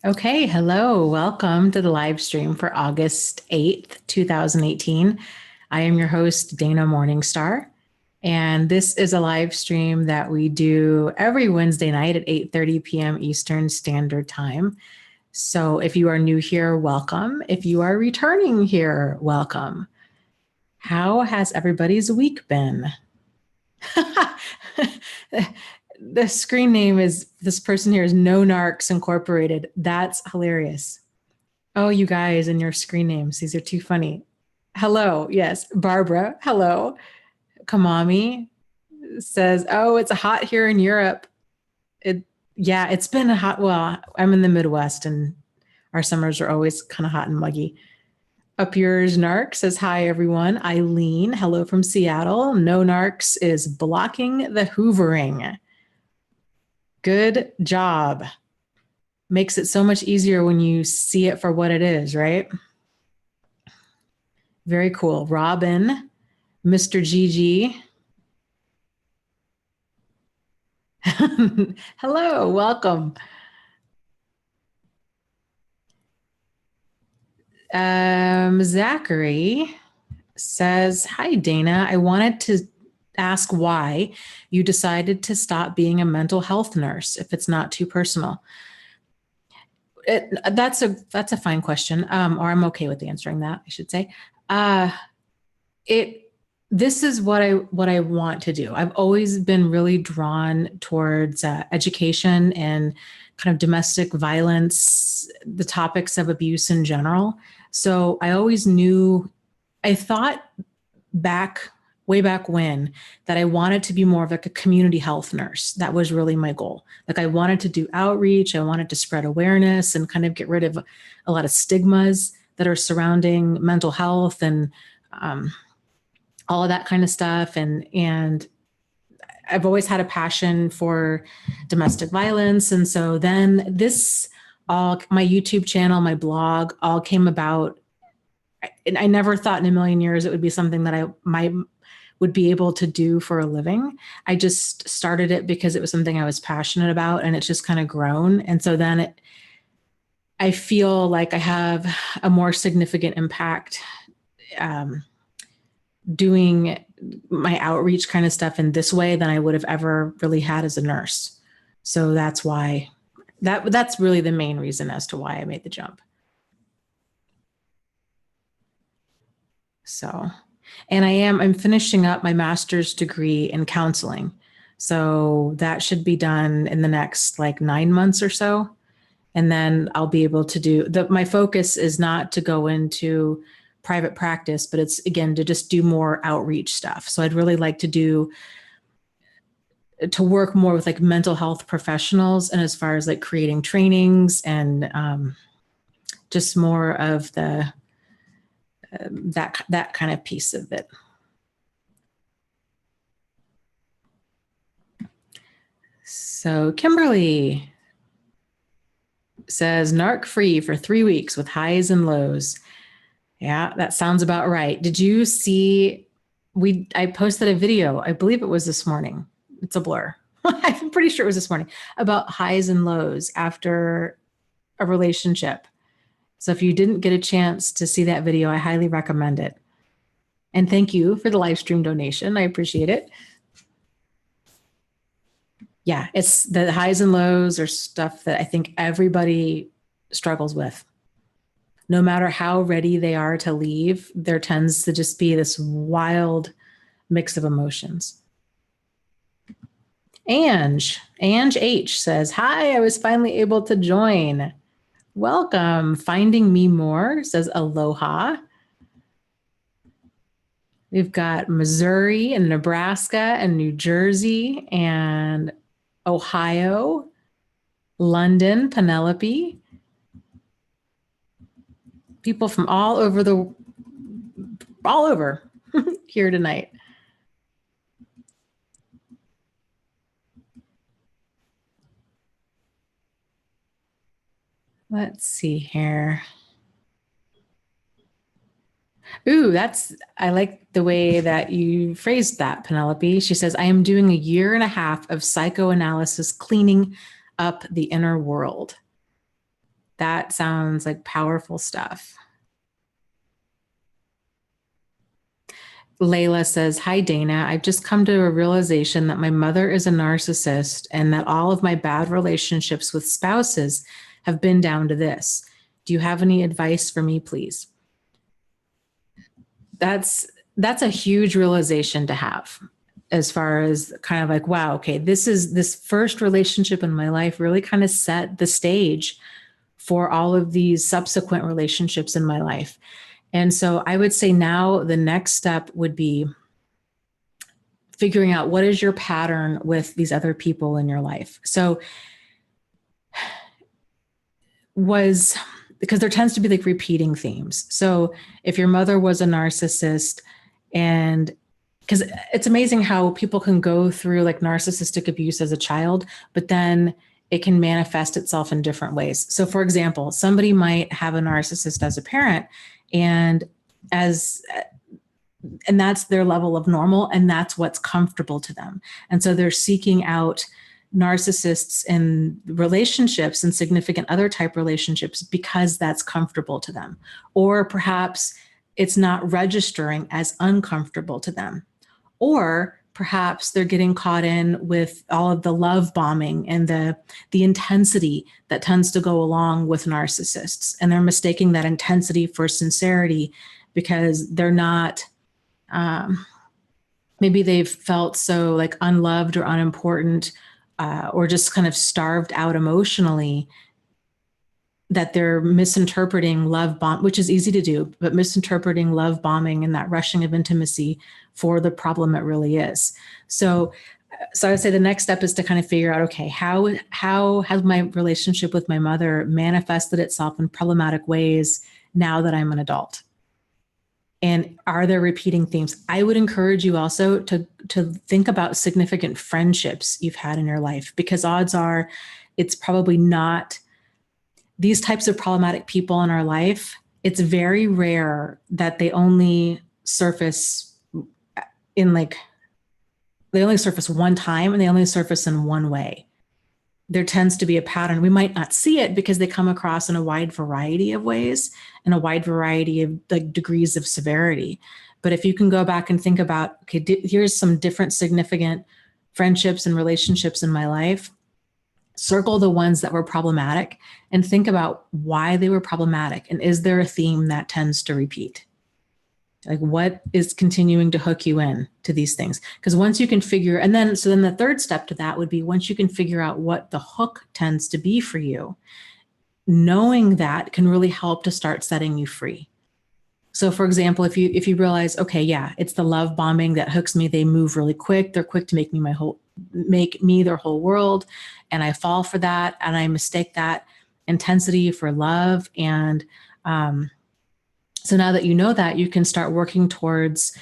Okay, hello. Welcome to the live stream for August 8th, 2018. I am your host, Dana Morningstar, and this is a live stream that we do every Wednesday night at 8:30 p.m. Eastern Standard Time. So if you are new here, welcome. If you are returning here, welcome. How has everybody's week been? The screen name is, this person here is No Narcs Incorporated. That's hilarious. Oh, you guys and your screen names. These are too funny. Hello. Yes. Barbara. Hello. Kamami says, oh, it's hot here in Europe. Yeah, it's been a hot. Well, I'm in the Midwest and our summers are always kind of hot and muggy. Up yours, Narc says, hi, everyone. Eileen, hello from Seattle. No Narcs is blocking the hoovering. Good job. Makes it so much easier when you see it for what it is, right? Very cool. Robin, Mr. GG. Hello, welcome. Zachary says, hi, Dana. I wanted to ask why you decided to stop being a mental health nurse, if it's not too personal. That's a fine question, or I'm okay with answering that, I should say. This is what I want to do. I've always been really drawn towards education and kind of domestic violence, the topics of abuse in general. So I always knew, I thought way back when, that I wanted to be more of like a community health nurse. That was really my goal. Like I wanted to do outreach. I wanted to spread awareness and kind of get rid of a lot of stigmas that are surrounding mental health and all of that kind of stuff. And I've always had a passion for domestic violence. And so then my YouTube channel, my blog all came about. And I never thought in a million years it would be something that I would be able to do for a living. I just started it because it was something I was passionate about, and it's just kind of grown. And so then I feel like I have a more significant impact doing my outreach kind of stuff in this way than I would have ever really had as a nurse. So that's why that's really the main reason as to why I made the jump. So, and I'm finishing up my master's degree in counseling. So that should be done in the next like 9 months or so. And then I'll be able to my focus is not to go into private practice, but it's again, to just do more outreach stuff. So I'd really like to work more with like mental health professionals, and as far as like creating trainings and just more of the that kind of piece of it. So Kimberly says, narc free for 3 weeks with highs and lows. Yeah, that sounds about right. Did you see, I posted a video, I believe it was this morning. It's a blur. I'm pretty sure it was this morning, about highs and lows after a relationship. So if you didn't get a chance to see that video, I highly recommend it. And thank you for the live stream donation. I appreciate it. Yeah, it's the highs and lows are stuff that I think everybody struggles with. No matter how ready they are to leave, there tends to just be this wild mix of emotions. Ange H says, hi, I was finally able to join. Welcome. Finding me more says aloha. We've got Missouri and Nebraska and New Jersey and Ohio, London, Penelope. People from all over here tonight. Let's see here. Ooh, I like the way that you phrased that, Penelope. She says, I am doing 1.5 years of psychoanalysis, cleaning up the inner world. That sounds like powerful stuff. Layla says, "Hi, Dana. I've just come to a realization that my mother is a narcissist and that all of my bad relationships with spouses have been down to this. Do you have any advice for me, please?" That's a huge realization to have, as far as kind of like, wow, okay, this first relationship in my life really kind of set the stage for all of these subsequent relationships in my life. And so I would say now the next step would be figuring out what is your pattern with these other people in your life. So because there tends to be like repeating themes. So if your mother was a narcissist, and because it's amazing how people can go through like narcissistic abuse as a child, but then it can manifest itself in different ways. So for example, somebody might have a narcissist as a parent, and as and that's their level of normal, and that's what's comfortable to them. And so they're seeking out narcissists in relationships and significant other type relationships because that's comfortable to them. Or perhaps it's not registering as uncomfortable to them. Or perhaps they're getting caught in with all of the love bombing and the intensity that tends to go along with narcissists. And they're mistaking that intensity for sincerity because they're not, maybe they've felt so like unloved or unimportant, or just kind of starved out emotionally, that they're misinterpreting love bomb, which is easy to do, but misinterpreting love bombing and that rushing of intimacy for the problem it really is. So I would say the next step is to kind of figure out, okay, how has my relationship with my mother manifested itself in problematic ways now that I'm an adult? And are there repeating themes? I would encourage you also to think about significant friendships you've had in your life, because odds are it's probably not these types of problematic people in our life. It's very rare that they only surface they only surface one time and they only surface in one way. There tends to be a pattern. We might not see it because they come across in a wide variety of ways and a wide variety of like degrees of severity. But if you can go back and think about, okay, here's some different significant friendships and relationships in my life, circle the ones that were problematic and think about why they were problematic. And is there a theme that tends to repeat? Like what is continuing to hook you in to these things? Because once you can figure, and then the third step to that would be once you can figure out what the hook tends to be for you, knowing that can really help to start setting you free. So for example, if you realize, okay, yeah, it's the love bombing that hooks me. They move really quick. They're quick to make me their whole world. And I fall for that. And I mistake that intensity for love. And, so now that you know that, you can start working towards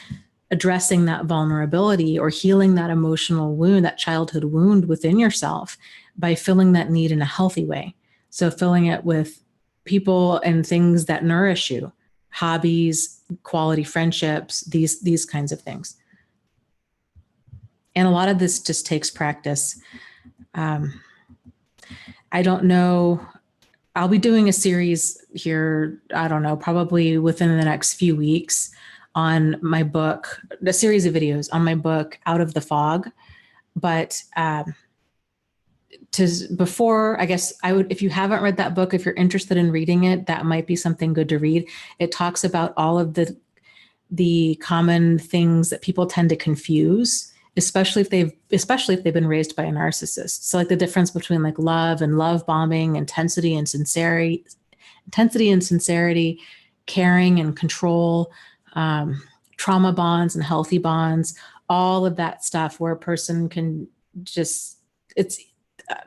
addressing that vulnerability or healing that emotional wound, that childhood wound within yourself by filling that need in a healthy way. So filling it with people and things that nourish you, hobbies, quality friendships, these kinds of things. And a lot of this just takes practice. I don't know. I'll be doing a series here, I don't know, probably within the next few weeks on my book, a series of videos on my book, Out of the Fog. But before, I guess I would, if you haven't read that book, if you're interested in reading it, that might be something good to read. It talks about all of the common things that people tend to confuse, especially if they've been raised by a narcissist. So like the difference between like love and love bombing, intensity and sincerity, caring and control, trauma bonds and healthy bonds, all of that stuff where a person can just,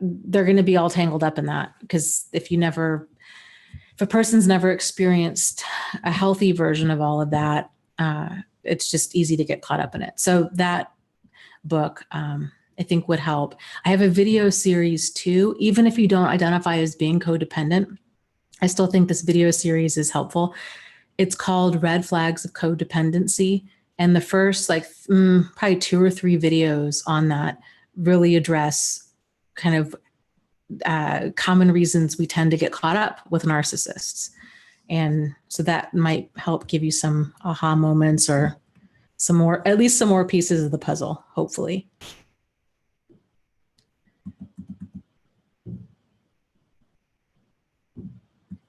they're going to be all tangled up in that. Because if a person's never experienced a healthy version of all of that, it's just easy to get caught up in it. So that book, I think would help. I have a video series too. Even if you don't identify as being codependent, I still think this video series is helpful. It's called Red Flags of Codependency. And the first probably 2 or 3 videos on that really address kind of common reasons we tend to get caught up with narcissists. And so that might help give you some aha moments or some more, at least some more pieces of the puzzle, hopefully.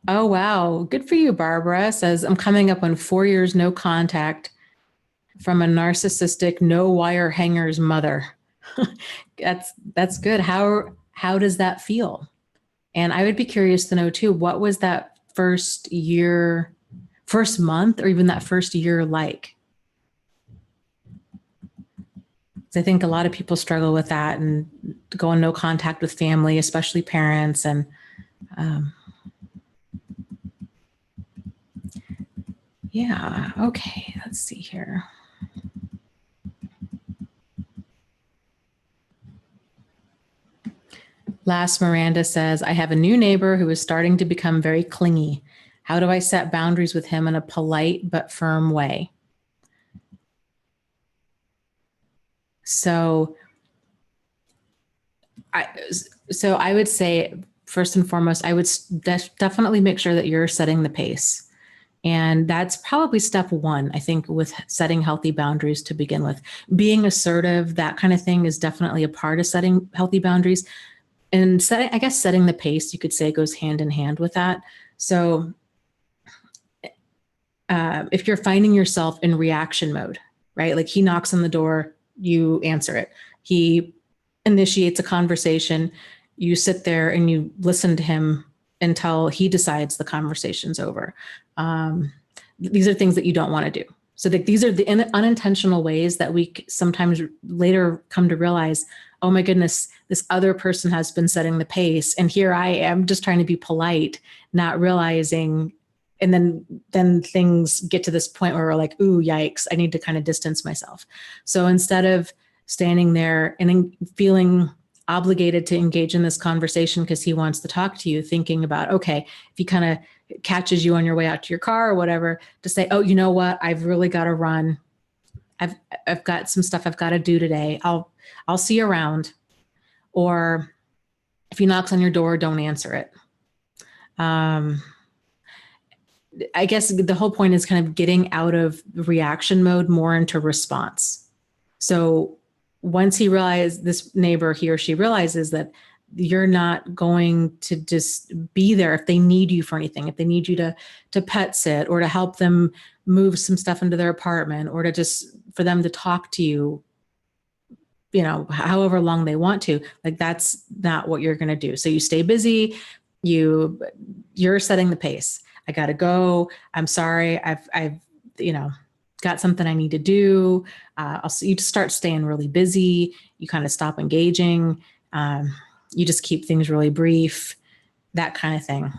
Oh, wow. Good for you, Barbara. Says, I'm coming up on 4 years, no contact from a narcissistic, no wire hanger's mother. That's good. How does that feel? And I would be curious to know too, what was that first month, or even that first year like? I think a lot of people struggle with that and go on no contact with family, especially parents. And yeah, okay, let's see here. Last Miranda says, I have a new neighbor who is starting to become very clingy. How do I set boundaries with him in a polite but firm way? So I would say, first and foremost, I would definitely make sure that you're setting the pace. And that's probably step one, I think, with setting healthy boundaries to begin with. Being assertive, that kind of thing, is definitely a part of setting healthy boundaries. And setting the pace, you could say, goes hand in hand with that. So if you're finding yourself in reaction mode, right? Like he knocks on the door, you answer it. He initiates a conversation, you sit there and you listen to him until he decides the conversation's over. These are things that you don't want to do. So these are the unintentional ways that we sometimes later come to realize, oh my goodness, this other person has been setting the pace. And here I am just trying to be polite, not realizing. And then things get to this point where we're like, ooh, yikes, I need to kind of distance myself. So instead of standing there and feeling obligated to engage in this conversation because he wants to talk to you, thinking about, okay, if he kind of catches you on your way out to your car or whatever, to say, oh, you know what, I've really got to run. I've got some stuff I've got to do today. I'll see you around. Or if he knocks on your door, don't answer it. I guess the whole point is kind of getting out of reaction mode more into response. So once he realizes, this neighbor, he or she realizes that you're not going to just be there if they need you for anything, if they need you to pet sit or to help them move some stuff into their apartment, or to just for them to talk to you, however long they want to, like that's not what you're going to do. So you stay busy, you're setting the pace. I got to go. I'm sorry. I've got something I need to do. You just start staying really busy. You kind of stop engaging. You just keep things really brief, that kind of thing.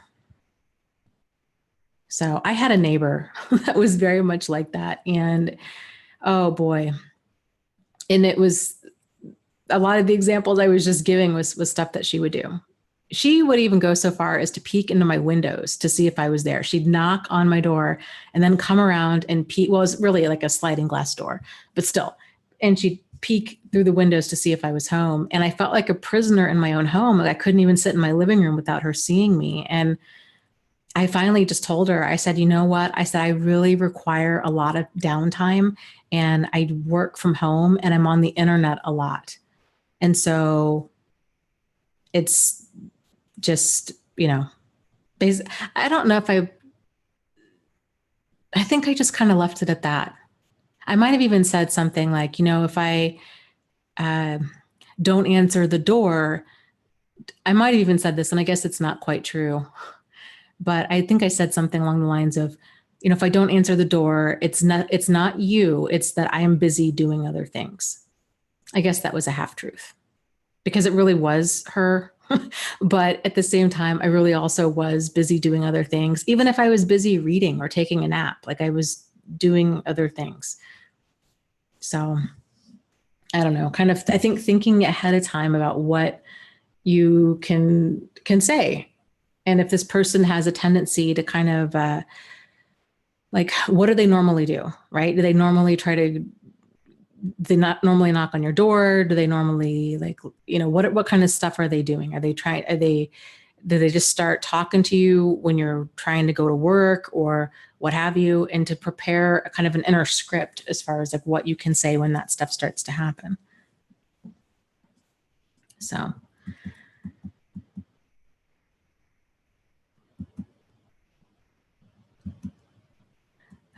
So I had a neighbor that was very much like that. And oh boy. And it was a lot of the examples I was just giving was stuff that she would do. She would even go so far as to peek into my windows to see if I was there. She'd knock on my door and then come around and peek. Well, it was really like a sliding glass door, but still. And she'd peek through the windows to see if I was home. And I felt like a prisoner in my own home. Like I couldn't even sit in my living room without her seeing me. And I finally just told her, I said, you know what? I said, I really require a lot of downtime, and I work from home and I'm on the internet a lot. And so it's just, I don't know if I think I just kind of left it at that. I might have even said something like, if I don't answer the door, I might have even said this, and I guess it's not quite true, but I think I said something along the lines of, if I don't answer the door, it's not you, it's that I am busy doing other things. I guess that was a half truth, because it really was her. But at the same time, I really also was busy doing other things. Even if I was busy reading or taking a nap, like I was doing other things. So I don't know, kind of, I think thinking ahead of time about what you can say. And if this person has a tendency to kind of like, what do they normally do, right? Do they normally try to they not normally knock on your door? Do they normally like, what kind of stuff are they doing? Do they just start talking to you when you're trying to go to work or what have you, and to prepare a kind of an inner script as far as like what you can say when that stuff starts to happen. So.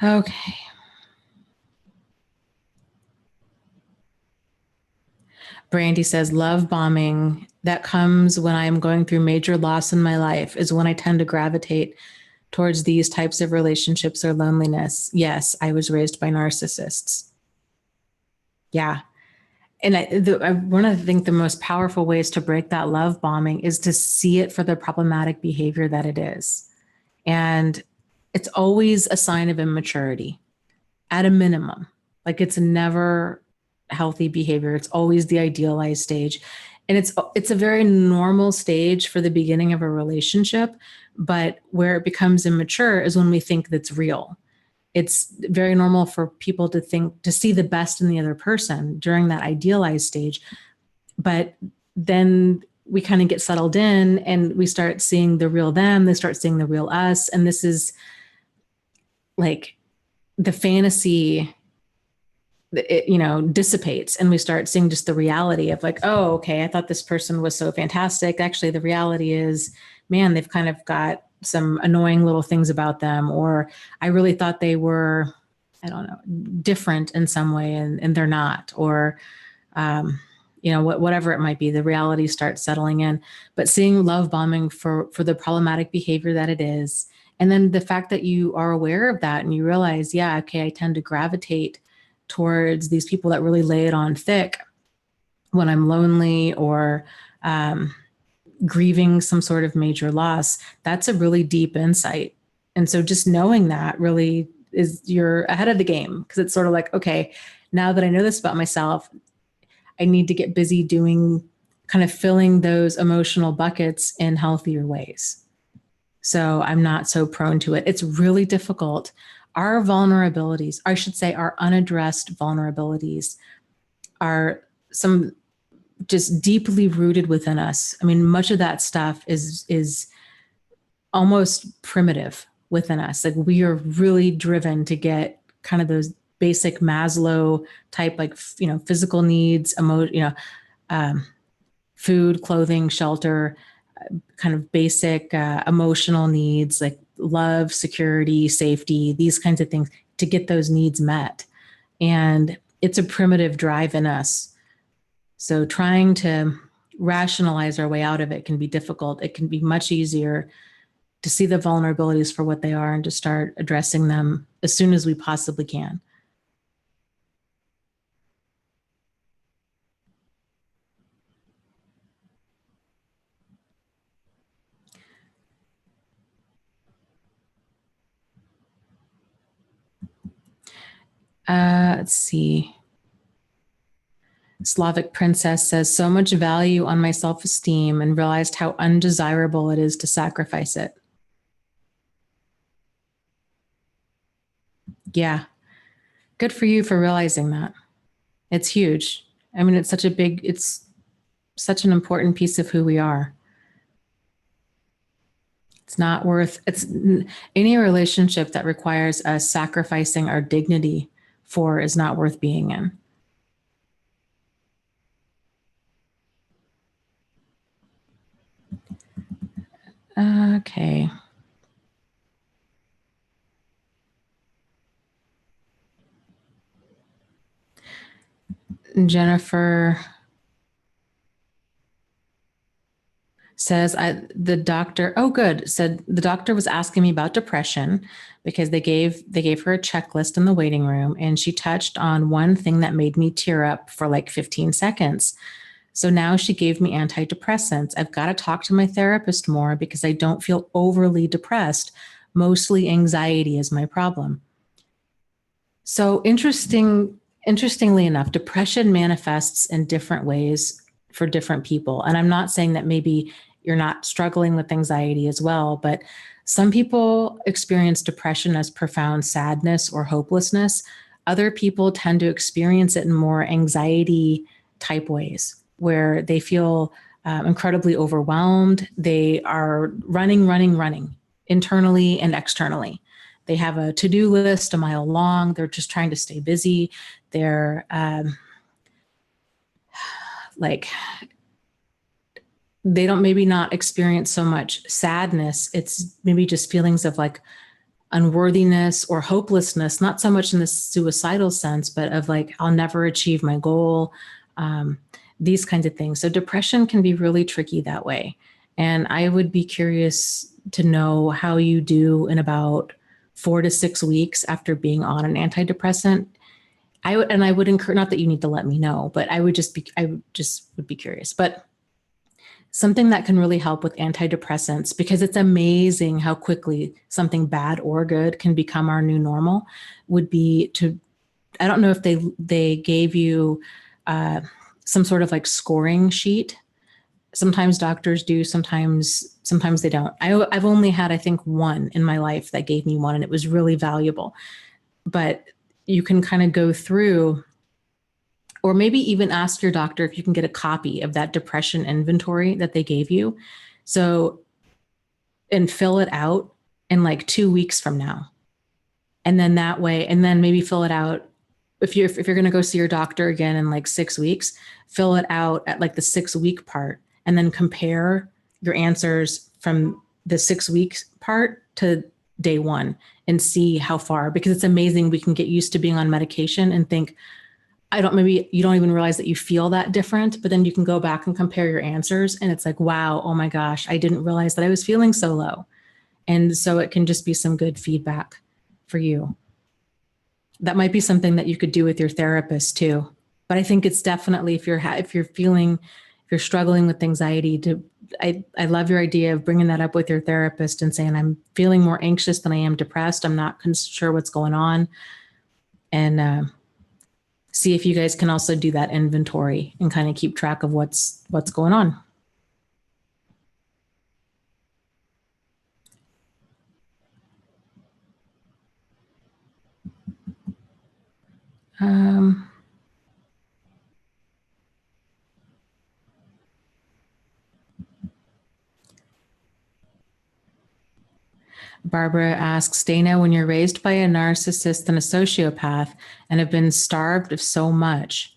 Okay. Brandy says, love bombing that comes when I'm going through major loss in my life is when I tend to gravitate towards these types of relationships or loneliness. Yes, I was raised by narcissists. Yeah. And I want to think the most powerful ways to break that love bombing is to see it for the problematic behavior that it is. And it's always a sign of immaturity at a minimum. Like it's never healthy behavior. It's always the idealized stage. And it's a very normal stage for the beginning of a relationship, but where it becomes immature is when we think that's real. It's very normal for people to see the best in the other person during that idealized stage. But then we kind of get settled in and we start seeing the real them, they start seeing the real us. And this is like the fantasy, dissipates and we start seeing just the reality of like, oh, okay, I thought this person was so fantastic. Actually, the reality is, man, they've kind of got some annoying little things about them, or I really thought they were, I don't know, different in some way and they're not, or, whatever it might be, the reality starts settling in. But seeing love bombing for the problematic behavior that it is, and then the fact that you are aware of that and you realize, yeah, okay, I tend to gravitate towards these people that really lay it on thick when I'm lonely or grieving some sort of major loss. That's a really deep insight. And so just knowing that really is, you're ahead of the game, because it's sort of like, okay, now that I know this about myself, I need to get busy doing kind of filling those emotional buckets in healthier ways. So I'm not so prone to it. It's really difficult. Our vulnerabilities, I should say our unaddressed vulnerabilities, are some just deeply rooted within us. I mean, much of that stuff is almost primitive within us. Like we are really driven to get kind of those basic Maslow type, like, physical needs, food, clothing, shelter, kind of basic emotional needs like love, security, safety, these kinds of things, to get those needs met. And it's a primitive drive in us. So trying to rationalize our way out of it can be difficult. It can be much easier to see the vulnerabilities for what they are and to start addressing them as soon as we possibly can. Let's see. Slavic Princess says, so much value on my self-esteem and realized how undesirable it is to sacrifice it. Yeah. Good for you for realizing that. It's huge. I mean, it's such an important piece of who we are. It's not worth, any relationship that requires us sacrificing our dignity for is not worth being in. Okay. Jennifer says, the doctor was asking me about depression because they gave her a checklist in the waiting room, and she touched on one thing that made me tear up for like 15 seconds. So now she gave me antidepressants. I've got to talk to my therapist more because I don't feel overly depressed. Mostly anxiety is my problem. So interestingly enough, depression manifests in different ways for different people. And I'm not saying that maybe you're not struggling with anxiety as well, but some people experience depression as profound sadness or hopelessness. Other people tend to experience it in more anxiety type ways where they feel incredibly overwhelmed. They are running internally and externally. They have a to-do list a mile long. They're just trying to stay busy. They're like, they don't maybe not experience so much sadness. It's maybe just feelings of like unworthiness or hopelessness, not so much in the suicidal sense, but of like, I'll never achieve my goal, these kinds of things. So depression can be really tricky that way. And I would be curious to know how you do in about 4 to 6 weeks after being on an antidepressant. I would encourage, not that you need to let me know, but I would just would be curious. But something that can really help with antidepressants, because it's amazing how quickly something bad or good can become our new normal, would be to, I don't know if they gave you some sort of like scoring sheet. Sometimes doctors do, sometimes they don't. I've only had, I think, one in my life that gave me one, and it was really valuable. But you can kind of go through, or maybe even ask your doctor if you can get a copy of that depression inventory that they gave you. So, and fill it out in like 2 weeks from now. And then that way, and then maybe fill it out. If you're going to go see your doctor again in like 6 weeks, fill it out at like the 6-week part, and then compare your answers from the 6 weeks part to day one and see how far, because it's amazing. We can get used to being on medication and think, maybe you don't even realize that you feel that different, but then you can go back and compare your answers. And it's like, wow, oh my gosh, I didn't realize that I was feeling so low. And so it can just be some good feedback for you. That might be something that you could do with your therapist too. But I think it's definitely, if you're struggling with anxiety, I love your idea of bringing that up with your therapist and saying, I'm feeling more anxious than I am depressed. I'm not sure what's going on. And see if you guys can also do that inventory and kind of keep track of what's going on. Barbara asks, Dana, when you're raised by a narcissist and a sociopath and have been starved of so much,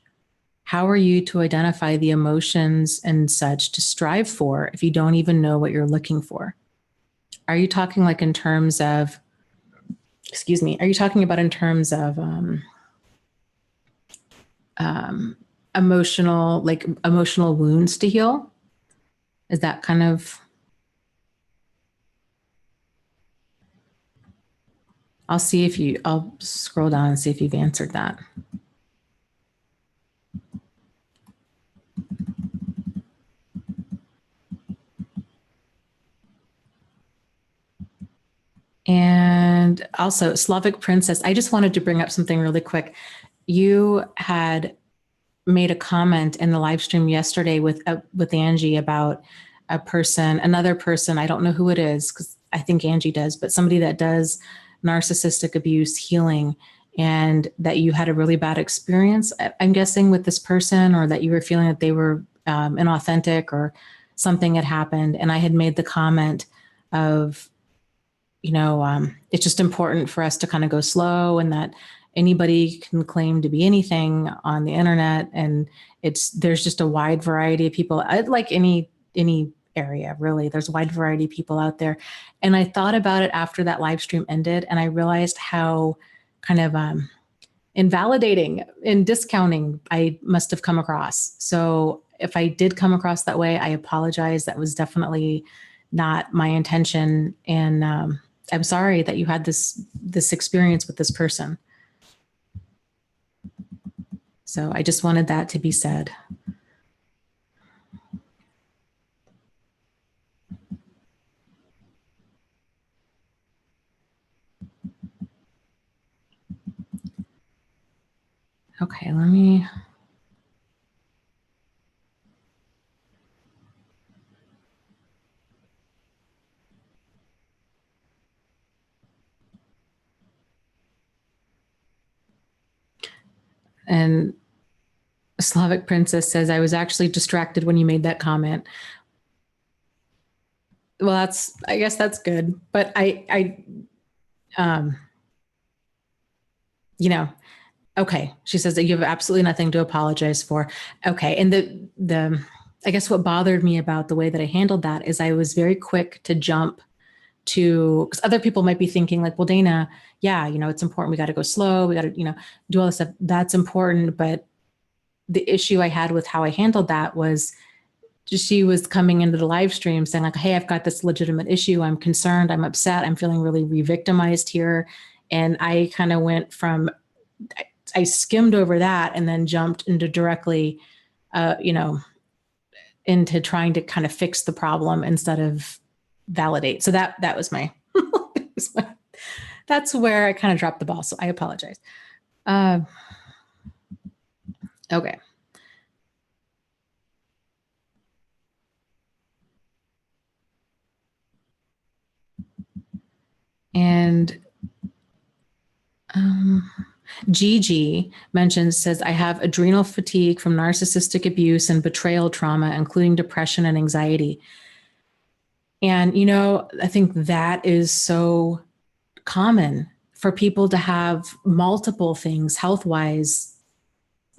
how are you to identify the emotions and such to strive for if you don't even know what you're looking for? Are you talking like in terms of, are you talking about in terms of emotional wounds to heal? Is that kind of, I'll scroll down and see if you've answered that. And also, Slavic Princess, I just wanted to bring up something really quick. You had made a comment in the live stream yesterday with Angie about another person, I don't know who it is, because I think Angie does, but somebody that does narcissistic abuse healing, and that you had a really bad experience, I'm guessing, with this person, or that you were feeling that they were inauthentic or something had happened. And I had made the comment of, it's just important for us to kind of go slow, and that anybody can claim to be anything on the internet. And there's just a wide variety of people, like any area, really. There's a wide variety of people out there. And I thought about it after that live stream ended, and I realized how kind of invalidating and discounting I must have come across. So if I did come across that way, I apologize. That was definitely not my intention. And I'm sorry that you had this experience with this person. So I just wanted that to be said. Okay, let me. And Slavic Princess says, I was actually distracted when you made that comment. Well, I guess that's good. But okay. She says that you have absolutely nothing to apologize for. Okay. And I guess what bothered me about the way that I handled that is I was very quick to jump to, because other people might be thinking like, well, Dana, yeah, it's important. We got to go slow. We got to, do all this stuff. That's important. But the issue I had with how I handled that was she was coming into the live stream saying like, hey, I've got this legitimate issue. I'm concerned. I'm upset. I'm feeling really re-victimized here. And I kind of went from, I skimmed over that and then jumped into directly, into trying to kind of fix the problem instead of validate. So that was my, that's where I kind of dropped the ball. So I apologize. Okay. And Gigi says, I have adrenal fatigue from narcissistic abuse and betrayal trauma, including depression and anxiety. And, I think that is so common for people to have multiple things health-wise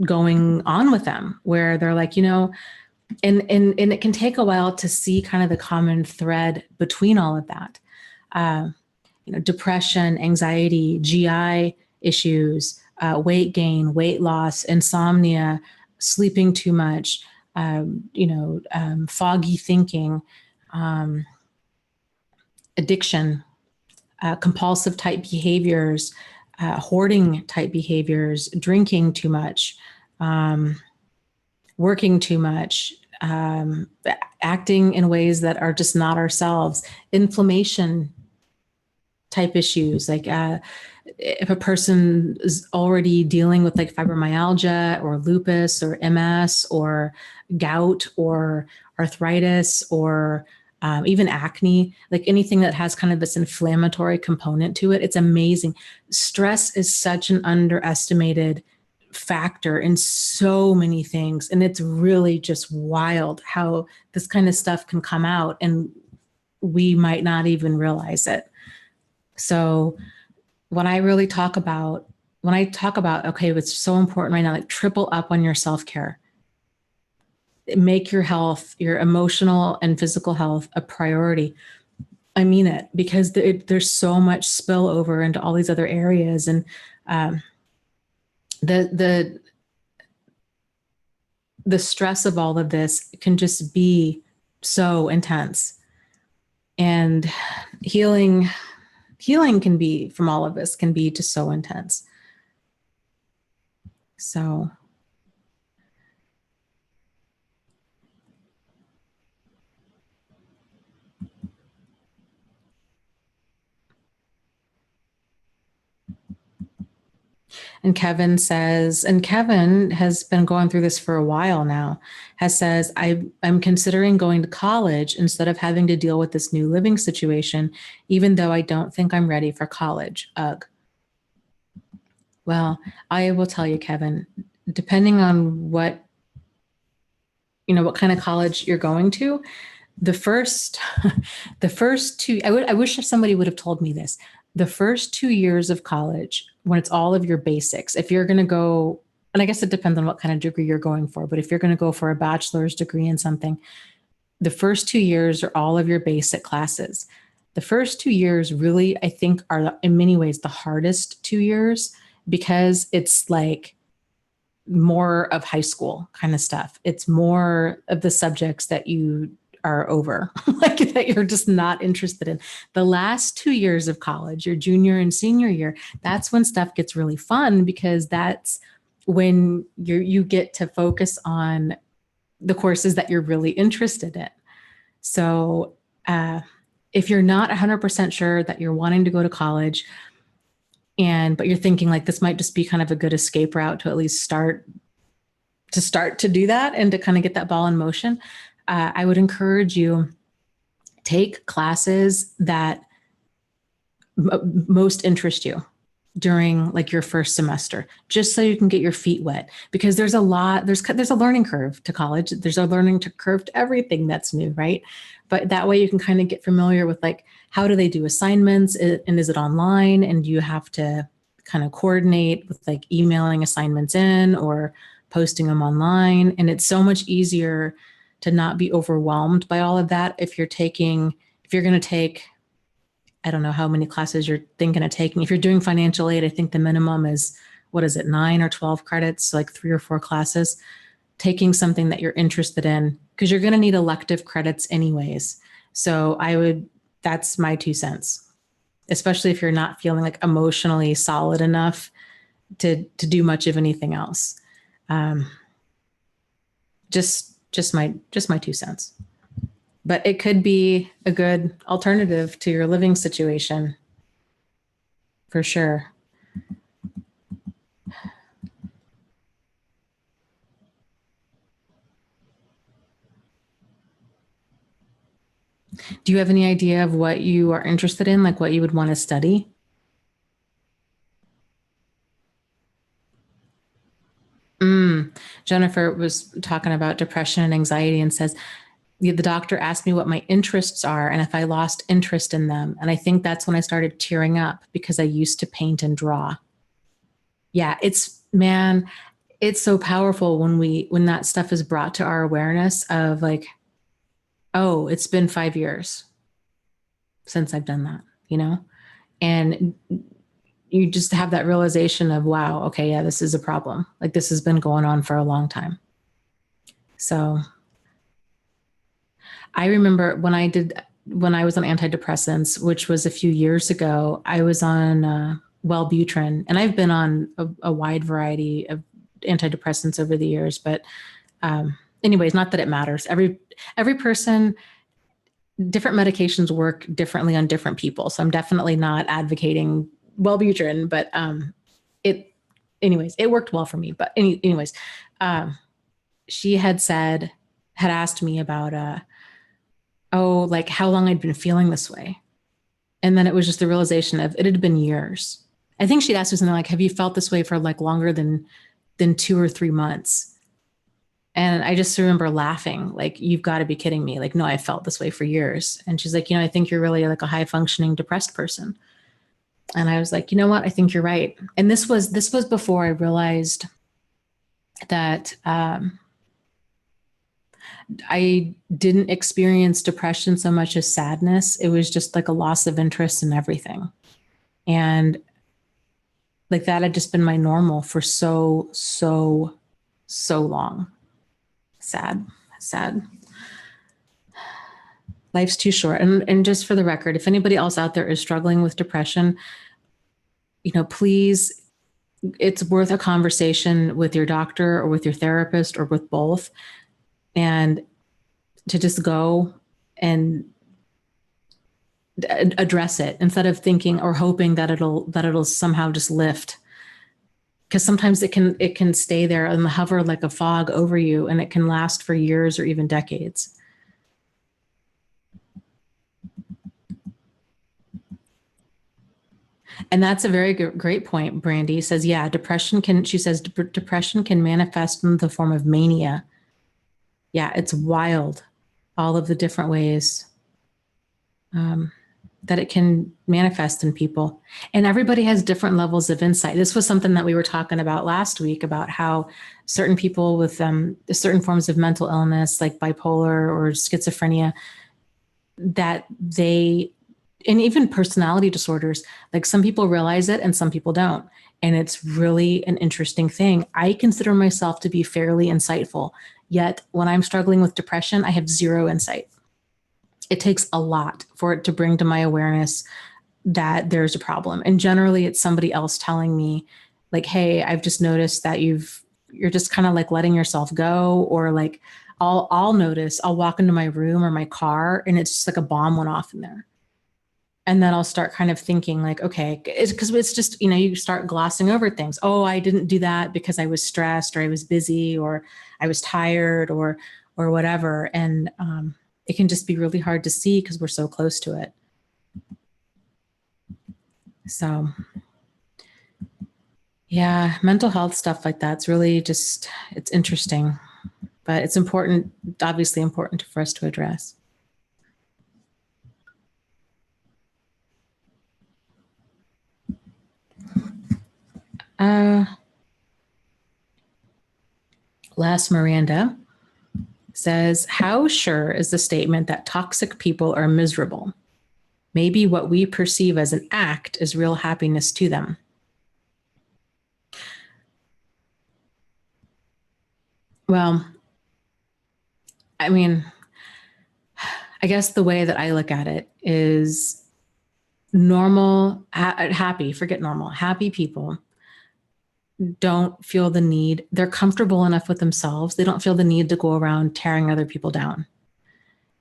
going on with them, where they're like, and it can take a while to see kind of the common thread between all of that. Depression, anxiety, GI issues, weight gain, weight loss, insomnia, sleeping too much, foggy thinking, addiction, compulsive type behaviors, hoarding type behaviors, drinking too much, working too much, acting in ways that are just not ourselves, inflammation type issues. Like if a person is already dealing with like fibromyalgia or lupus or MS or gout or arthritis or even acne, like anything that has kind of this inflammatory component to it, it's amazing. Stress is such an underestimated factor in so many things. And it's really just wild how this kind of stuff can come out and we might not even realize it. So when I talk about, okay, what's so important right now, like triple up on your self-care, make your health, your emotional and physical health a priority. I mean it, because there's so much spillover into all these other areas. And the stress of all of this can just be so intense. And healing can be, from all of us, can be just so intense. So. And Kevin has been going through this for a while now, says, I'm considering going to college instead of having to deal with this new living situation, even though I don't think I'm ready for college. Ugh. Well, I will tell you, Kevin, depending on what kind of college you're going to, the first two, I wish somebody would have told me this. The first 2 years of college, when it's all of your basics, if you're going to go, and I guess it depends on what kind of degree you're going for, but if you're going to go for a bachelor's degree in something, the first 2 years are all of your basic classes. The first 2 years really, I think, are in many ways the hardest 2 years, because it's like more of high school kind of stuff. It's more of the subjects that you are over, like that you're just not interested in. The last 2 years of college, your junior and senior year, that's when stuff gets really fun, because that's when you get to focus on the courses that you're really interested in. So if you're not 100% sure that you're wanting to go to college, but you're thinking like this might just be kind of a good escape route to at least start to do that and to kind of get that ball in motion, I would encourage you, take classes that most interest you. during like your first semester, just so you can get your feet wet, because there's a learning curve to college. There's a learning curve to everything that's new, right? But that way you can kind of get familiar with like, how do they do assignments, and is it online, and do you have to kind of coordinate with like emailing assignments in or posting them online? And it's so much easier to not be overwhelmed by all of that if you're going to take, I don't know how many classes you're thinking of taking. If you're doing financial aid, I think the minimum is, 9 or 12 credits, so like 3 or 4 classes. Taking something that you're interested in, because you're going to need elective credits anyways. So that's my 2 cents, especially if you're not feeling like emotionally solid enough to do much of anything else. Just my 2 cents. But it could be a good alternative to your living situation, for sure. Do you have any idea of what you are interested in, like what you would want to study? Jennifer was talking about depression and anxiety and says, the doctor asked me what my interests are and if I lost interest in them. And I think that's when I started tearing up, because I used to paint and draw. Yeah, it's so powerful when that stuff is brought to our awareness of like, oh, it's been 5 years since I've done that, and you just have that realization of, wow, okay, yeah, this is a problem. Like, this has been going on for a long time. So I remember when I was on antidepressants, which was a few years ago, I was on Wellbutrin, and I've been on a wide variety of antidepressants over the years. But anyways, not that it matters. Every person, different medications work differently on different people. So I'm definitely not advocating Wellbutrin, but it worked well for me. But anyways, she had asked me about like how long I'd been feeling this way. And then it was just the realization of it had been years. I think she'd asked me something like, have you felt this way for like longer than 2 or 3 months? And I just remember laughing, like, you've got to be kidding me. Like, no, I felt this way for years. And she's like, I think you're really like a high functioning depressed person. And I was like, you know what? I think you're right. And this was before I realized that I didn't experience depression so much as sadness. It was just like a loss of interest in everything. And like that had just been my normal for so long. Sad. Life's too short. And just for the record, if anybody else out there is struggling with depression, please, it's worth a conversation with your doctor or with your therapist or with both, and to just go and address it instead of thinking or hoping that it'll somehow just lift. Because sometimes it can stay there and hover like a fog over you, and it can last for years or even decades. And that's a very great point. Brandy says, yeah, depression can manifest in the form of mania. Yeah, it's wild, all of the different ways that it can manifest in people. And everybody has different levels of insight. This was something that we were talking about last week, about how certain people with certain forms of mental illness, like bipolar or schizophrenia, that and even personality disorders, like some people realize it and some people don't. And it's really an interesting thing. I consider myself to be fairly insightful, yet when I'm struggling with depression, I have zero insight. It takes a lot for it to bring to my awareness that there's a problem. And generally it's somebody else telling me like, hey, I've just noticed that you're just kind of like letting yourself go, or like I'll notice, I'll walk into my room or my car and it's just like a bomb went off in there. And then I'll start kind of thinking like, okay, because it's just, you start glossing over things. Oh, I didn't do that because I was stressed or I was busy or I was tired or whatever. And it can just be really hard to see because we're so close to it. So Yeah, mental health stuff like that's really just, it's interesting, but it's important, obviously important for us to address. Les Miranda says, how sure is the statement that toxic people are miserable? Maybe what we perceive as an act is real happiness to them. Well, I mean, I guess the way that I look at it is normal, happy, forget normal, happy people don't feel the need. They're comfortable enough with themselves. They don't feel the need to go around tearing other people down.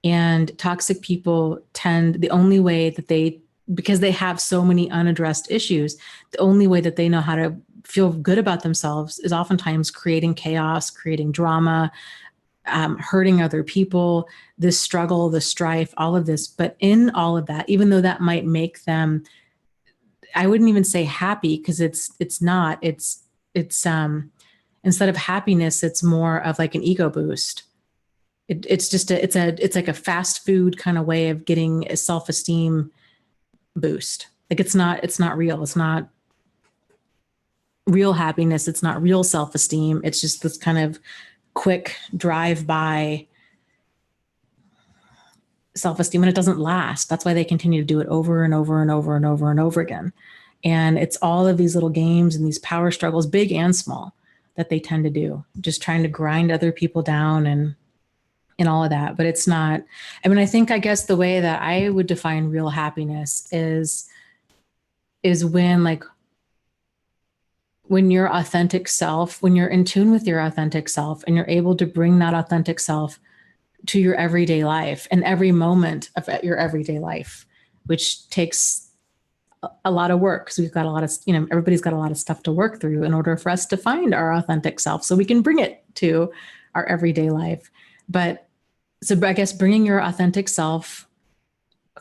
And toxic people tend, the only way that they, because they have so many unaddressed issues, the only way that they know how to feel good about themselves is oftentimes creating chaos, creating drama, hurting other people, this struggle, the strife, all of this. But in all of that, even though that might make them, I wouldn't even say happy, because it's not, it's instead of happiness, it's more of like an ego boost. It's just it's like a fast food kind of way of getting a self-esteem boost. Like it's not real. It's not real happiness. It's not real self-esteem. It's just this kind of quick drive-by self-esteem, and it doesn't last. That's why they continue to do it over and over and over and over and over again. And it's all of these little games and these power struggles, big and small, that they tend to do, just trying to grind other people down and all of that. But it's not, I mean, I guess the way that I would define real happiness is when, like, when your authentic self, when you're in tune with your authentic self and you're able to bring that authentic self to your everyday life and every moment of your everyday life, which takes a lot of work, because we've got a lot of, everybody's got a lot of stuff to work through in order for us to find our authentic self so we can bring it to our everyday life. But so I guess bringing your authentic self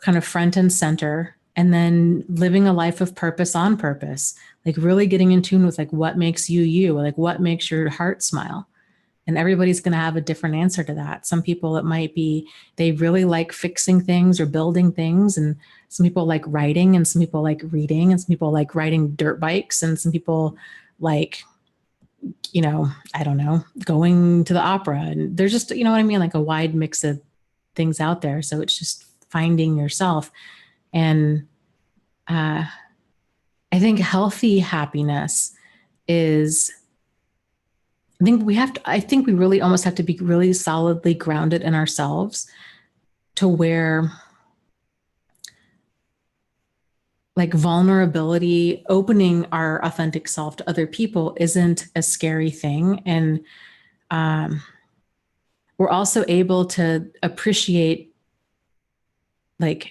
kind of front and center, and then living a life of purpose on purpose, like really getting in tune with like what makes you you, like what makes your heart smile. And everybody's going to have a different answer to that. Some people, it might be they really like fixing things or building things. And some people like writing, and some people like reading, and some people like riding dirt bikes, and some people like, I don't know, going to the opera. And there's just, you know what I mean? Like a wide mix of things out there. So it's just finding yourself. And I think healthy happiness is, I think we really almost have to be really solidly grounded in ourselves, to where like vulnerability, opening our authentic self to other people isn't a scary thing. And we're also able to appreciate,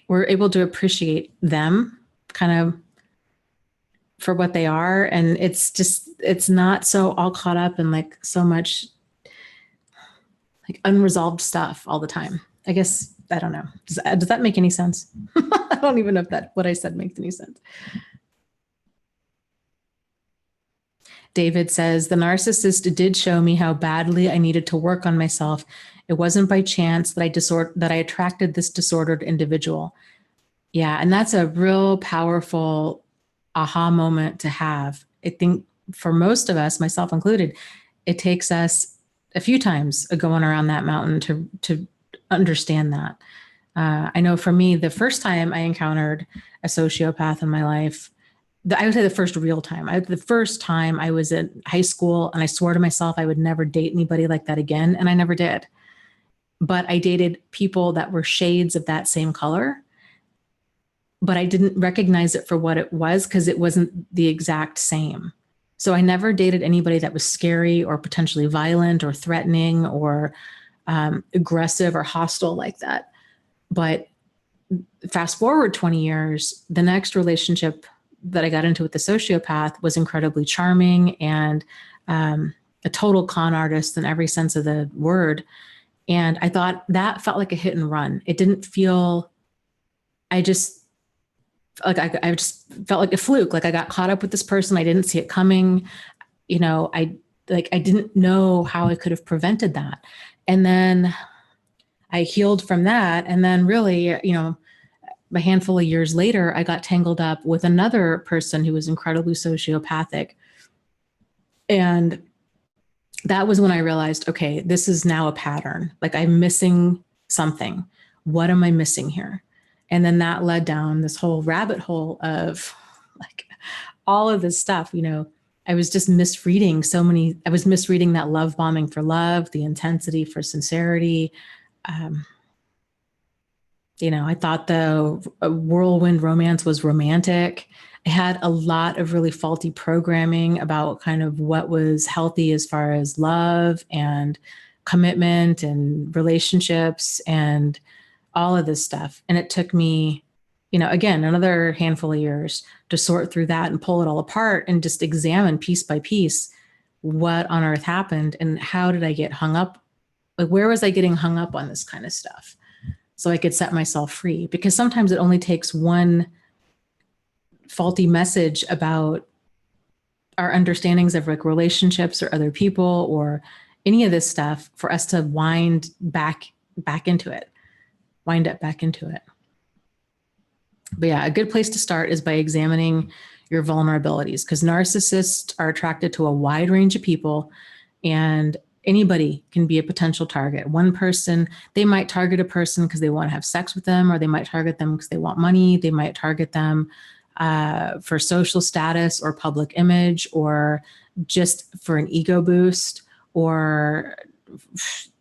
we're able to appreciate them kind of for what they are. And it's not so all caught up in like so much like unresolved stuff all the time. I guess, I don't know. Does that make any sense? I don't even know if what I said makes any sense. David says, the narcissist did show me how badly I needed to work on myself. It wasn't by chance that I attracted this disordered individual. Yeah. And that's a real powerful aha moment to have. I think for most of us, myself included, it takes us a few times going around that mountain to understand that. I know for me, the first time I encountered a sociopath in my life, I would say the first real time. The first time I was in high school, and I swore to myself I would never date anybody like that again, and I never did. But I dated people that were shades of that same color, but I didn't recognize it for what it was, because it wasn't the exact same. So I never dated anybody that was scary or potentially violent or threatening or aggressive or hostile like that. But fast forward 20 years, the next relationship that I got into with the sociopath was incredibly charming and a total con artist in every sense of the word. And I thought that felt like a hit and run. It didn't feel, like I just felt like a fluke. Like I got caught up with this person. I didn't see it coming. I didn't know how I could have prevented that. And then I healed from that. And then really, a handful of years later, I got tangled up with another person who was incredibly sociopathic. And that was when I realized, okay, this is now a pattern. Like I'm missing something. What am I missing here? And then that led down this whole rabbit hole of like all of this stuff. I was just misreading I was misreading that love bombing for love, the intensity for sincerity. I thought the whirlwind romance was romantic. I had a lot of really faulty programming about kind of what was healthy as far as love and commitment and relationships and all of this stuff. And it took me, again, another handful of years to sort through that and pull it all apart and just examine piece by piece what on earth happened and how did I get hung up? Like, where was I getting hung up on this kind of stuff? So I could set myself free, because sometimes it only takes one faulty message about our understandings of like relationships or other people or any of this stuff for us to wind back into it. But yeah, a good place to start is by examining your vulnerabilities, because narcissists are attracted to a wide range of people, and anybody can be a potential target. One person, they might target a person because they want to have sex with them, or they might target them because they want money. They might target them for social status or public image, or just for an ego boost, or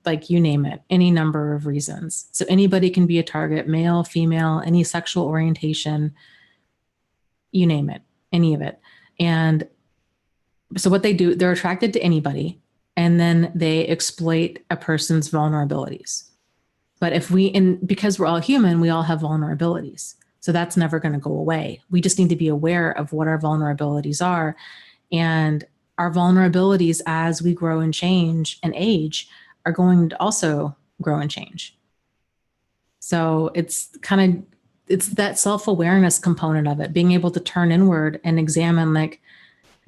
like you name it, any number of reasons. So anybody can be a target, male, female, any sexual orientation, you name it, any of it. And so what they do, they're attracted to anybody, and then they exploit a person's vulnerabilities. But because we're all human, we all have vulnerabilities. So that's never going to go away. We just need to be aware of what our vulnerabilities are. And our vulnerabilities, as we grow and change and age, are going to also grow and change. So it's that self-awareness component of it, being able to turn inward and examine, like,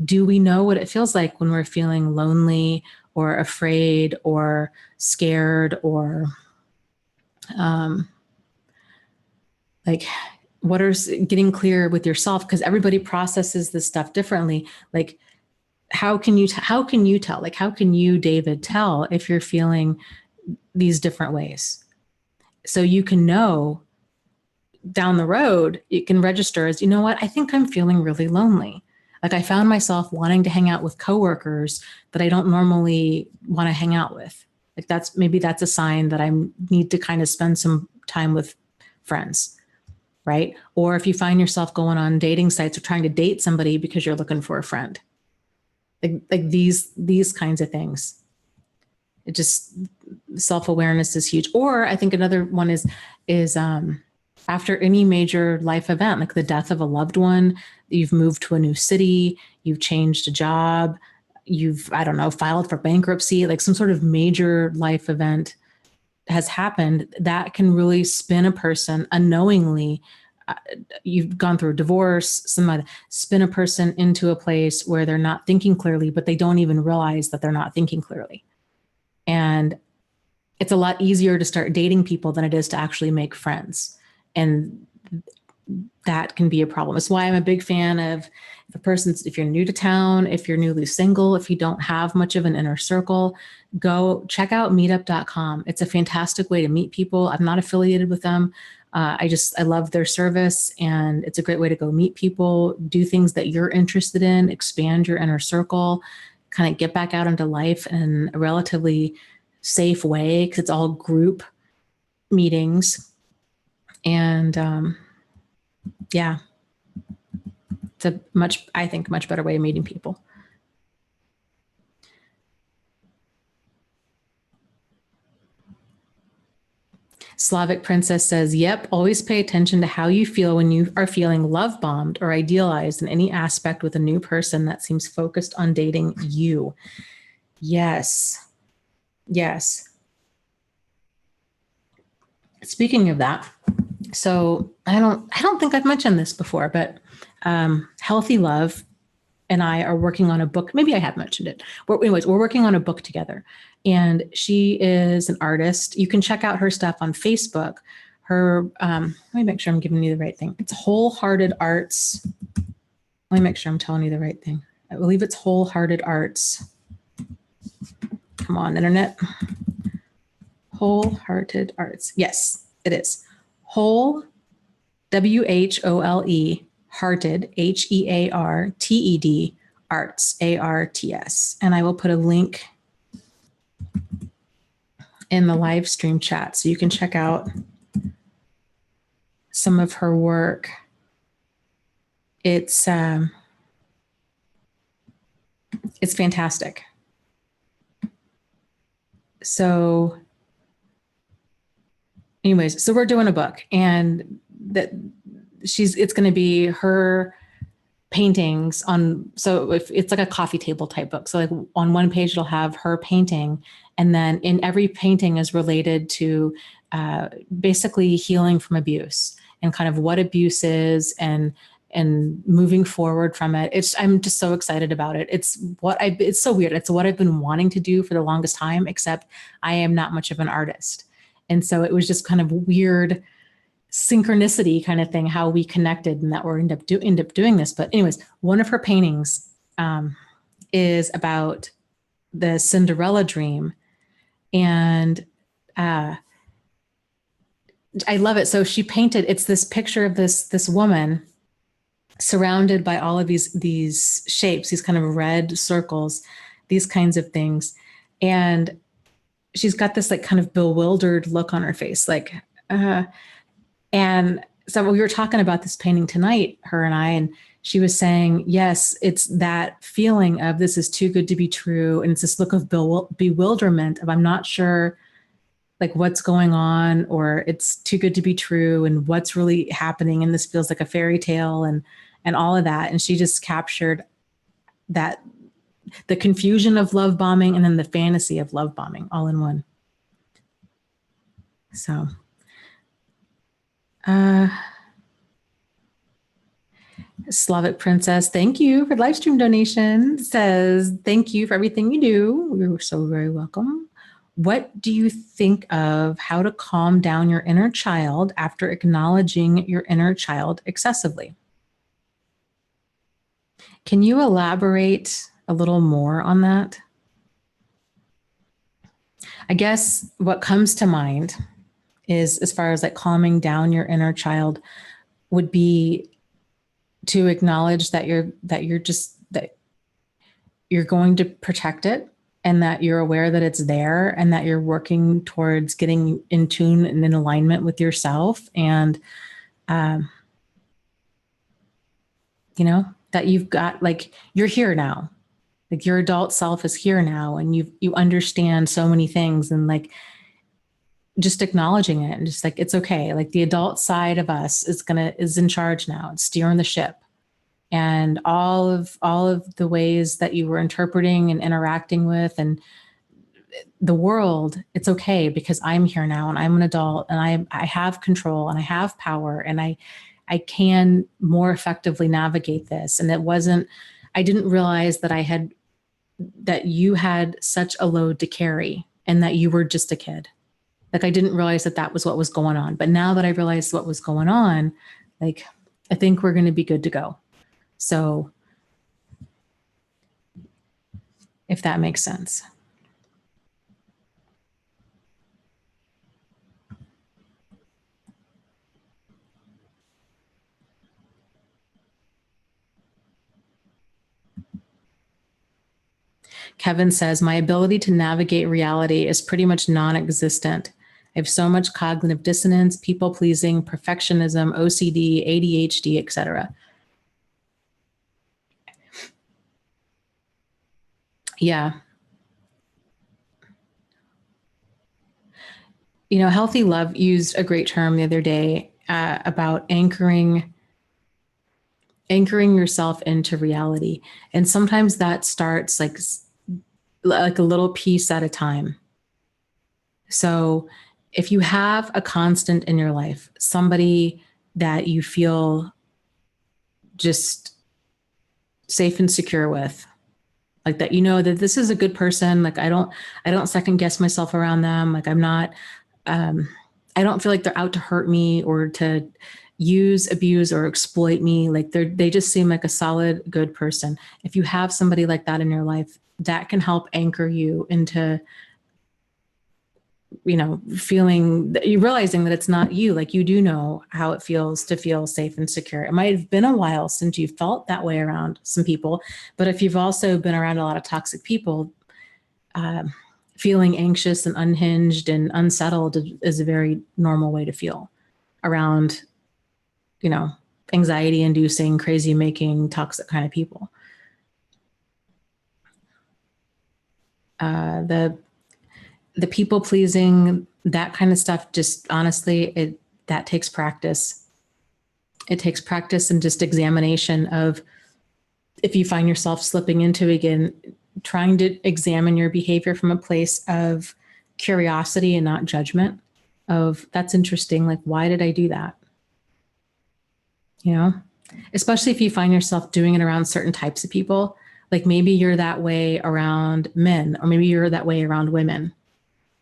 do we know what it feels like when we're feeling lonely or afraid or scared, or like what are getting clear with yourself? Because everybody processes this stuff differently. Like, how can you tell? Like, how can you, David, tell if you're feeling these different ways? So you can know down the road, it can register as, you know what, I think I'm feeling really lonely. Like, I found myself wanting to hang out with coworkers that I don't normally want to hang out with. Like, that's a sign that I need to kind of spend some time with friends, right? Or if you find yourself going on dating sites or trying to date somebody because you're looking for a friend, like these kinds of things. It just, self-awareness is huge. Or I think another one is after any major life event, like the death of a loved one, you've moved to a new city, you've changed a job, you've, I don't know, filed for bankruptcy, like some sort of major life event has happened that can really spin a person unknowingly. You've gone through a divorce, spin a person into a place where they're not thinking clearly, but they don't even realize that they're not thinking clearly. And it's a lot easier to start dating people than it is to actually make friends. And that can be a problem. That's why I'm a big fan of, if you're new to town, if you're newly single, if you don't have much of an inner circle, go check out meetup.com. It's a fantastic way to meet people. I'm not affiliated with them. I love their service, and it's a great way to go meet people, do things that you're interested in, expand your inner circle, kind of get back out into life in a relatively safe way, because it's all group meetings. And yeah, it's a much better way of meeting people. Slavic Princess says, yep, always pay attention to how you feel when you are feeling love bombed or idealized in any aspect with a new person that seems focused on dating you. Yes. Yes. Speaking of that, So I don't think I've mentioned this before, but Healthy Love and I are working on a book. Maybe I have mentioned it. But anyways, we're working on a book together. And she is an artist. You can check out her stuff on Facebook. Her, let me make sure I'm giving you the right thing. It's Wholehearted Arts. Let me make sure I'm telling you the right thing. I believe it's Wholehearted Arts. Come on, internet. Wholehearted Arts. Yes, it is. Whole, WHOLE, hearted, HEARTED, arts, ARTS. And I will put a link in the live stream chat so you can check out some of her work. It's fantastic. So anyways, so we're doing a book, and it's going to be her paintings on, so if it's like a coffee table type book. So like on one page, it'll have her painting. And then in every painting is related to basically healing from abuse and kind of what abuse is and moving forward from it. I'm just so excited about it. It's so weird. It's what I've been wanting to do for the longest time, except I am not much of an artist. And so it was just kind of weird synchronicity kind of thing, how we connected and that we're end up doing this. But anyways, one of her paintings is about the Cinderella dream. And I love it. So she painted, it's this picture of this woman surrounded by all of these shapes, these kind of red circles, these kinds of things. And she's got this like kind of bewildered look on her face, like, and so we were talking about this painting tonight, her and I, and she was saying, yes, it's that feeling of this is too good to be true. And it's this look of bewilderment of I'm not sure like what's going on, or it's too good to be true and what's really happening. And this feels like a fairy tale and all of that. And she just captured that, the confusion of love bombing and then the fantasy of love bombing all in one. So, Slavic Princess, thank you for the live stream donation. Says, thank you for everything you do. You're so very welcome. What do you think of how to calm down your inner child after acknowledging your inner child excessively? Can you elaborate a little more on that? I guess what comes to mind is, as far as like calming down your inner child, would be to acknowledge that you're going to protect it, and that you're aware that it's there, and that you're working towards getting in tune and in alignment with yourself. And, that you've got, like, you're here now, like your adult self is here now, and you understand so many things, and like just acknowledging it and just like, it's okay. Like the adult side of us is in charge now. It's steering the ship. And all of the ways that you were interpreting and interacting with and the world, it's okay, because I'm here now and I'm an adult and I have control and I have power, and I can more effectively navigate this. And I didn't realize that you had such a load to carry and that you were just a kid. Like I didn't realize that was what was going on. But now that I realized what was going on, like I think we're going to be good to go. So if that makes sense. Kevin says, my ability to navigate reality is pretty much non-existent. I have so much cognitive dissonance, people pleasing, perfectionism, OCD, ADHD, etc. Yeah. Healthy Love used a great term the other day about anchoring yourself into reality. And sometimes that starts like a little piece at a time. So if you have a constant in your life, somebody that you feel just safe and secure with, like that, that this is a good person. Like I don't second guess myself around them. Like I'm not, I don't feel like they're out to hurt me or to use, abuse, or exploit me. Like they just seem like a solid, good person. If you have somebody like that in your life, that can help anchor you into, feeling that you're realizing that it's not you. Like you do know how it feels to feel safe and secure. It might have been a while since you felt that way around some people, but if you've also been around a lot of toxic people, feeling anxious and unhinged and unsettled is a very normal way to feel around, anxiety inducing, crazy making, toxic kind of people. The people pleasing, that kind of stuff, just honestly, that takes practice. It takes practice and just examination of, if you find yourself slipping into it again, trying to examine your behavior from a place of curiosity and not judgment of, that's interesting. Like, why did I do that? Especially if you find yourself doing it around certain types of people, like maybe you're that way around men, or maybe you're that way around women,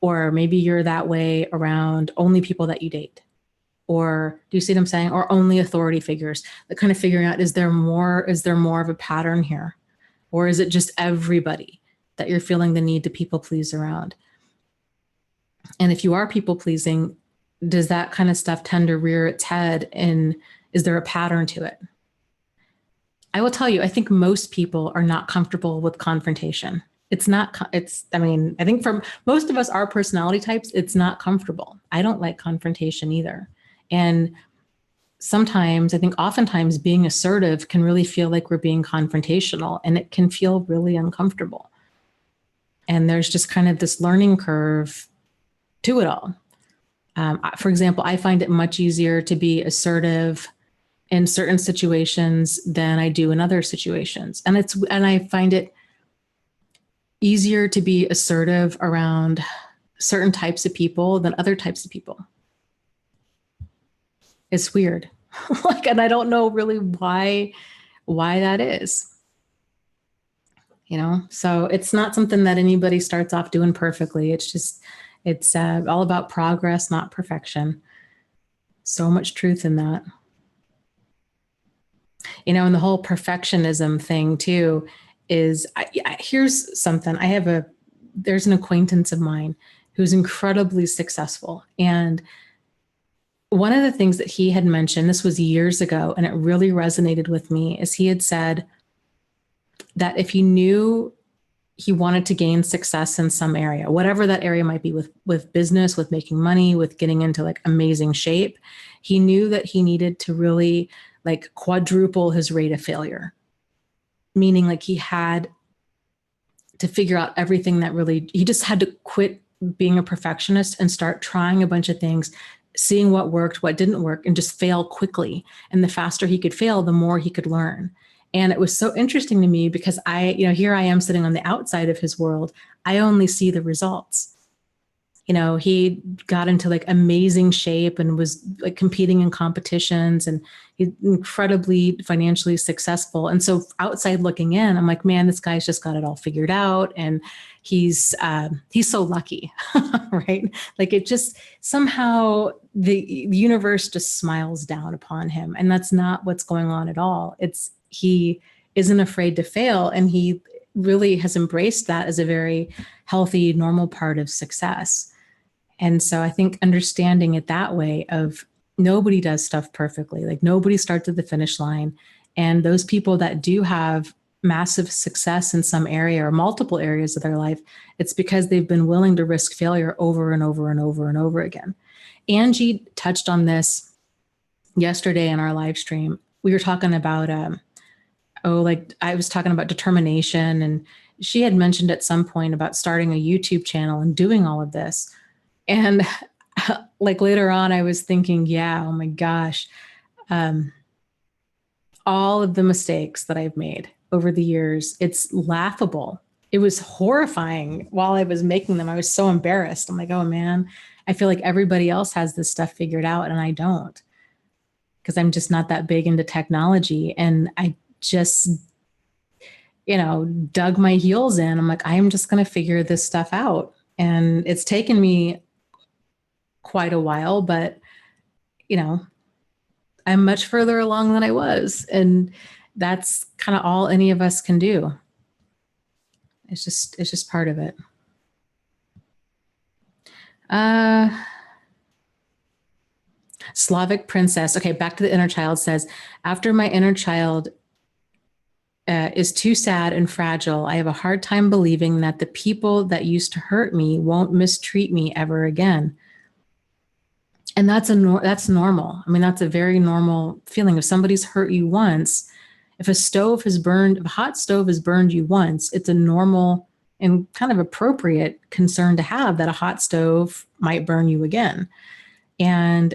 or maybe you're that way around only people that you date. Or do you see what I'm saying? Or only authority figures. Like kind of figuring out, is there more of a pattern here? Or is it just everybody that you're feeling the need to people please around? And if you are people pleasing, does that kind of stuff tend to rear its head? And is there a pattern to it? I will tell you, I think most people are not comfortable with confrontation. I think for most of us, our personality types, it's not comfortable. I don't like confrontation either. And sometimes, I think oftentimes being assertive can really feel like we're being confrontational, and it can feel really uncomfortable. And there's just kind of this learning curve to it all. For example, I find it much easier to be assertive in certain situations than I do in other situations. And I find it easier to be assertive around certain types of people than other types of people. It's weird. And I don't know really why that is. So it's not something that anybody starts off doing perfectly. It's all about progress, not perfection. So much truth in that. And the whole perfectionism thing too is, here's something. There's an acquaintance of mine who's incredibly successful. And one of the things that he had mentioned, this was years ago, and it really resonated with me, is he had said that if he knew he wanted to gain success in some area, whatever that area might be, with business, with making money, with getting into like amazing shape, he knew that he needed to really like quadruple his rate of failure. Meaning like he had to figure out everything he just had to quit being a perfectionist and start trying a bunch of things, seeing what worked, what didn't work, and just fail quickly. And the faster he could fail, the more he could learn. And it was so interesting to me because here I am sitting on the outside of his world. I only see the results. He got into like amazing shape and was like competing in competitions, and he's incredibly financially successful. And so outside looking in, I'm like, man, this guy's just got it all figured out. And he's so lucky, right? Like it just somehow the universe just smiles down upon him. And that's not what's going on at all. He isn't afraid to fail. And he really has embraced that as a very healthy, normal part of success. And so I think understanding it that way of nobody does stuff perfectly, like nobody starts at the finish line. And those people that do have massive success in some area or multiple areas of their life, it's because they've been willing to risk failure over and over and over and over again. Angie touched on this yesterday in our live stream. We were talking about, I was talking about determination, and she had mentioned at some point about starting a YouTube channel and doing all of this. And like later on, I was thinking, yeah, oh my gosh, all of the mistakes that I've made over the years, it's laughable. It was horrifying while I was making them. I was so embarrassed. I'm like, oh man, I feel like everybody else has this stuff figured out and I don't, because I'm just not that big into technology. And I just, dug my heels in. I'm like, I'm just going to figure this stuff out. And it's taken me quite a while, but, I'm much further along than I was. And that's kind of all any of us can do. It's just part of it. Slavic princess. Okay, back to the inner child says, after my inner child is too sad and fragile, I have a hard time believing that the people that used to hurt me won't mistreat me ever again. And that's normal. I mean, that's a very normal feeling. If somebody's hurt you once, if a hot stove has burned you once, it's a normal and kind of appropriate concern to have that a hot stove might burn you again. And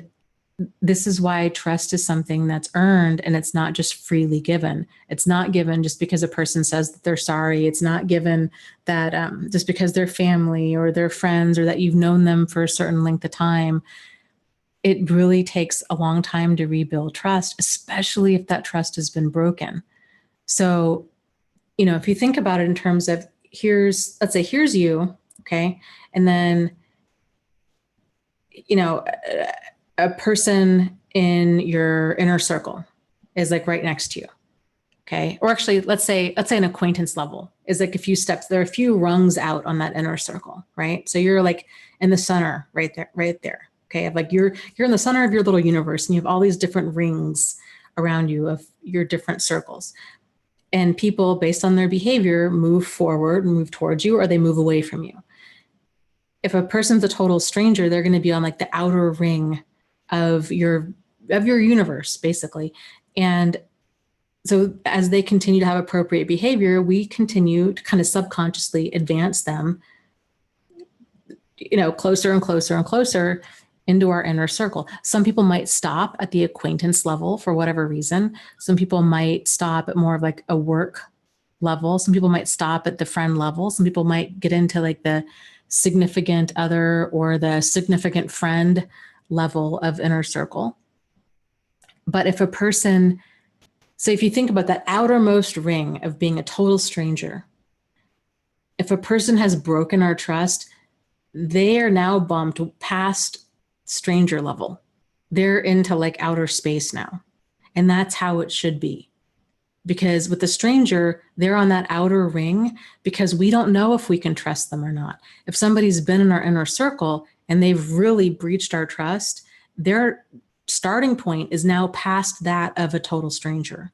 this is why trust is something that's earned, and it's not just freely given. It's not given just because a person says that they're sorry. It's not given that just because they're family or they're friends or that you've known them for a certain length of time. It really takes a long time to rebuild trust, especially if that trust has been broken. So, if you think about it in terms of let's say here's you, okay? And then, a person in your inner circle is like right next to you. Okay. Or actually, let's say an acquaintance level is like a few steps. There are a few rungs out on that inner circle, right? So you're like in the center right there. Okay. Like you're in the center of your little universe and you have all these different rings around you of your different circles. And people, based on their behavior, move forward and move towards you, or they move away from you. If a person's a total stranger, they're going to be on like the outer ring of your universe, basically. And so as they continue to have appropriate behavior, we continue to kind of subconsciously advance them, closer and closer and closer into our inner circle. Some people might stop at the acquaintance level for whatever reason. Some people might stop at more of like a work level. Some people might stop at the friend level. Some people might get into like the significant other or the significant friend level of inner circle. But if a person, so if you think about that outermost ring of being a total stranger, if a person has broken our trust, they are now bumped past stranger level. They're into like outer space now. And that's how it should be. Because with the stranger, they're on that outer ring because we don't know if we can trust them or not. If somebody's been in our inner circle and they've really breached our trust, their starting point is now past that of a total stranger.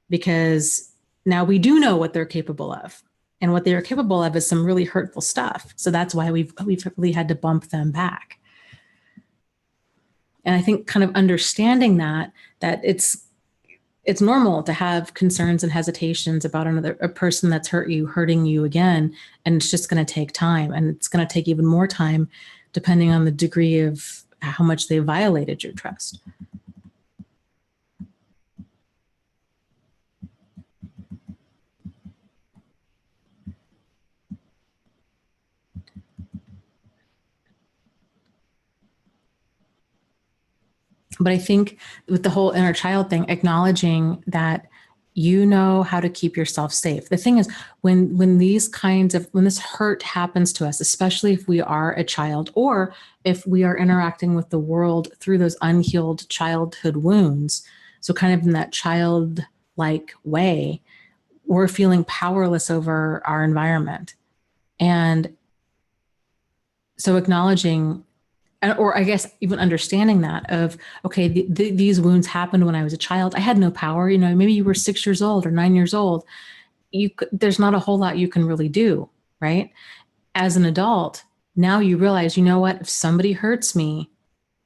Because now we do know what they're capable of. And what they're capable of is some really hurtful stuff. So that's why we've really had to bump them back. And I think kind of understanding that it's normal to have concerns and hesitations about a person that's hurting you again. And it's just going to take time. And it's going to take even more time depending on the degree of how much they violated your trust. But I think with the whole inner child thing, acknowledging that you know how to keep yourself safe. The thing is, when this hurt happens to us, especially if we are a child or if we are interacting with the world through those unhealed childhood wounds, so kind of in that childlike way, we're feeling powerless over our environment. And so acknowledging, or I guess even understanding that of, okay, these wounds happened when I was a child. I had no power. Maybe you were 6 years old or 9 years old. There's not a whole lot you can really do, right? As an adult, now you realize, you know what, if somebody hurts me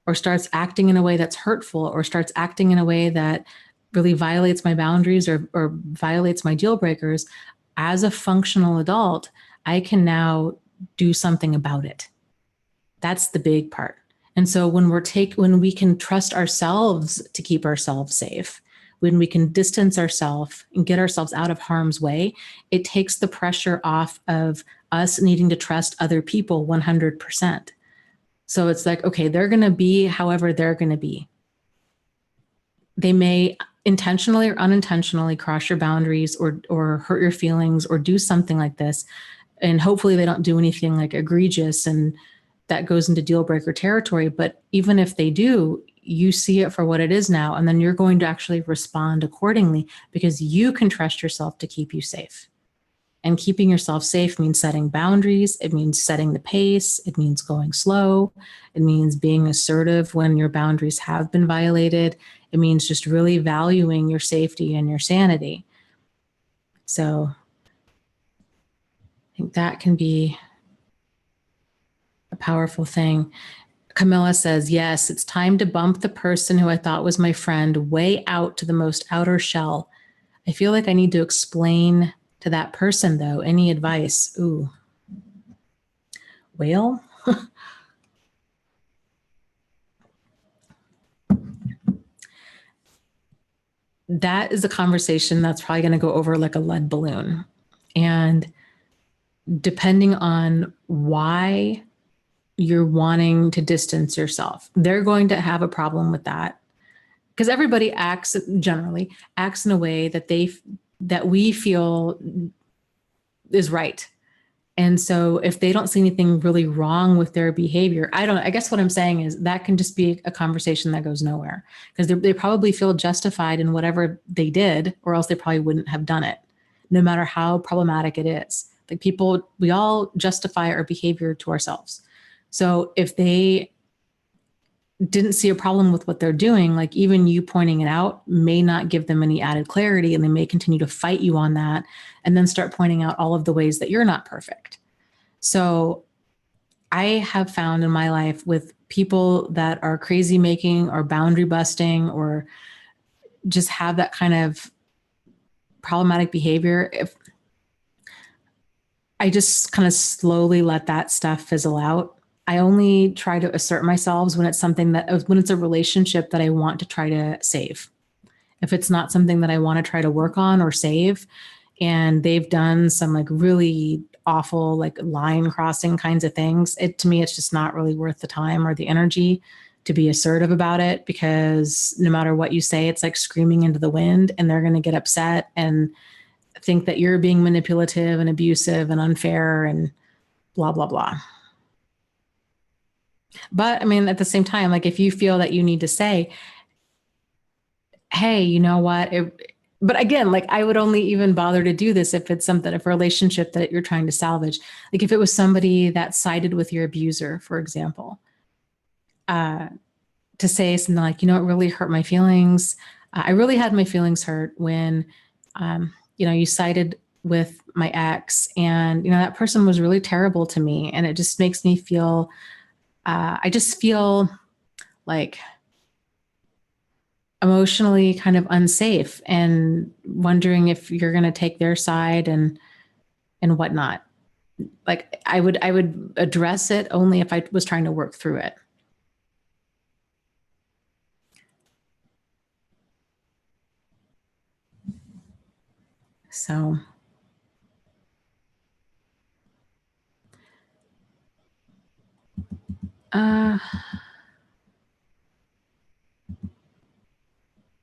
or starts acting in a way that's hurtful or starts acting in a way that really violates my boundaries or violates my deal breakers, as a functional adult, I can now do something about it. That's the big part. And so when we can trust ourselves to keep ourselves safe, when we can distance ourselves and get ourselves out of harm's way, it takes the pressure off of us needing to trust other people 100%. So it's like, okay, they're going to be however they're going to be. They may intentionally or unintentionally cross your boundaries or hurt your feelings or do something like this. And hopefully they don't do anything like egregious and that goes into deal breaker territory. But even if they do, you see it for what it is now. And then you're going to actually respond accordingly because you can trust yourself to keep you safe. And keeping yourself safe means setting boundaries. It means setting the pace. It means going slow. It means being assertive when your boundaries have been violated. It means just really valuing your safety and your sanity. So I think that can be a powerful thing. Camilla says, yes, it's time to bump the person who I thought was my friend way out to the most outer shell. I feel like I need to explain to that person, though. Any advice? Ooh. Well, that is a conversation that's probably going to go over like a lead balloon. And depending on why you're wanting to distance yourself, they're going to have a problem with that. Because everybody generally acts in a way that we feel is right. And so if they don't see anything really wrong with their behavior, I guess what I'm saying is that can just be a conversation that goes nowhere because they probably feel justified in whatever they did, or else they probably wouldn't have done it, no matter how problematic it is. Like we all justify our behavior to ourselves. So if they didn't see a problem with what they're doing, like even you pointing it out may not give them any added clarity, and they may continue to fight you on that and then start pointing out all of the ways that you're not perfect. So I have found in my life with people that are crazy making or boundary busting or just have that kind of problematic behavior, if I just kind of slowly let that stuff fizzle out. I only try to assert myself when it's when it's a relationship that I want to try to save. If it's not something that I want to try to work on or save, and they've done some like really awful, like line crossing kinds of things, to me, it's just not really worth the time or the energy to be assertive about it, because no matter what you say, it's like screaming into the wind, and they're going to get upset and think that you're being manipulative and abusive and unfair and blah, blah, blah. But I mean, at the same time, like if you feel that you need to say, hey, you know what? But again, like I would only even bother to do this if it's a relationship that you're trying to salvage. Like if it was somebody that sided with your abuser, for example, to say something like, you know, it really hurt my feelings. I really had my feelings hurt when, you sided with my ex, and, that person was really terrible to me. And it just makes me feel, I just feel like emotionally kind of unsafe and wondering if you're going to take their side and whatnot. Like I would address it only if I was trying to work through it. So,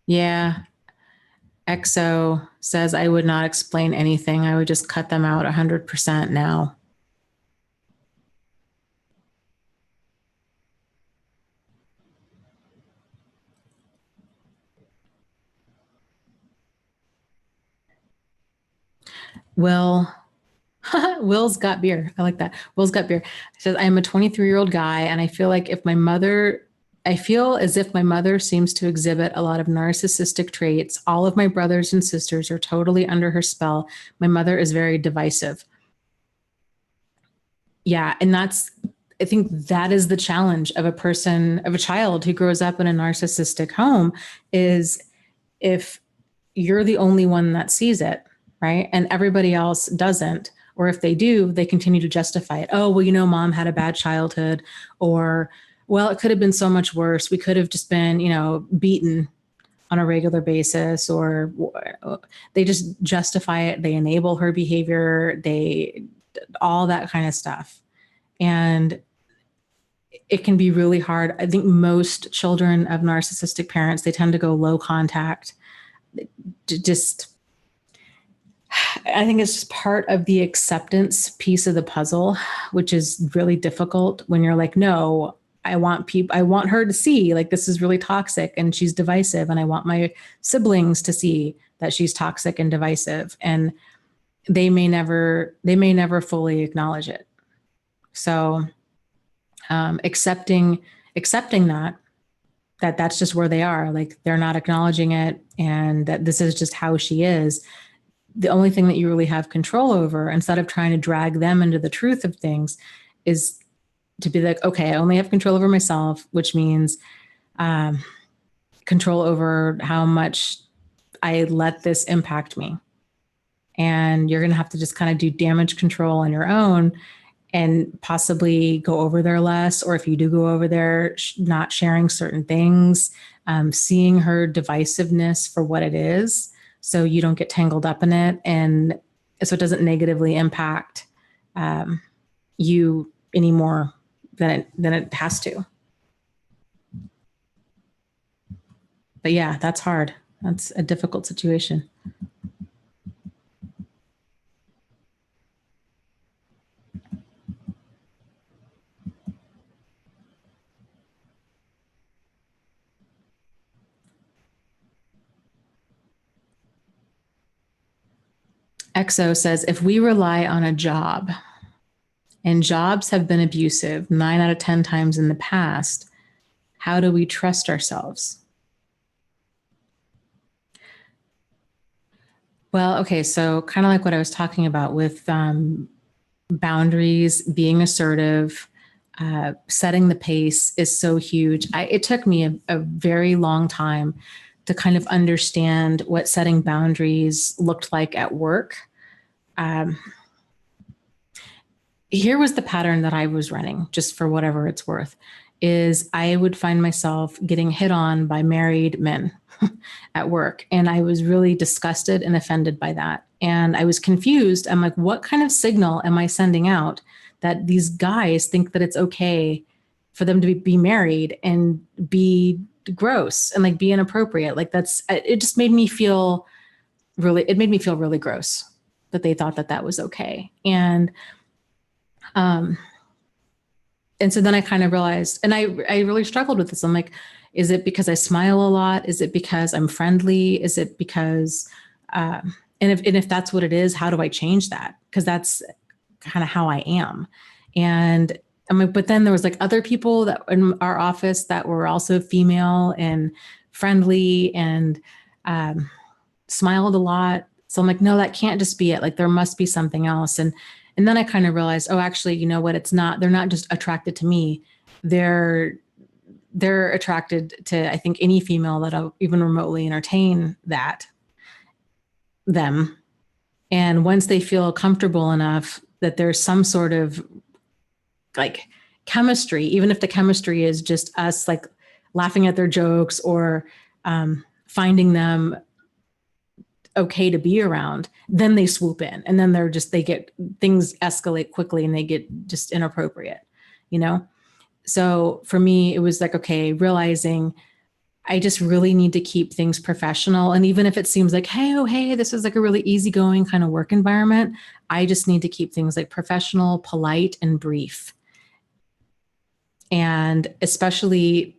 yeah. EXO says I would not explain anything. I would just cut them out 100% now. Will's got beer. I like that. Will's got beer. He says, I am a 23-year-old guy, and I feel as if my mother seems to exhibit a lot of narcissistic traits. All of my brothers and sisters are totally under her spell. My mother is very divisive. Yeah. And I think that is the challenge of a child who grows up in a narcissistic home, is if you're the only one that sees it, right? And everybody else doesn't. Or if they do, they continue to justify it. Oh, well, mom had a bad childhood, or, well, it could have been so much worse. We could have just been, beaten on a regular basis, or they just justify it. They enable her behavior, all that kind of stuff. And it can be really hard. I think most children of narcissistic parents, they tend to go low contact. Just, I think it's just part of the acceptance piece of the puzzle, which is really difficult when you're like, no, I want her to see like this is really toxic and she's divisive, and I want my siblings to see that she's toxic and divisive, and they may never fully acknowledge it. So accepting that that's just where they are, like they're not acknowledging it, and that this is just how she is. The only thing that you really have control over, instead of trying to drag them into the truth of things, is to be like, okay, I only have control over myself, which means control over how much I let this impact me. And you're going to have to just kind of do damage control on your own, and possibly go over there less. Or if you do go over there, not sharing certain things, seeing her divisiveness for what it is, so you don't get tangled up in it. And so it doesn't negatively impact you anymore than it has to. But yeah, that's hard. That's a difficult situation. EXO says, if we rely on a job, and jobs have been abusive 9 out of 10 times in the past, how do we trust ourselves? Well, okay, so kind of like what I was talking about with boundaries, being assertive, setting the pace is so huge. It took me a very long time to kind of understand what setting boundaries looked like at work. Here was the pattern that I was running, just for whatever it's worth, is I would find myself getting hit on by married men at work. And I was really disgusted and offended by that. And I was confused. I'm like, what kind of signal am I sending out that these guys think that it's okay for them to be married and be gross and like be inappropriate? Like it just made me feel really gross that they thought that that was okay. And so then I kind of realized, and I really struggled with this. I'm like, is it because I smile a lot? Is it because I'm friendly? Is it because, and if that's what it is, how do I change that? Because that's kind of how I am. And I'm like, but then there was like other people that in our office that were also female and friendly and smiled a lot. So I'm like, no, that can't just be it. Like there must be something else. And then I kind of realized, oh, actually, you know what? It's not, they're not just attracted to me. They're attracted to, I think, any female that'll even remotely entertain them. And once they feel comfortable enough that there's some sort of like chemistry, even if the chemistry is just us like laughing at their jokes or finding them okay to be around, then they swoop in, and then they get, things escalate quickly and they get just inappropriate, you know? So for me, it was like, okay, realizing I just really need to keep things professional. And even if it seems like, hey, this is like a really easygoing kind of work environment, I just need to keep things like professional, polite, and brief. And especially,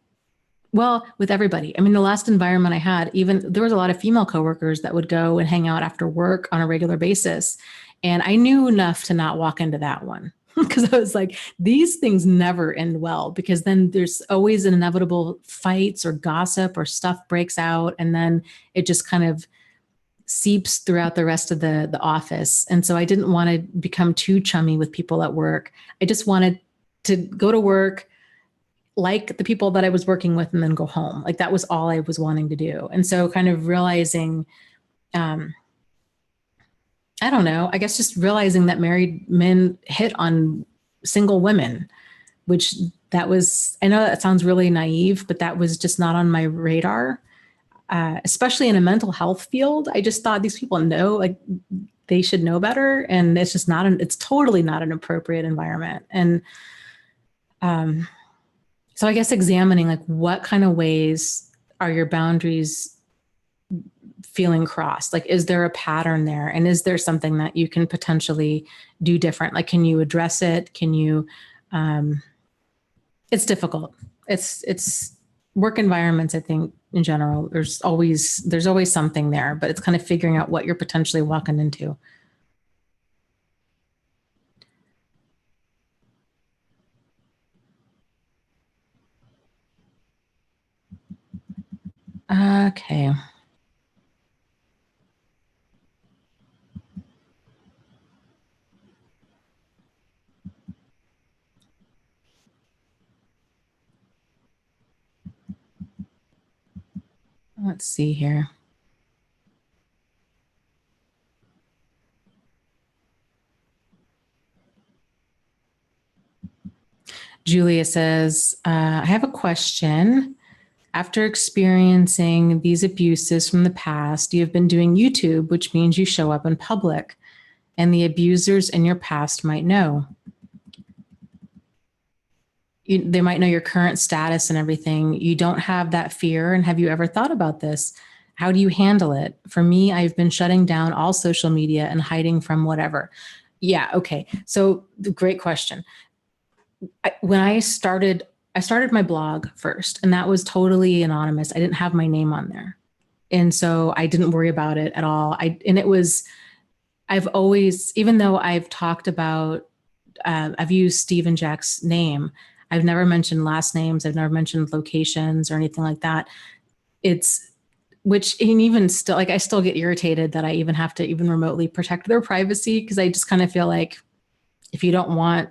well, with everybody. I mean, the last environment I had, even there was a lot of female coworkers that would go and hang out after work on a regular basis. And I knew enough to not walk into that one because I was like, these things never end well, because then there's always an inevitable fights or gossip or stuff breaks out. And then it just kind of seeps throughout the rest of the office. And so I didn't want to become too chummy with people at work. I just wanted to go to work, like the people that I was working with, and then go home. Like that was all I was wanting to do. And so kind of realizing, I don't know, I guess just realizing that married men hit on single women, which that was, I know that sounds really naive, but that was just not on my radar, especially in a mental health field. I just thought these people know, like they should know better. And it's just it's totally not an appropriate environment. And, So I guess examining like what kind of ways are your boundaries feeling crossed? Like, is there a pattern there? And is there something that you can potentially do different? Like, can you address it? Can you, it's difficult. It's work environments, I think in general, there's always something there, but it's kind of figuring out what you're potentially walking into. Okay. Let's see here. Julia says, I have a question. After experiencing these abuses from the past, you have been doing YouTube, which means you show up in public, and the abusers in your past might know. They might know your current status and everything. You don't have that fear. And have you ever thought about this? How do you handle it? For me, I've been shutting down all social media and hiding from whatever. Yeah. Okay. So great question. When I started my blog first, and that was totally anonymous. I didn't have my name on there. And so I didn't worry about it at all. I've always, even though I've talked about, I've used Steve and Jack's name, I've never mentioned last names. I've never mentioned locations or anything like that. Which, and even still, like, I still get irritated that I even have to even remotely protect their privacy, because I just kind of feel like if you don't want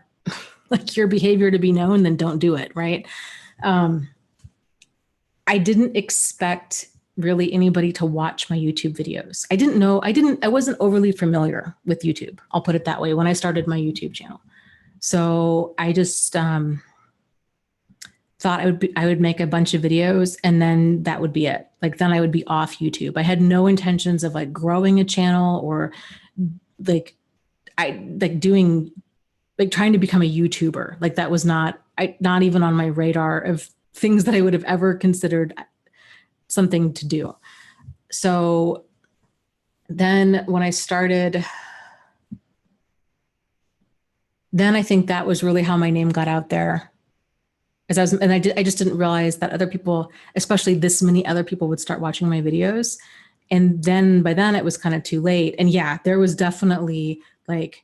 like your behavior to be known, then don't do it. Right. I didn't expect really anybody to watch my YouTube videos. I wasn't overly familiar with YouTube. I'll put it that way when I started my YouTube channel. So I just thought I would make a bunch of videos and then that would be it. Like, then I would be off YouTube. I had no intentions of like growing a channel or like doing, like, trying to become a YouTuber. Like, that was not even on my radar of things that I would have ever considered something to do. So then when I started, then I think that was really how my name got out there. I just didn't realize that other people, especially this many other people, would start watching my videos. And then by then it was kind of too late. And yeah, there was definitely like,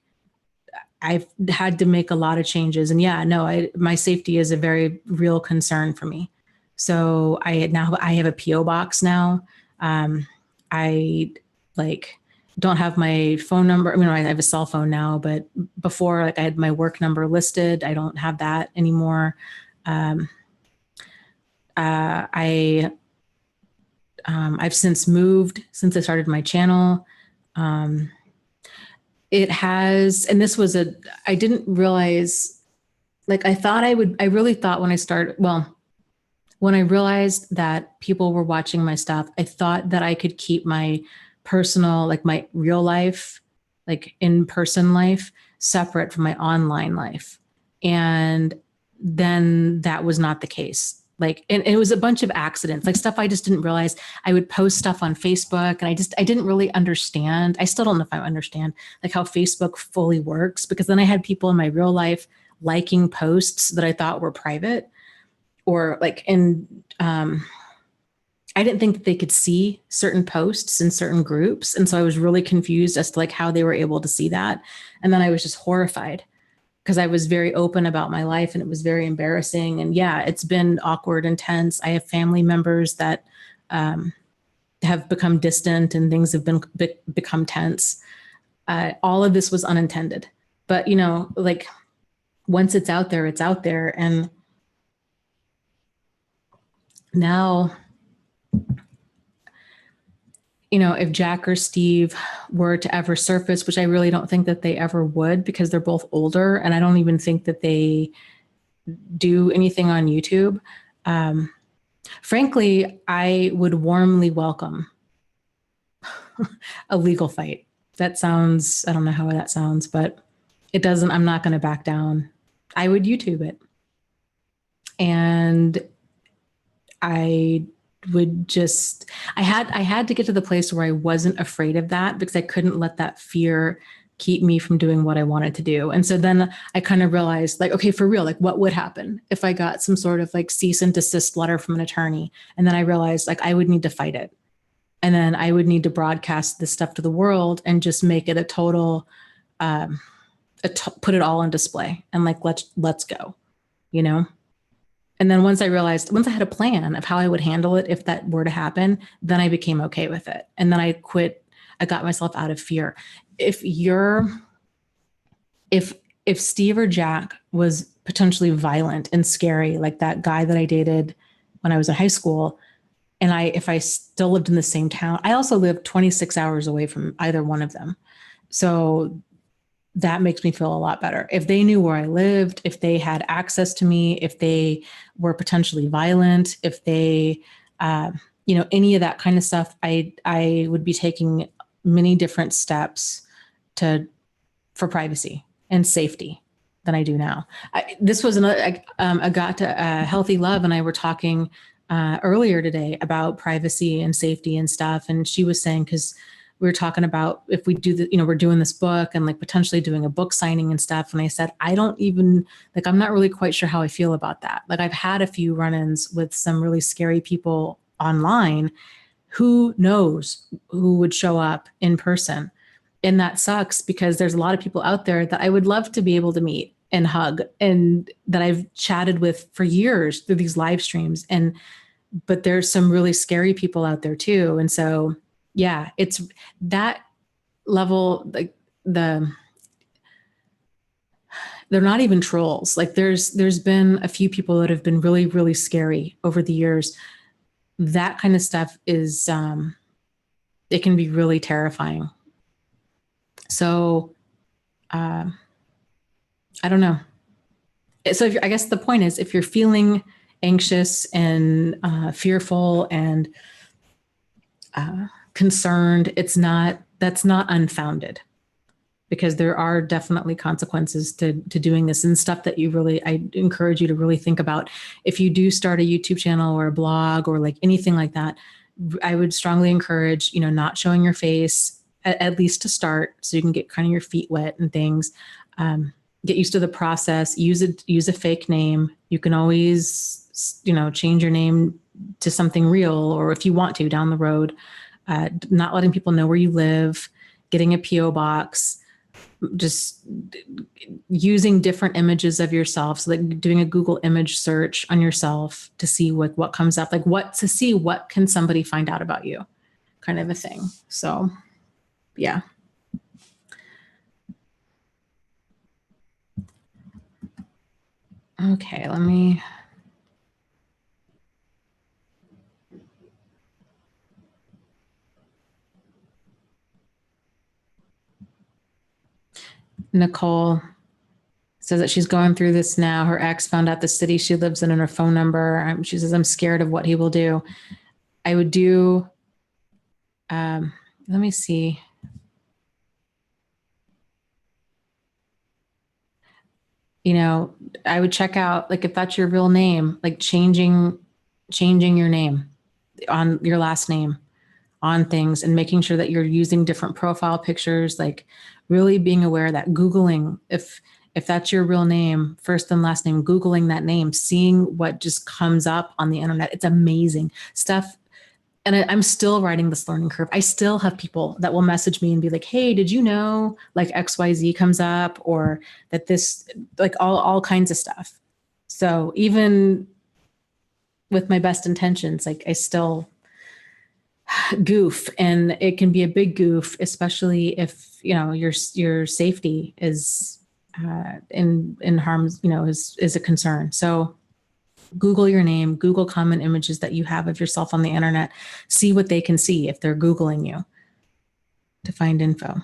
I've had to make a lot of changes. And yeah, no, my safety is a very real concern for me. So I have a PO box now. I like don't have my phone number. I mean, I have a cell phone now, but before, like, I had my work number listed. I don't have that anymore. I've since moved since I started my channel. It has, and this was I didn't realize, like, I really thought when I started, well, when I realized that people were watching my stuff, I thought that I could keep my personal, like my real life, like in-person life, separate from my online life. And then that was not the case. Like, and it was a bunch of accidents, like stuff I just didn't realize. I would post stuff on Facebook and I didn't really understand. I still don't know if I understand like how Facebook fully works, because then I had people in my real life liking posts that I thought were private, or like, I didn't think that they could see certain posts in certain groups. And so I was really confused as to like how they were able to see that. And then I was just horrified, because I was very open about my life and it was very embarrassing. And yeah, it's been awkward and tense. I have family members that have become distant and things have become tense. All of this was unintended. But, like, once it's out there, it's out there. And now, if Jack or Steve were to ever surface, which I really don't think that they ever would, because they're both older and I don't even think that they do anything on YouTube. Frankly, I would warmly welcome a legal fight. That sounds, I don't know how that sounds, but it doesn't, I'm not going to back down. I would YouTube it. And I would just, I had to get to the place where I wasn't afraid of that, because I couldn't let that fear keep me from doing what I wanted to do. And so then I kind of realized, like, okay, for real, like, what would happen if I got some sort of like cease and desist letter from an attorney? And then I realized, like, I would need to fight it. And then I would need to broadcast this stuff to the world and just make it a total, put it all on display and like, let's go, you know? And then once I had a plan of how I would handle it if that were to happen, then I became okay with it. And then I quit. I got myself out of fear. If Steve or Jack was potentially violent and scary, like that guy that I dated when I was in high school, and if I still lived in the same town, I also lived 26 hours away from either one of them. So that makes me feel a lot better. If they knew where I lived, if they had access to me, if they were potentially violent, if they, any of that kind of stuff, I would be taking many different steps for privacy and safety than I do now. This was I got to Healthy Love, and I were talking earlier today about privacy and safety and stuff. And she was saying, because we were talking about if we do we're doing this book and like potentially doing a book signing and stuff. And I said, I don't even, like, I'm not really quite sure how I feel about that. Like, I've had a few run-ins with some really scary people online. Who knows who would show up in person? And that sucks, because there's a lot of people out there that I would love to be able to meet and hug, and that I've chatted with for years through these live streams. But there's some really scary people out there too. And so, yeah, it's that level, like they're not even trolls. Like there's been a few people that have been really, really scary over the years. That kind of stuff is, it can be really terrifying. So, I don't know. So I guess the point is, if you're feeling anxious and fearful and concerned, that's not unfounded, because there are definitely consequences to doing this, and stuff that I encourage you to really think about. If you do start a YouTube channel or a blog or like anything like that, I would strongly encourage, not showing your face at least to start, so you can get kind of your feet wet and things. Get used to the process. Use a fake name. You can always, change your name to something real, or if you want to down the road. Not letting people know where you live, getting a PO box, just using different images of yourself. So like doing a Google image search on yourself to see what comes up, like what can somebody find out about you, kind of a thing. So, yeah. Okay, let me. Nicole says that she's going through this now. Her ex found out the city she lives in and her phone number. She says, I'm scared of what he will do. I would do, let me see. I would check out, like, if that's your real name, like changing your name on your last name on things, and making sure that you're using different profile pictures, like really being aware that Googling, if that's your real name, first and last name, Googling that name, seeing what just comes up on the internet. It's amazing stuff. And I'm still riding this learning curve. I still have people that will message me and be like, hey, did you know like XYZ comes up, or that this, like all kinds of stuff. So even with my best intentions, like I still goof, and it can be a big goof, especially if, your safety is in harm's, is a concern. So Google your name, Google common images that you have of yourself on the internet, see what they can see if they're Googling you to find info.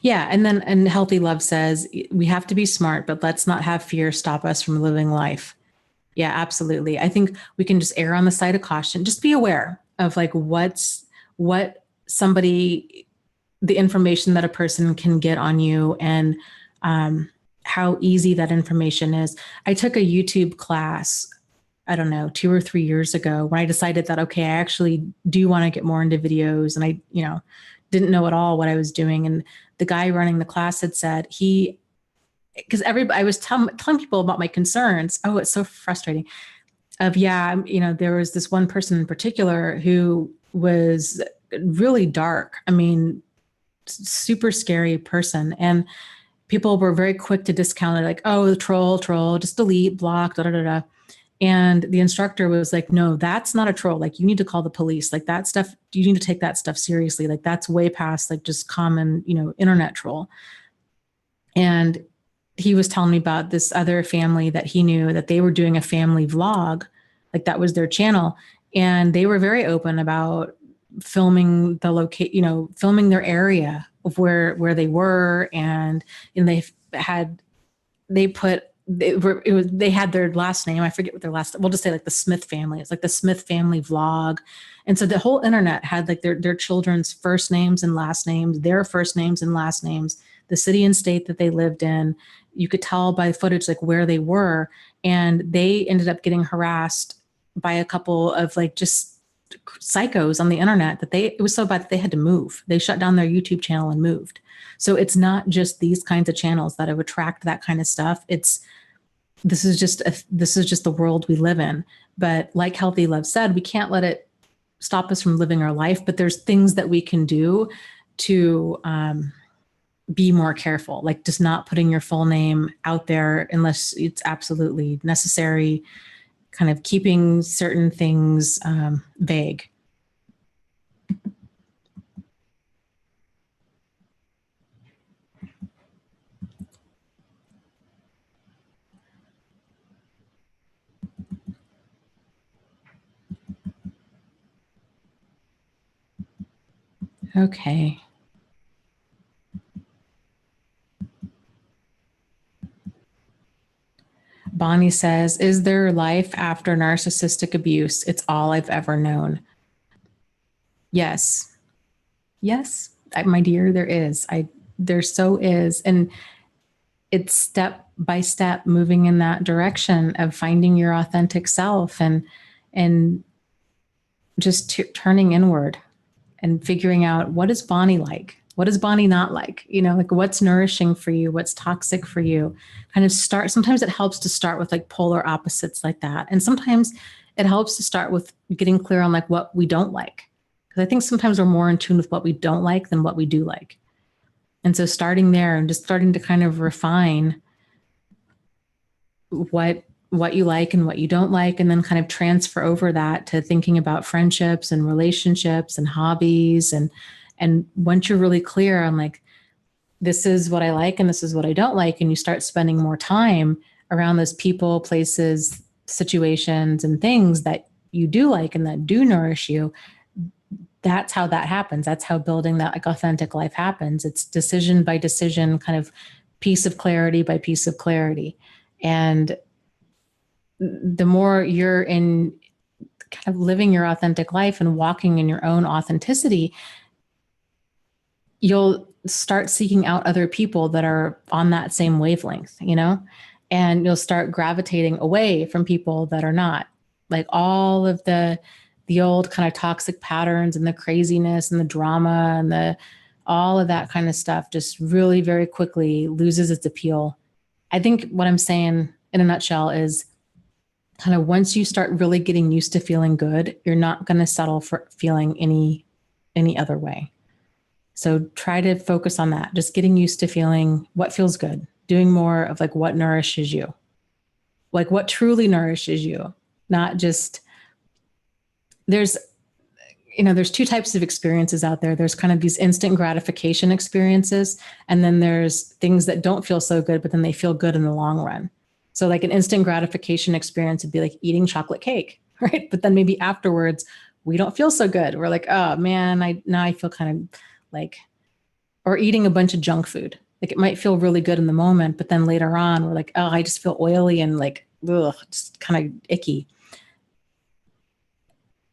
Yeah. And Healthy Love says, we have to be smart, but let's not have fear stop us from living life. Yeah, absolutely. I think we can just err on the side of caution. Just be aware of like the information that a person can get on you, and how easy that information is. I took a YouTube class, I don't know, 2 or 3 years ago, when I decided that, okay, I actually do want to get more into videos. And I, didn't know at all what I was doing. And the guy running the class had said because I was telling people about my concerns. Oh, it's so frustrating. There was this one person in particular who was really dark. I mean, super scary person. And people were very quick to discount it, like, oh, the troll, just delete, block, da da da da. And the instructor was like, no, that's not a troll. Like, you need to call the police. Like, that stuff, you need to take that stuff seriously. Like, that's way past like just common, internet troll. And he was telling me about this other family that he knew, that they were doing a family vlog, like that was their channel. And they were very open about filming the filming their area of where they were. And, they had their last name. I forget what their last, we'll just say like the Smith family. It's like the Smith family vlog. And so the whole internet had like their children's first names and last names, their first names and last names, the city and state that they lived in. You could tell by footage, like where they were. And they ended up getting harassed by a couple of like just psychos on the internet it was so bad that they had to move. They shut down their YouTube channel and moved. So it's not just these kinds of channels that have attract that kind of stuff. This is just the world we live in. But like Healthy Love said, we can't let it stop us from living our life. But there's things that we can do to be more careful, like just not putting your full name out there unless it's absolutely necessary, kind of keeping certain things vague. Okay. Bonnie says, is there life after narcissistic abuse? It's all I've ever known. Yes. Yes, my dear, there is. There so is. And it's step by step moving in that direction of finding your authentic self and just turning inward and figuring out, what is Bonnie like? What is Bonnie not like? Like what's nourishing for you? What's toxic for you? Kind of sometimes it helps to start with like polar opposites like that. And sometimes it helps to start with getting clear on like what we don't like. Because I think sometimes we're more in tune with what we don't like than what we do like. And so starting there and just starting to kind of refine what you like and what you don't like, and then kind of transfer over that to thinking about friendships and relationships and hobbies. And once you're really clear on like, this is what I like and this is what I don't like, and you start spending more time around those people, places, situations, and things that you do like and that do nourish you, that's how that happens. That's how building that like authentic life happens. It's decision by decision, kind of piece of clarity by piece of clarity. And the more you're in kind of living your authentic life and walking in your own authenticity, you'll start seeking out other people that are on that same wavelength, and you'll start gravitating away from people that are not. Like all of the old kind of toxic patterns and the craziness and the drama and all of that kind of stuff just really very quickly loses its appeal. I think what I'm saying in a nutshell is kind of once you start really getting used to feeling good, you're not going to settle for feeling any other way. So try to focus on that. Just getting used to feeling what feels good, doing more of like what nourishes you, like what truly nourishes you, not just there's two types of experiences out there. There's kind of these instant gratification experiences, and then there's things that don't feel so good, but then they feel good in the long run. So like an instant gratification experience would be like eating chocolate cake, right? But then maybe afterwards we don't feel so good. We're like, oh man, I feel kind of like, or eating a bunch of junk food. Like it might feel really good in the moment, but then later on we're like, oh, I just feel oily and like, ugh, just kind of icky.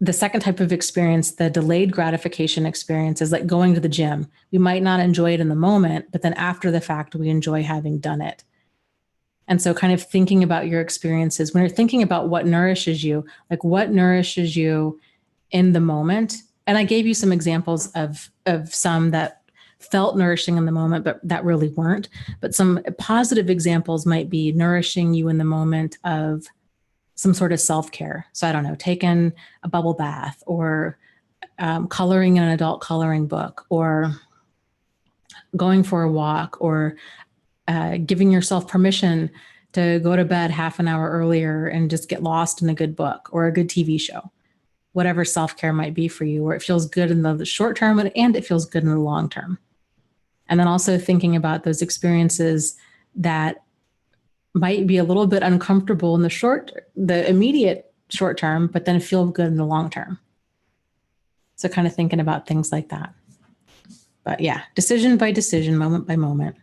The second type of experience, the delayed gratification experience, is like going to the gym. We might not enjoy it in the moment, but then after the fact, we enjoy having done it. And so kind of thinking about your experiences when you're thinking about what nourishes you, like what nourishes you in the moment. And I gave you some examples of some that felt nourishing in the moment, but that really weren't. But some positive examples might be nourishing you in the moment of some sort of self-care. So I don't know, taking a bubble bath, or coloring in an adult coloring book, or going for a walk, or giving yourself permission to go to bed half an hour earlier and just get lost in a good book or a good TV show. Whatever self-care might be for you, where it feels good in the short term and it feels good in the long term. And then also thinking about those experiences that might be a little bit uncomfortable in the immediate short term, but then feel good in the long term. So kind of thinking about things like that. But yeah, decision by decision, moment by moment.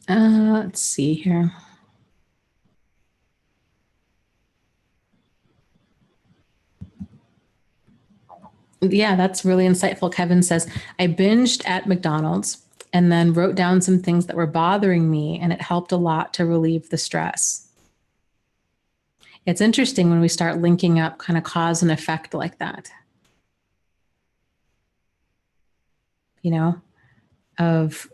Let's see here. Yeah, that's really insightful. Kevin says, I binged at McDonald's and then wrote down some things that were bothering me, and it helped a lot to relieve the stress. It's interesting when we start linking up kind of cause and effect like that, you know, of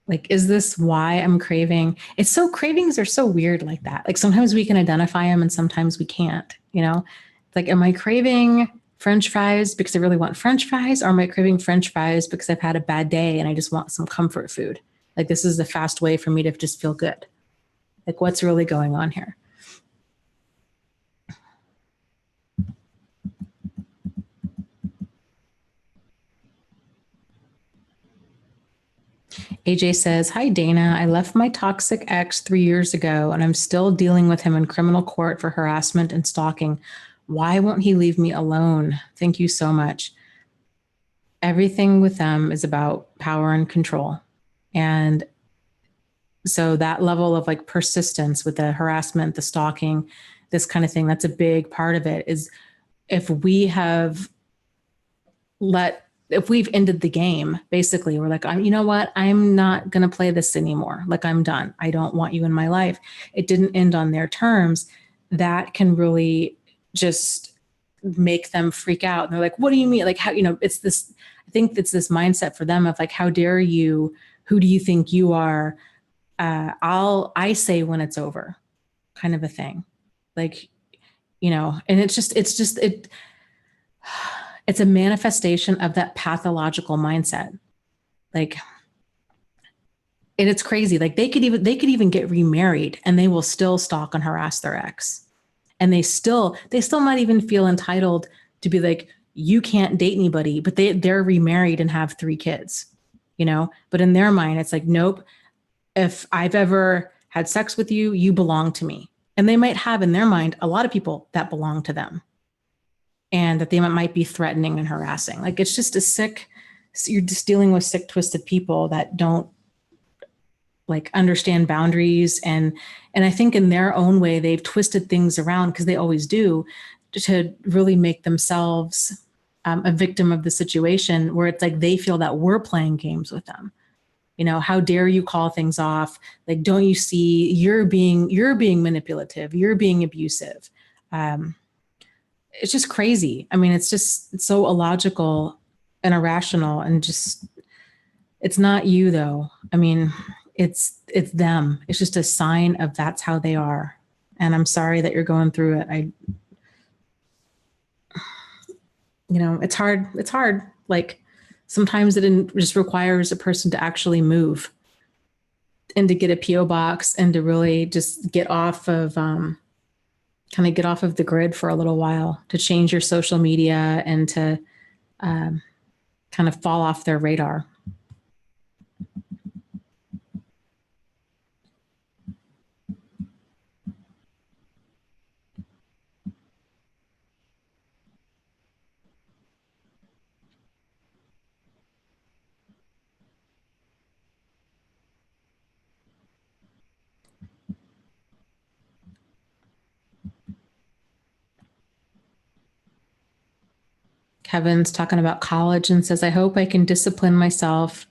like, is this why I'm craving? It's so, cravings are so weird like that. Like sometimes we can identify them and sometimes we can't, you know, like, am I craving French fries because I really want French fries? Or am I craving French fries because I've had a bad day and I just want some comfort food? Like, this is a fast way for me to just feel good. Like, what's really going on here? AJ says, hi, Dana. I left my toxic ex 3 years ago and I'm still dealing with him in criminal court for harassment and stalking. Why won't he leave me alone? Thank you so much. Everything with them is about power and control. And so that level of like persistence with the harassment, the stalking, this kind of thing, that's a big part of it. Is if we have if we've ended the game, basically, we're like, you know what? I'm not going to play this anymore. Like, I'm done. I don't want you in my life. It didn't end on their terms. That can really just make them freak out. And they're like, what do you mean? Like, how, it's this, I think it's this mindset for them of like, how dare you? Who do you think you are? I say when it's over, kind of a thing. Like, and it's a manifestation of that pathological mindset. Like, and it's crazy. Like they could even get remarried and they will still stalk and harass their ex. And they still might even feel entitled to be like, you can't date anybody, but they're remarried and have 3 kids, but in their mind, it's like, nope, if I've ever had sex with you, you belong to me. And they might have in their mind a lot of people that belong to them and that they might be threatening and harassing. Like, it's just you're just dealing with sick, twisted people that don't like understand boundaries. And I think in their own way, they've twisted things around, because they always do, to really make themselves a victim of the situation, where it's like they feel that we're playing games with them. How dare you call things off? Like, don't you see you're being manipulative, you're being abusive? It's just crazy. I mean, it's so illogical and irrational, and just, it's not you though. I mean, it's them. It's just a sign of that's how they are. And I'm sorry that you're going through it. It's hard. It's hard. Like, sometimes it just requires a person to actually move and to get a PO box and to really just get off of get off of the grid for a little while, to change your social media and to kind of fall off their radar. Kevin's talking about college and says, I hope I can discipline myself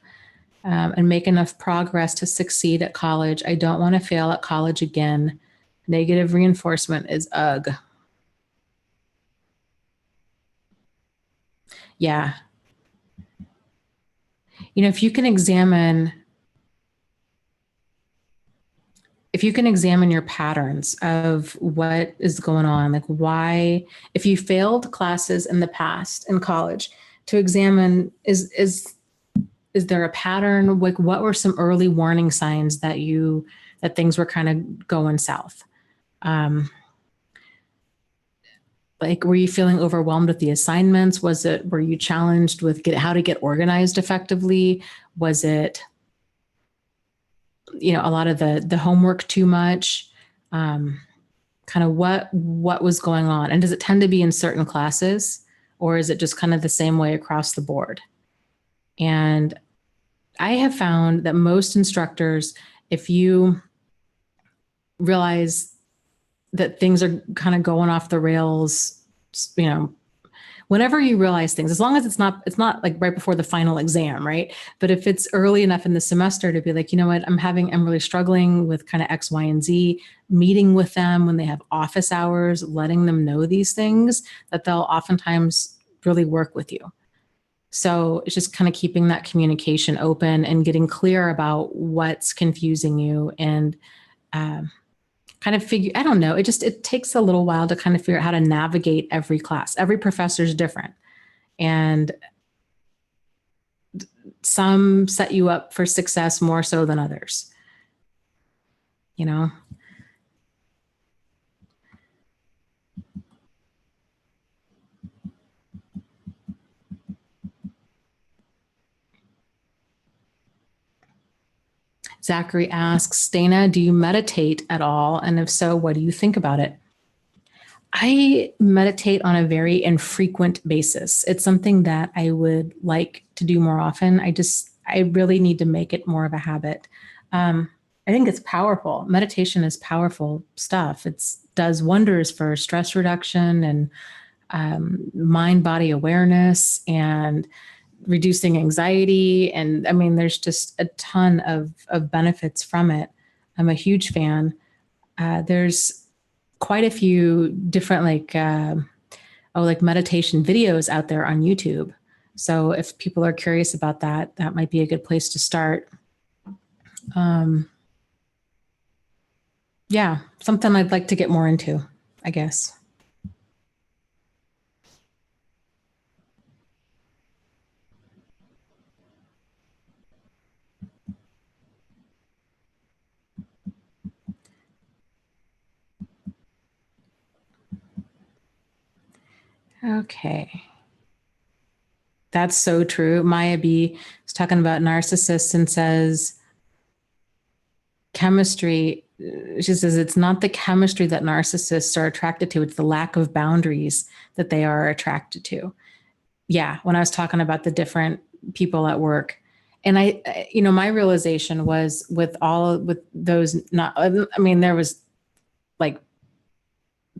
and make enough progress to succeed at college. I don't want to fail at college again. Negative reinforcement is ugh. Yeah. You know, if you can examine your patterns of what is going on, like why, if you failed classes in the past in college, to examine is there a pattern? Like what were some early warning signs that things were kind of going south? Like, were you feeling overwhelmed with the assignments? Were you challenged with how to get organized effectively? Was it, a lot of the homework too much? Kind of what was going on? And does it tend to be in certain classes, or is it just kind of the same way across the board? And I have found that most instructors, if you realize that things are kind of going off the rails, whenever you realize things, as long as it's not like right before the final exam, right? But if it's early enough in the semester to be like, you know what, I'm really struggling with kind of X, Y, and Z, meeting with them when they have office hours, letting them know these things, that they'll oftentimes really work with you. So it's just kind of keeping that communication open and getting clear about what's confusing you, and kind of I don't know, it takes a little while to kind of figure out how to navigate every class. Every professor is different, and some set you up for success more so than others, Zachary asks, Dana, do you meditate at all? And if so, what do you think about it? I meditate on a very infrequent basis. It's something that I would like to do more often. I really need to make it more of a habit. I think it's powerful. Meditation is powerful stuff. It does wonders for stress reduction and mind-body awareness and reducing anxiety. And I mean, there's just a ton of benefits from it. I'm a huge fan. There's quite a few different like meditation videos out there on YouTube. So if people are curious about that, that might be a good place to start. Yeah, something I'd like to get more into, I guess. Okay. That's so true. Maya B is talking about narcissists and says, chemistry, she says, it's not the chemistry that narcissists are attracted to, it's the lack of boundaries that they are attracted to. Yeah, when I was talking about the different people at work. And my realization was with those, there was like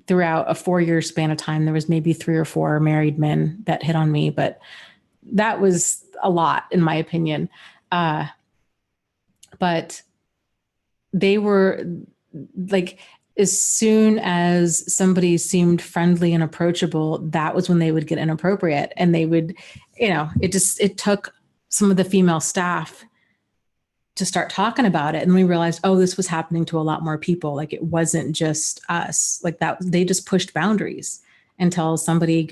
throughout a 4-year span of time, there was maybe 3 or 4 married men that hit on me, but that was a lot in my opinion. But they were like, as soon as somebody seemed friendly and approachable, that was when they would get inappropriate. And they would, it took some of the female staff to start talking about it. And we realized, oh, this was happening to a lot more people. Like it wasn't just us like that. They just pushed boundaries until somebody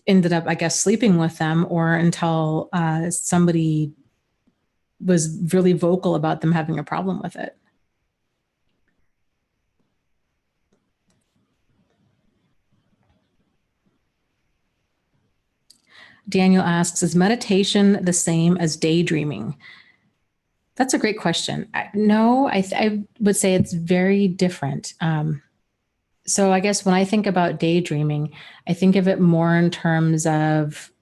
ended up, I guess, sleeping with them, or until somebody was really vocal about them having a problem with it. Daniel asks, is meditation the same as daydreaming? That's a great question. No, I would say it's very different. So I guess when I think about daydreaming, I think of it more in terms of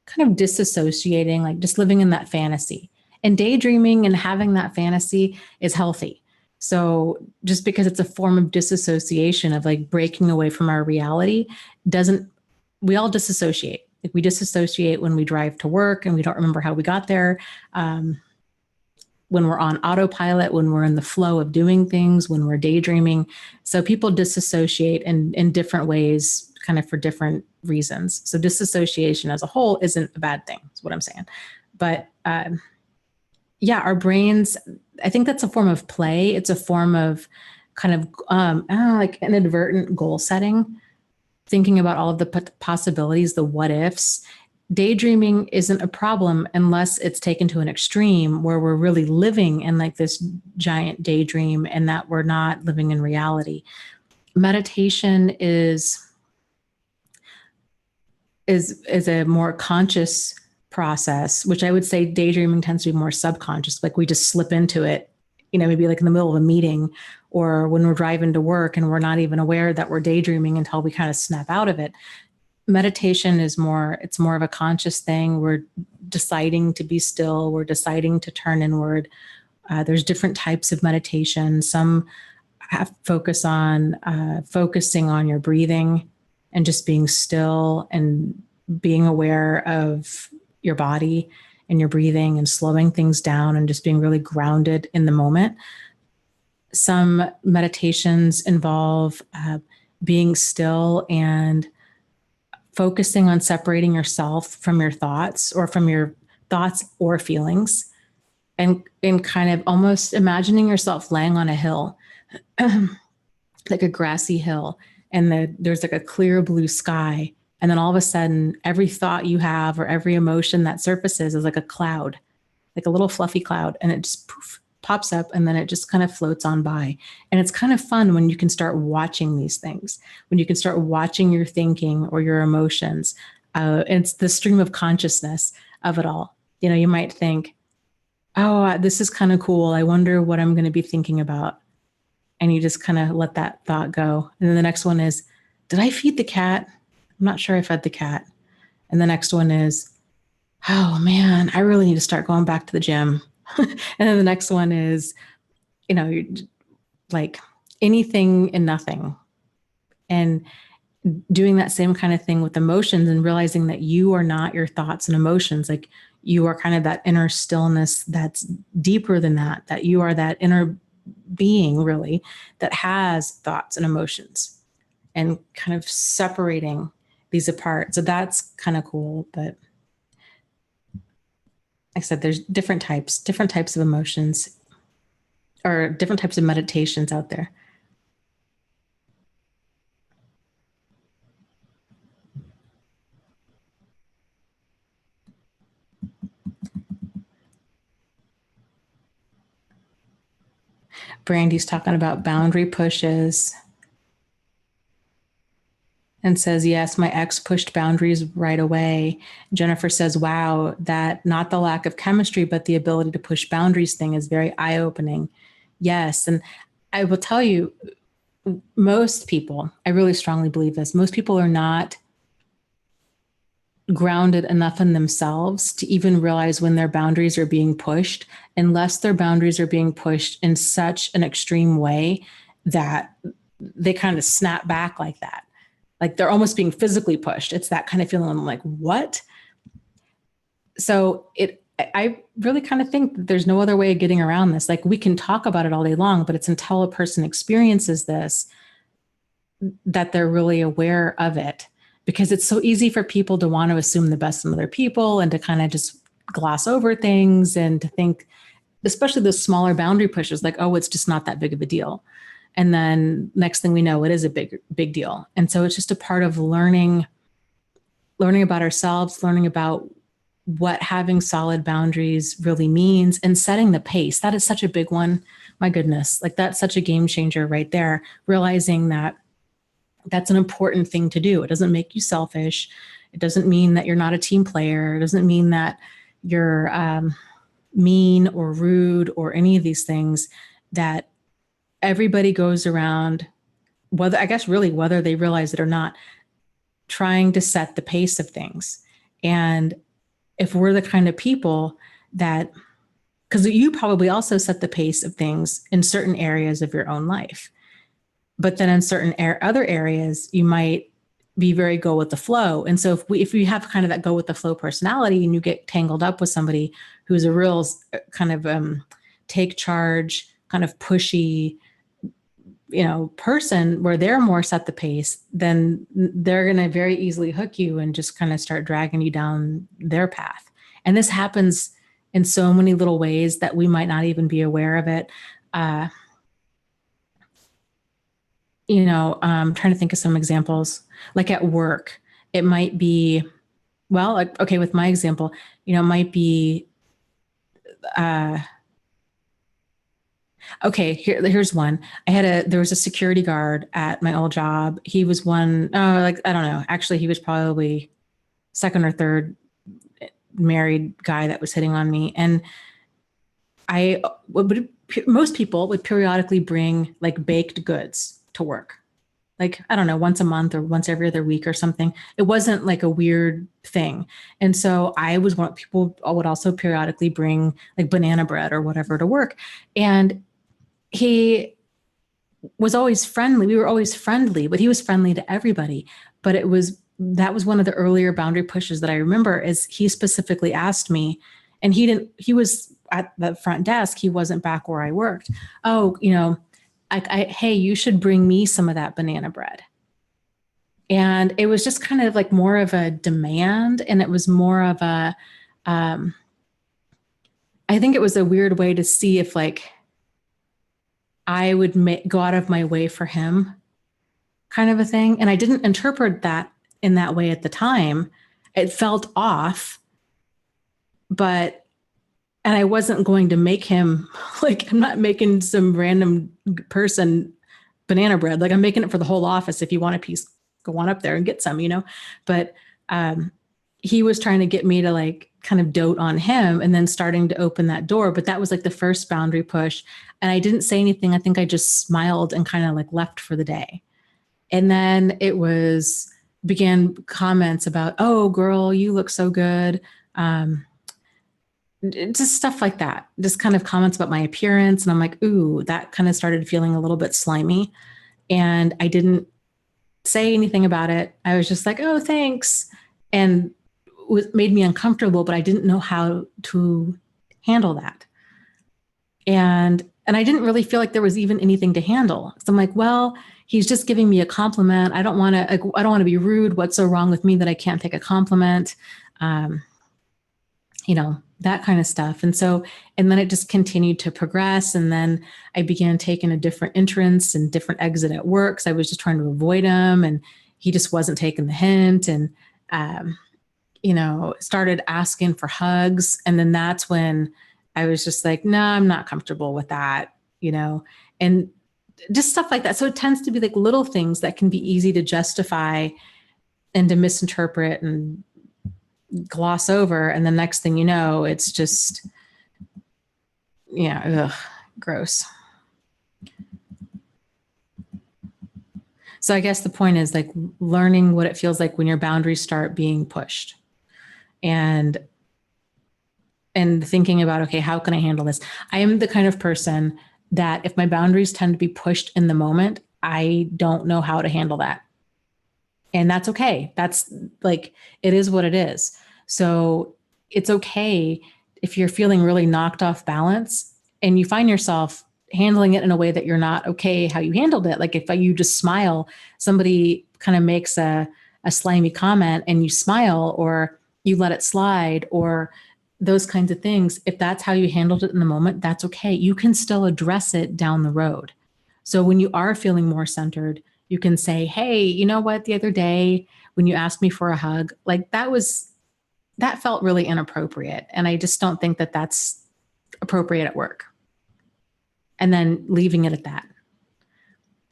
kind of disassociating, like just living in that fantasy. And daydreaming and having that fantasy is healthy. So just because it's a form of disassociation, of like breaking away from our reality, doesn't we all disassociate. Like we disassociate when we drive to work and we don't remember how we got there. When we're on autopilot, when we're in the flow of doing things, when we're daydreaming. So people disassociate in different ways, kind of for different reasons. So disassociation as a whole isn't a bad thing, is what I'm saying. But yeah, our brains, I think that's a form of play. It's a form of kind of like inadvertent goal setting, thinking about all of the possibilities, the what ifs. Daydreaming isn't a problem unless it's taken to an extreme where we're really living in like this giant daydream and that we're not living in reality. Meditation is a more conscious process, which I would say daydreaming tends to be more subconscious. Like we just slip into it, maybe like in the middle of a meeting or when we're driving to work and we're not even aware that we're daydreaming until we kind of snap out of it. Meditation is it's more of a conscious thing. We're deciding to be still. We're deciding to turn inward. There's different types of meditation. Some focus on focusing on your breathing and just being still and being aware of your body and your breathing and slowing things down and just being really grounded in the moment. Some meditations involve being still and focusing on separating yourself from your thoughts or feelings and kind of almost imagining yourself laying on a hill, like a grassy hill, and there's like a clear blue sky. And then all of a sudden, every thought you have or every emotion that surfaces is like a cloud, like a little fluffy cloud, and it just pops up and then it just kind of floats on by. And it's kind of fun when you can start watching these things, when you can start watching your thinking or your emotions. It's the stream of consciousness of it all. You might think, oh, this is kind of cool. I wonder what I'm going to be thinking about. And you just kind of let that thought go. And then the next one is, did I feed the cat? I'm not sure I fed the cat. And the next one is, oh man, I really need to start going back to the gym. And then the next one is, like anything and nothing. And doing that same kind of thing with emotions and realizing that you are not your thoughts and emotions. Like you are kind of that inner stillness that's deeper than that, that you are that inner being really that has thoughts and emotions, and kind of separating these apart. So that's kind of cool. But like I said, there's different types of emotions or different types of meditations out there. Brandy's talking about boundary pushes and says, yes, my ex pushed boundaries right away. Jennifer says, wow, that not the lack of chemistry, but the ability to push boundaries thing is very eye-opening. Yes. And I will tell you, most people, I really strongly believe this, most people are not grounded enough in themselves to even realize when their boundaries are being pushed, unless their boundaries are being pushed in such an extreme way that they kind of snap back like that. Like they're almost being physically pushed. It's that kind of feeling. I'm like, what? So I really kind of think that there's no other way of getting around this. Like we can talk about it all day long, but it's until a person experiences this that they're really aware of it, because it's so easy for people to want to assume the best in other people and to kind of just gloss over things and to think, especially the smaller boundary pushes, like, oh, it's just not that big of a deal. And then next thing we know, it is a big deal. And so it's just a part of learning about ourselves, learning about what having solid boundaries really means, and setting the pace. That is such a big one. My goodness, like that's such a game changer right there. Realizing that that's an important thing to do. It doesn't make you selfish. It doesn't mean that you're not a team player. It doesn't mean that you're mean or rude or any of these things. That everybody goes around, whether they realize it or not, trying to set the pace of things. And if we're the kind of people that, because you probably also set the pace of things in certain areas of your own life, but then in certain other areas, you might be very go with the flow. And so if we have kind of that go with the flow personality and you get tangled up with somebody who's a real kind of take charge, kind of pushy, person where they're more set the pace, then they're going to very easily hook you and just kind of start dragging you down their path. And this happens in so many little ways that we might not even be aware of it. I'm trying to think of some examples. Like at work, it might be, okay, with my example, it might be, okay, here's one. There was a security guard at my old job. He was I don't know. Actually, he was probably second or third married guy that was hitting on me. And most people would periodically bring like baked goods to work. Like, I don't know, once a month or once every other week or something. It wasn't like a weird thing. And so people would also periodically bring like banana bread or whatever to work. And he was always friendly. We were always friendly, but he was friendly to everybody. But that was one of the earlier boundary pushes that I remember, is he specifically asked me, and he was at the front desk. He wasn't back where I worked. Oh, hey, you should bring me some of that banana bread. And it was just kind of like more of a demand. And it was more of I think it was a weird way to see if like I would go out of my way for him, kind of a thing. And I didn't interpret that in that way at the time. It felt off, and I wasn't going to make him, like, I'm not making some random person banana bread. Like, I'm making it for the whole office. If you want a piece, go on up there and get some, but he was trying to get me to like kind of dote on him, and then starting to open that door. But that was like the first boundary push. And I didn't say anything. I think I just smiled and kind of like left for the day. And then began comments about, oh girl, you look so good. Just stuff like that, just kind of comments about my appearance. And I'm like, ooh, that kind of started feeling a little bit slimy. And I didn't say anything about it. I was just like, oh, thanks. And made me uncomfortable, but I didn't know how to handle that. And I didn't really feel like there was even anything to handle. So I'm like, well, he's just giving me a compliment. I don't want to be rude. What's so wrong with me that I can't take a compliment? That kind of stuff. And then it just continued to progress. And then I began taking a different entrance and different exit at work. So I was just trying to avoid him, and he just wasn't taking the hint, and, started asking for hugs. And then that's when I was just like, no, I'm not comfortable with that, and just stuff like that. So it tends to be like little things that can be easy to justify and to misinterpret and gloss over. And the next thing you know, it's just, gross. So I guess the point is like learning what it feels like when your boundaries start being pushed, and thinking about, okay, how can I handle this? I am the kind of person that if my boundaries tend to be pushed in the moment, I don't know how to handle that. And that's okay. That's like, it is what it is. So it's okay if you're feeling really knocked off balance and you find yourself handling it in a way that you're not okay how you handled it. Like if you just smile, somebody kind of makes a slimy comment and you smile, or you let it slide, or those kinds of things. If that's how you handled it in the moment, that's okay. You can still address it down the road. So when you are feeling more centered, you can say, hey, you know what? The other day when you asked me for a hug, like that felt really inappropriate. And I just don't think that that's appropriate at work. And then leaving it at that.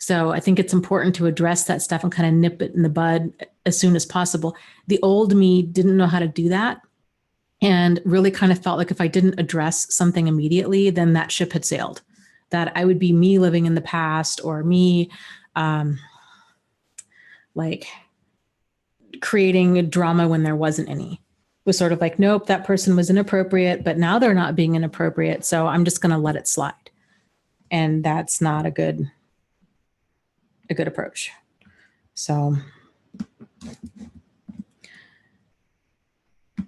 So I think it's important to address that stuff and kind of nip it in the bud as soon as possible. The old me didn't know how to do that, and really kind of felt like if I didn't address something immediately, then that ship had sailed. That I would be me living in the past, or me like creating a drama when there wasn't any. It was sort of like, nope, that person was inappropriate, but now they're not being inappropriate, so I'm just going to let it slide. And that's not a good approach. So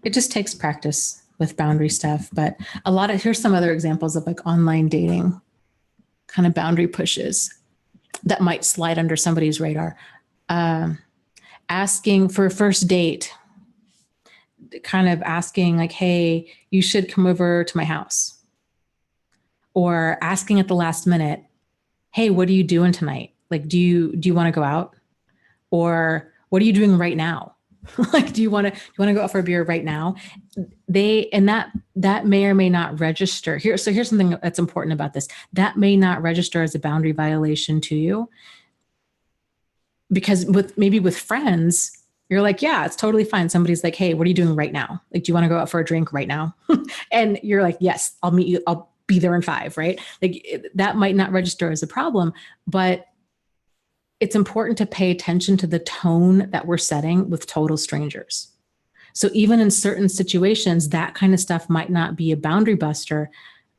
It just takes practice with boundary stuff, but here's some other examples of like online dating kind of boundary pushes that might slide under somebody's radar. Asking for a first date, kind of asking like, hey, you should come over to my house. Or asking at the last minute, hey, what are you doing tonight? Like, do you want to go out? Or what are you doing right now? Like, do you want to go out for a beer right now? That may or may not register here. So here's something that's important about this. That may not register as a boundary violation to you, because with friends, you're like, yeah, it's totally fine. Somebody's like, hey, what are you doing right now? Like, do you want to go out for a drink right now? And you're like, yes, I'll meet you. I'll be there in 5, right? Like that might not register as a problem, but it's important to pay attention to the tone that we're setting with total strangers. So even in certain situations, that kind of stuff might not be a boundary buster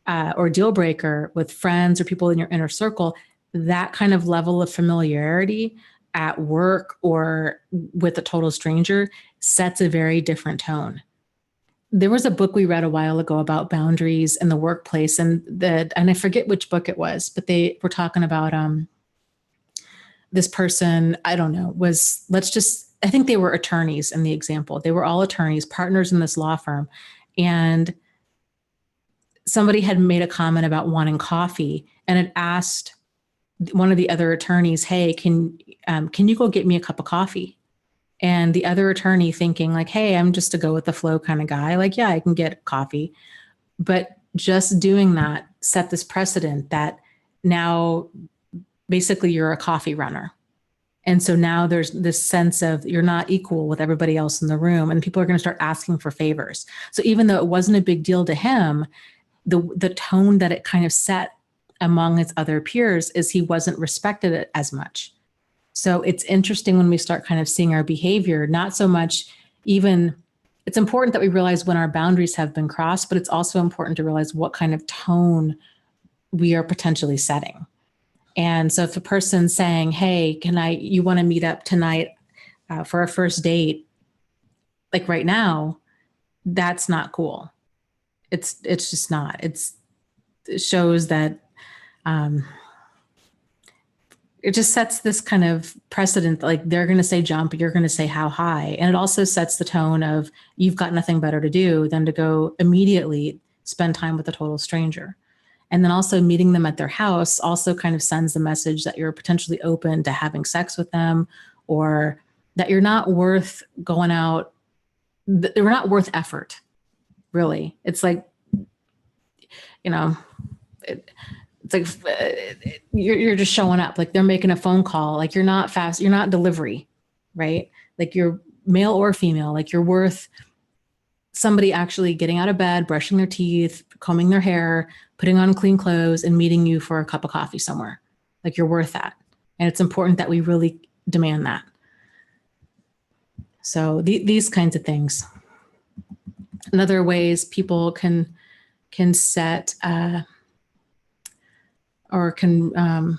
or deal breaker with friends or people in your inner circle. That kind of level of familiarity at work or with a total stranger sets a very different tone. There was a book we read a while ago about boundaries in the workplace, and I forget which book it was, but they were talking about this person, I don't know, I think they were attorneys in the example. They were all attorneys, partners in this law firm. And somebody had made a comment about wanting coffee and had asked one of the other attorneys, hey, can you go get me a cup of coffee? And the other attorney thinking like, hey, I'm just a go with the flow kind of guy. Like, yeah, I can get coffee. But just doing that set this precedent that now basically you're a coffee runner. And so now there's this sense of you're not equal with everybody else in the room, and people are going to start asking for favors. So even though it wasn't a big deal to him, the tone that it kind of set among his other peers is he wasn't respected as much. So it's interesting when we start kind of seeing our behavior, not so much even, it's important that we realize when our boundaries have been crossed, but it's also important to realize what kind of tone we are potentially setting. And so if a person's saying, hey, you want to meet up tonight for a first date, like right now, that's not cool. It's just not. It shows that it just sets this kind of precedent, like they're going to say jump, you're going to say how high. And it also sets the tone of you've got nothing better to do than to go immediately spend time with a total stranger. And then also meeting them at their house also kind of sends the message that you're potentially open to having sex with them, or that you're not worth going out. They're not worth effort, really. It's like, it's like you're just showing up, like they're making a phone call, like you're not fast, you're not delivery, right? Like you're male or female, like you're worth somebody actually getting out of bed, brushing their teeth, combing their hair, putting on clean clothes, and meeting you for a cup of coffee somewhere. Like you're worth that. And it's important that we really demand that. So these kinds of things. In other ways, people can set or can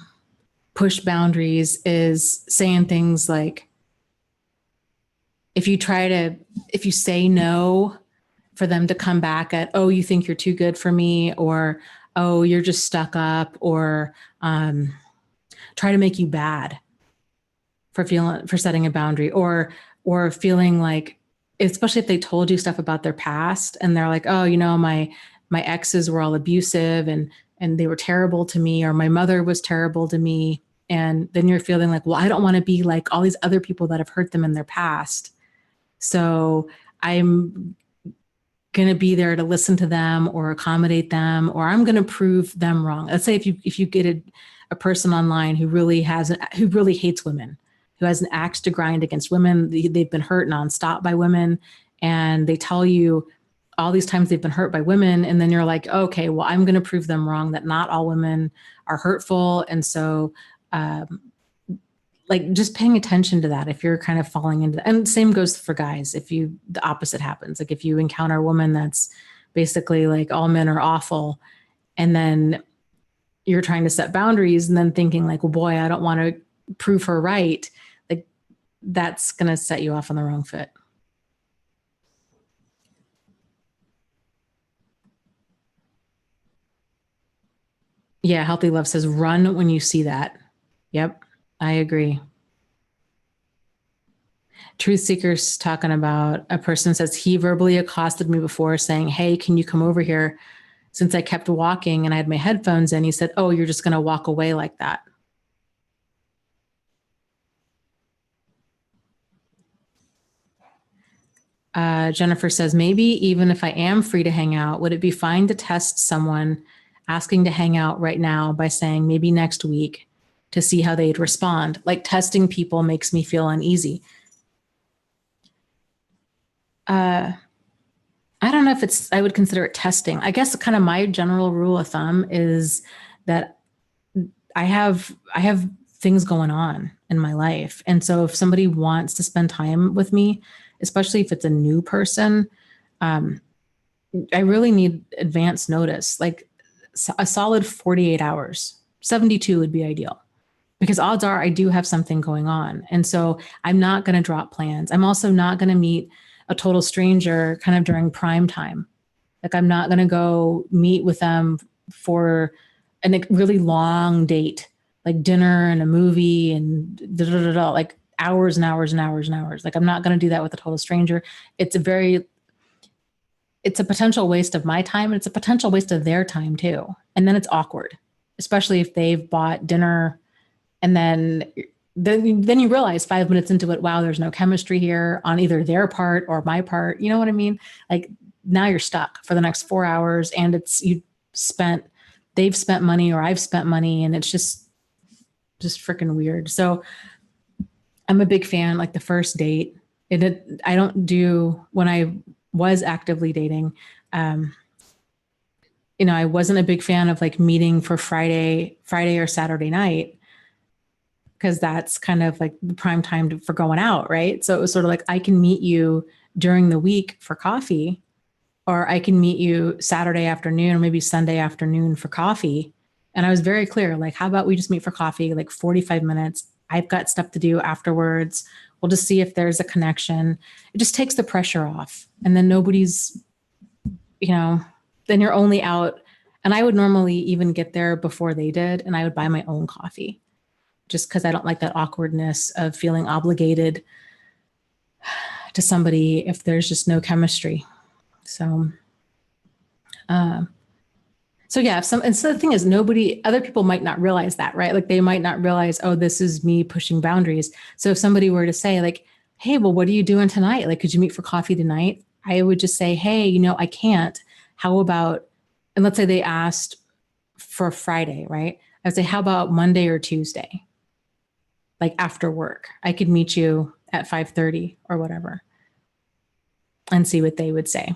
push boundaries is saying things like, if you say no for them to come back at, oh, you think you're too good for me, or, oh, you're just stuck up, or try to make you bad for setting a boundary, or feeling like, especially if they told you stuff about their past and they're like, oh, my exes were all abusive and they were terrible to me, or my mother was terrible to me. And then you're feeling like, well, I don't want to be like all these other people that have hurt them in their past. So I'm going to be there to listen to them or accommodate them, or I'm going to prove them wrong. Let's say if you get a person online who really hates women, who has an axe to grind against women, they've been hurt nonstop by women, and they tell you all these times they've been hurt by women. And then you're like, okay, well, I'm going to prove them wrong, that not all women are hurtful. And so, like just paying attention to that, if you're kind of falling into that. And same goes for guys. The opposite happens, like if you encounter a woman that's basically like all men are awful, and then you're trying to set boundaries and then thinking like, well, boy, I don't want to prove her right. Like that's going to set you off on the wrong foot. Yeah, Healthy Love says run when you see that. Yep, I agree. Truth Seekers talking about a person says he verbally accosted me before saying, hey, can you come over here? Since I kept walking and I had my headphones in, he said, oh, you're just going to walk away like that. Jennifer says, maybe even if I am free to hang out, would it be fine to test someone asking to hang out right now by saying maybe next week to see how they'd respond? Like testing people makes me feel uneasy. I don't know if I would consider it testing. I guess kind of my general rule of thumb is that I have things going on in my life. And so if somebody wants to spend time with me, especially if it's a new person, I really need advance notice, like a solid 48 hours. 72 would be ideal, because odds are I do have something going on. And so I'm not going to drop plans. I'm also not going to meet a total stranger kind of during prime time. Like I'm not going to go meet with them for a really long date, like dinner and a movie and like hours and hours and hours and hours. Like I'm not going to do that with a total stranger. It's a potential waste of my time, and it's a potential waste of their time too. And then it's awkward, especially if they've bought dinner and then you realize 5 minutes into it, wow, there's no chemistry here on either their part or my part. You know what I mean? Like now you're stuck for the next 4 hours, and they've spent money or I've spent money, and it's just freaking weird. So I'm a big fan, like the first date. I don't do, when I was actively dating, I wasn't a big fan of like meeting for Friday or Saturday night, because that's kind of like the prime time for going out, right? So it was sort of like, I can meet you during the week for coffee, or I can meet you Saturday afternoon or maybe Sunday afternoon for coffee. And I was very clear, like, how about we just meet for coffee, like 45 minutes? I've got stuff to do afterwards. We'll just see if there's a connection. It just takes the pressure off. And then nobody's, then you're only out. And I would normally even get there before they did, and I would buy my own coffee, just because I don't like that awkwardness of feeling obligated to somebody if there's just no chemistry. So yeah, and so the thing is, other people might not realize that, right? Like they might not realize, oh, this is me pushing boundaries. So if somebody were to say like, hey, well, what are you doing tonight? Like, could you meet for coffee tonight? I would just say, hey, I can't. How about, and let's say they asked for Friday, right? I would say, how about Monday or Tuesday? Like after work, I could meet you at 5:30 or whatever, and see what they would say.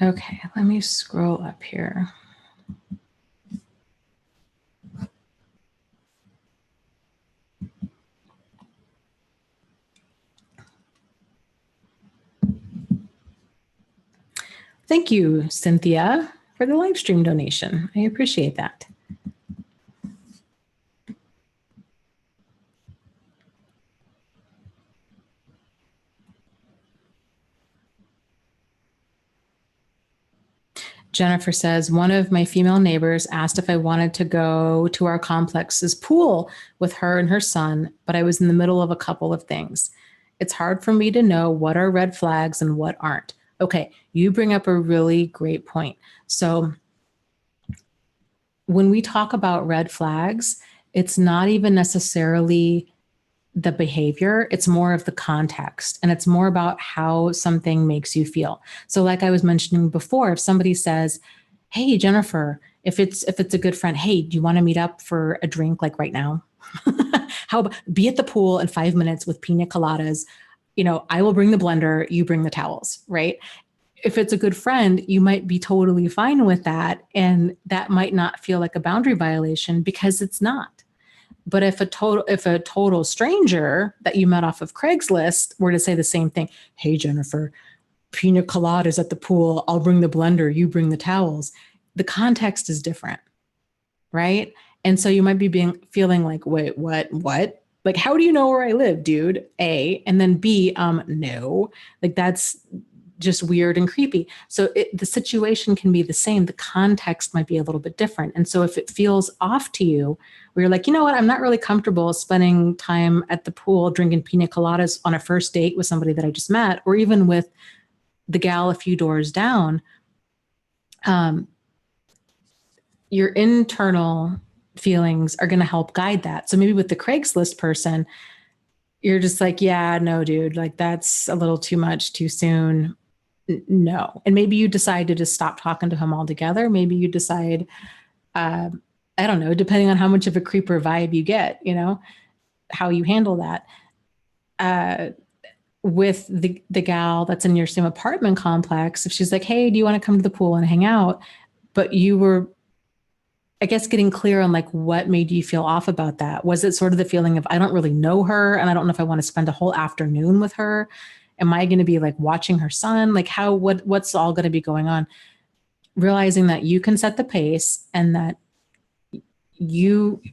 Okay, let me scroll up here. Thank you, Cynthia, for the live stream donation. I appreciate that. Jennifer says, one of my female neighbors asked if I wanted to go to our complex's pool with her and her son, but I was in the middle of a couple of things. It's hard for me to know what are red flags and what aren't. Okay, you bring up a really great point. So when we talk about red flags, it's not even necessarily the behavior, it's more of the context, and it's more about how something makes you feel. So like I was mentioning before, if somebody says, hey, Jennifer, if it's a good friend, hey, do you want to meet up for a drink like right now? How about be at the pool in 5 minutes with pina coladas? I will bring the blender, you bring the towels, right? If it's a good friend, you might be totally fine with that. And that might not feel like a boundary violation, because it's not. But if a total stranger that you met off of Craigslist were to say the same thing, hey, Jennifer, pina coladas at the pool, I'll bring the blender, you bring the towels, the context is different. right? And so you might be feeling like, wait, what? Like, how do you know where I live, dude? A, and then B, no, like that's just weird and creepy. So the situation can be the same. The context might be a little bit different. And so if it feels off to you, where you're like, you know what, I'm not really comfortable spending time at the pool drinking pina coladas on a first date with somebody that I just met, or even with the gal a few doors down, your internal feelings are going to help guide that. So maybe with the Craigslist person, you're just like, yeah, no, dude, like that's a little too much too soon. No. And maybe you decide to just stop talking to him altogether. Maybe you decide, I don't know, depending on how much of a creeper vibe you get, you know, how you handle that. With the gal that's in your same apartment complex, if she's like, hey, do you want to come to the pool and hang out? But you were, I guess, getting clear on like what made you feel off about that. Was it sort of the feeling of, I don't really know her and I don't know if I want to spend a whole afternoon with her? Am I going to be like watching her son? Like what's all going to be going on? Realizing that you can set the pace, and that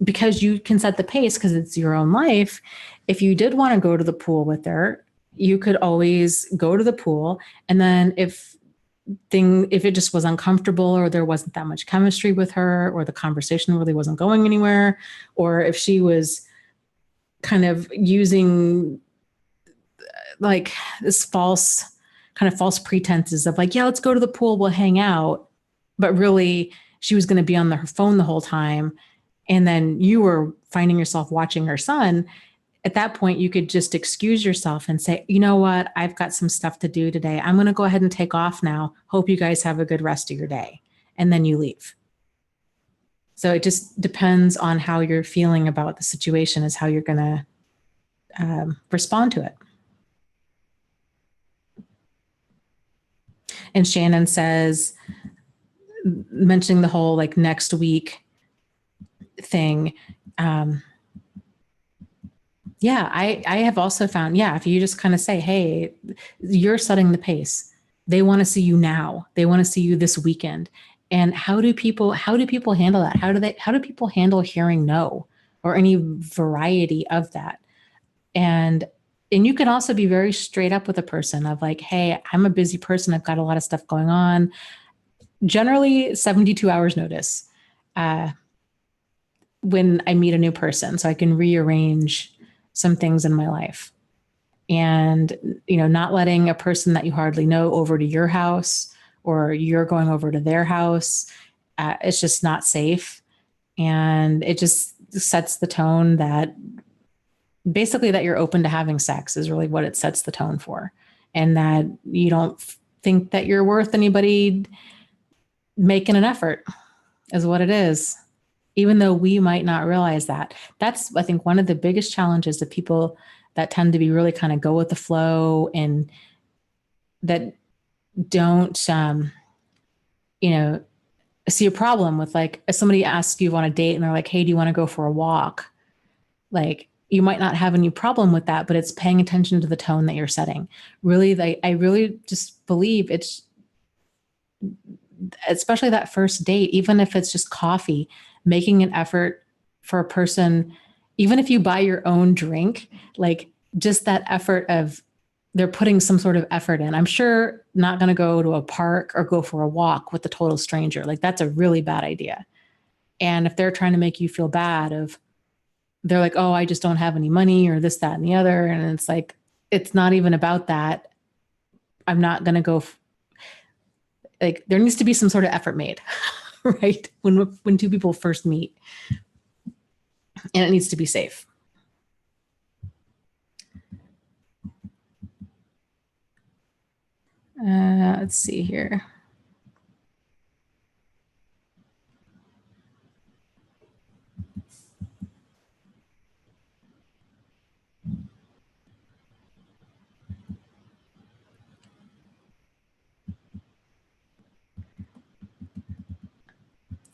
because you can set the pace because it's your own life. If you did want to go to the pool with her, you could always go to the pool. And then if it just was uncomfortable, or there wasn't that much chemistry with her, or the conversation really wasn't going anywhere, or if she was kind of using like this false pretenses of like, yeah, let's go to the pool, we'll hang out. But really she was going to be on her phone the whole time. And then you were finding yourself watching her son. At that point, you could just excuse yourself and say, you know what, I've got some stuff to do today. I'm going to go ahead and take off now. Hope you guys have a good rest of your day. And then you leave. So it just depends on how you're feeling about the situation is how you're going to respond to it. And Shannon says, mentioning the whole like next week thing. Yeah, I have also found, yeah, if you just kind of say, hey, you're setting the pace. They want to see you now. They want to see you this weekend. And how do people handle that? How do people handle hearing no, or any variety of that? And you can also be very straight up with a person of like, hey, I'm a busy person. I've got a lot of stuff going on. Generally 72 hours notice when I meet a new person, so I can rearrange some things in my life. And, you know, not letting a person that you hardly know over to your house, or you're going over to their house, it's just not safe. And it just sets the tone that basically that you're open to having sex is really what it sets the tone for. And that you don't think that you're worth anybody making an effort is what it is. Even though we might not realize that. That's, I think, one of the biggest challenges of people that tend to be really kind of go with the flow, and that don't, you know, see a problem with, like, if somebody asks you on a date and they're like, hey, do you want to go for a walk? Like, you might not have any problem with that, but it's paying attention to the tone that you're setting. Really, like, I really just believe it's, especially that first date, even if it's just coffee, making an effort for a person, even if you buy your own drink, like just that effort of they're putting some sort of effort in. I'm sure not going to go to a park or go for a walk with a total stranger. Like that's a really bad idea. And if they're trying to make you feel bad of, they're like, oh, I just don't have any money or this, that, and the other. And it's like, it's not even about that. I'm not going to go. Like there needs to be some sort of effort made, right? When two people first meet, and it needs to be safe. Let's see here.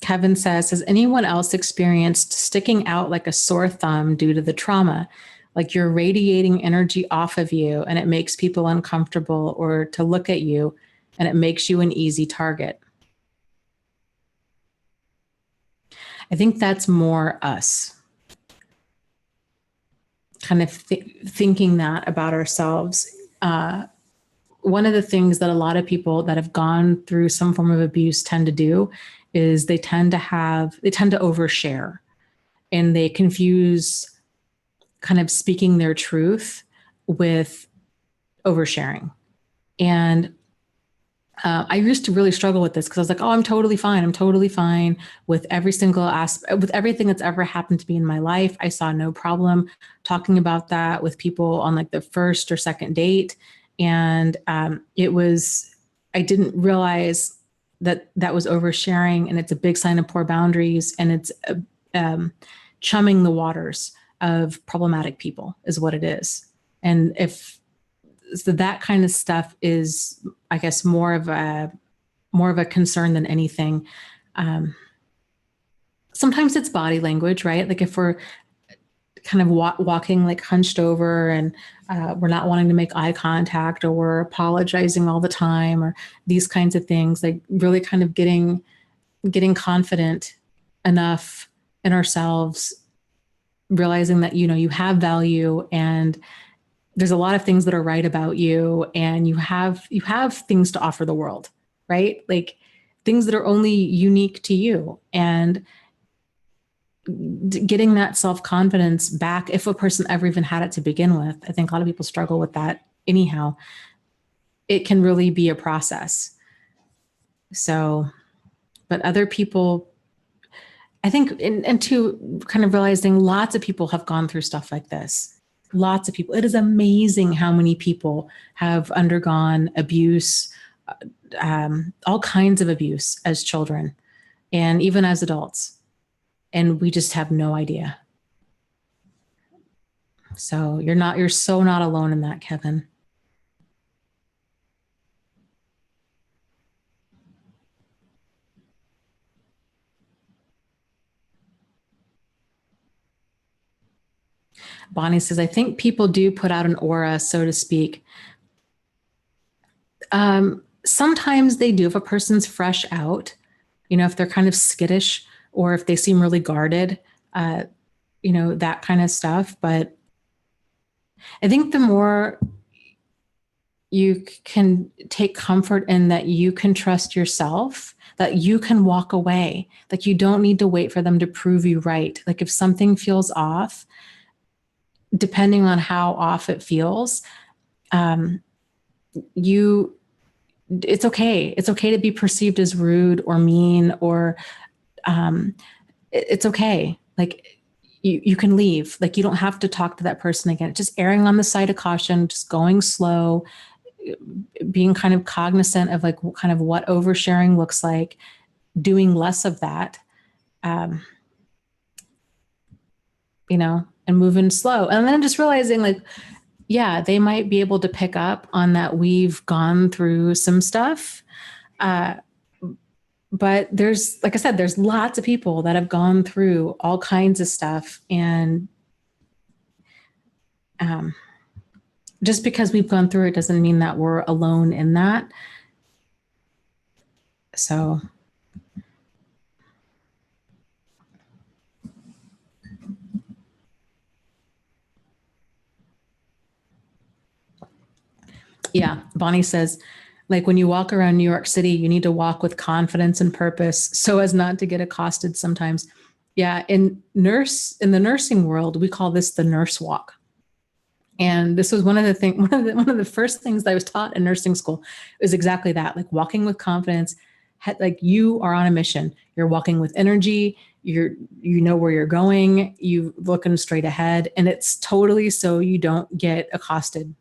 Kevin says, has anyone else experienced sticking out like a sore thumb due to the trauma? Like you're radiating energy off of you and it makes people uncomfortable, or to look at you and it makes you an easy target. I think that's more us kind of thinking that about ourselves. One of the things that a lot of people that have gone through some form of abuse tend to do is they tend to overshare, and they confuse kind of speaking their truth with oversharing. And I used to really struggle with this because I was like, oh, I'm totally fine. I'm totally fine with every single aspect, with everything that's ever happened to me in my life. I saw no problem talking about that with people on like the first or second date. And I didn't realize that that was oversharing, and it's a big sign of poor boundaries, and it's chumming the waters of problematic people is what it is. And so that kind of stuff is, I guess, more of a concern than anything. Sometimes it's body language, right? Like if we're kind of walking like hunched over, and we're not wanting to make eye contact, or we're apologizing all the time, or these kinds of things, like really kind of getting confident enough in ourselves, realizing that, you have value, and there's a lot of things that are right about you, and you have things to offer the world, right? Like things that are only unique to you. And getting that self-confidence back, if a person ever even had it to begin with, I think a lot of people struggle with that anyhow. It can really be a process. So, but other people, I think, and to kind of realizing lots of people have gone through stuff like this. Lots of people. It is amazing how many people have undergone abuse, all kinds of abuse as children and even as adults. And we just have no idea. So you're so not alone in that, Kevin. Bonnie says, I think people do put out an aura, so to speak. Sometimes they do. If a person's fresh out, if they're kind of skittish, or if they seem really guarded, that kind of stuff. But I think the more you can take comfort in that you can trust yourself, that you can walk away, like you don't need to wait for them to prove you right. Like if something feels off, depending on how off it feels, it's okay. It's okay to be perceived as rude or mean, or it's okay. Like you can leave. Like you don't have to talk to that person again. Just erring on the side of caution, just going slow, being kind of cognizant of like kind of what oversharing looks like, doing less of that, and moving slow. And then just realizing like, yeah, they might be able to pick up on that we've gone through some stuff. But there's, like I said, there's lots of people that have gone through all kinds of stuff. And just because we've gone through it doesn't mean that we're alone in that. So. Yeah, Bonnie says, like when you walk around New York City, you need to walk with confidence and purpose so as not to get accosted sometimes. Yeah, in the nursing world, we call this the nurse walk. And this was one of the first things that I was taught in nursing school is exactly that, like walking with confidence, like you are on a mission. You're walking with energy. You know where you're going. You looking straight ahead, and it's totally so you don't get accosted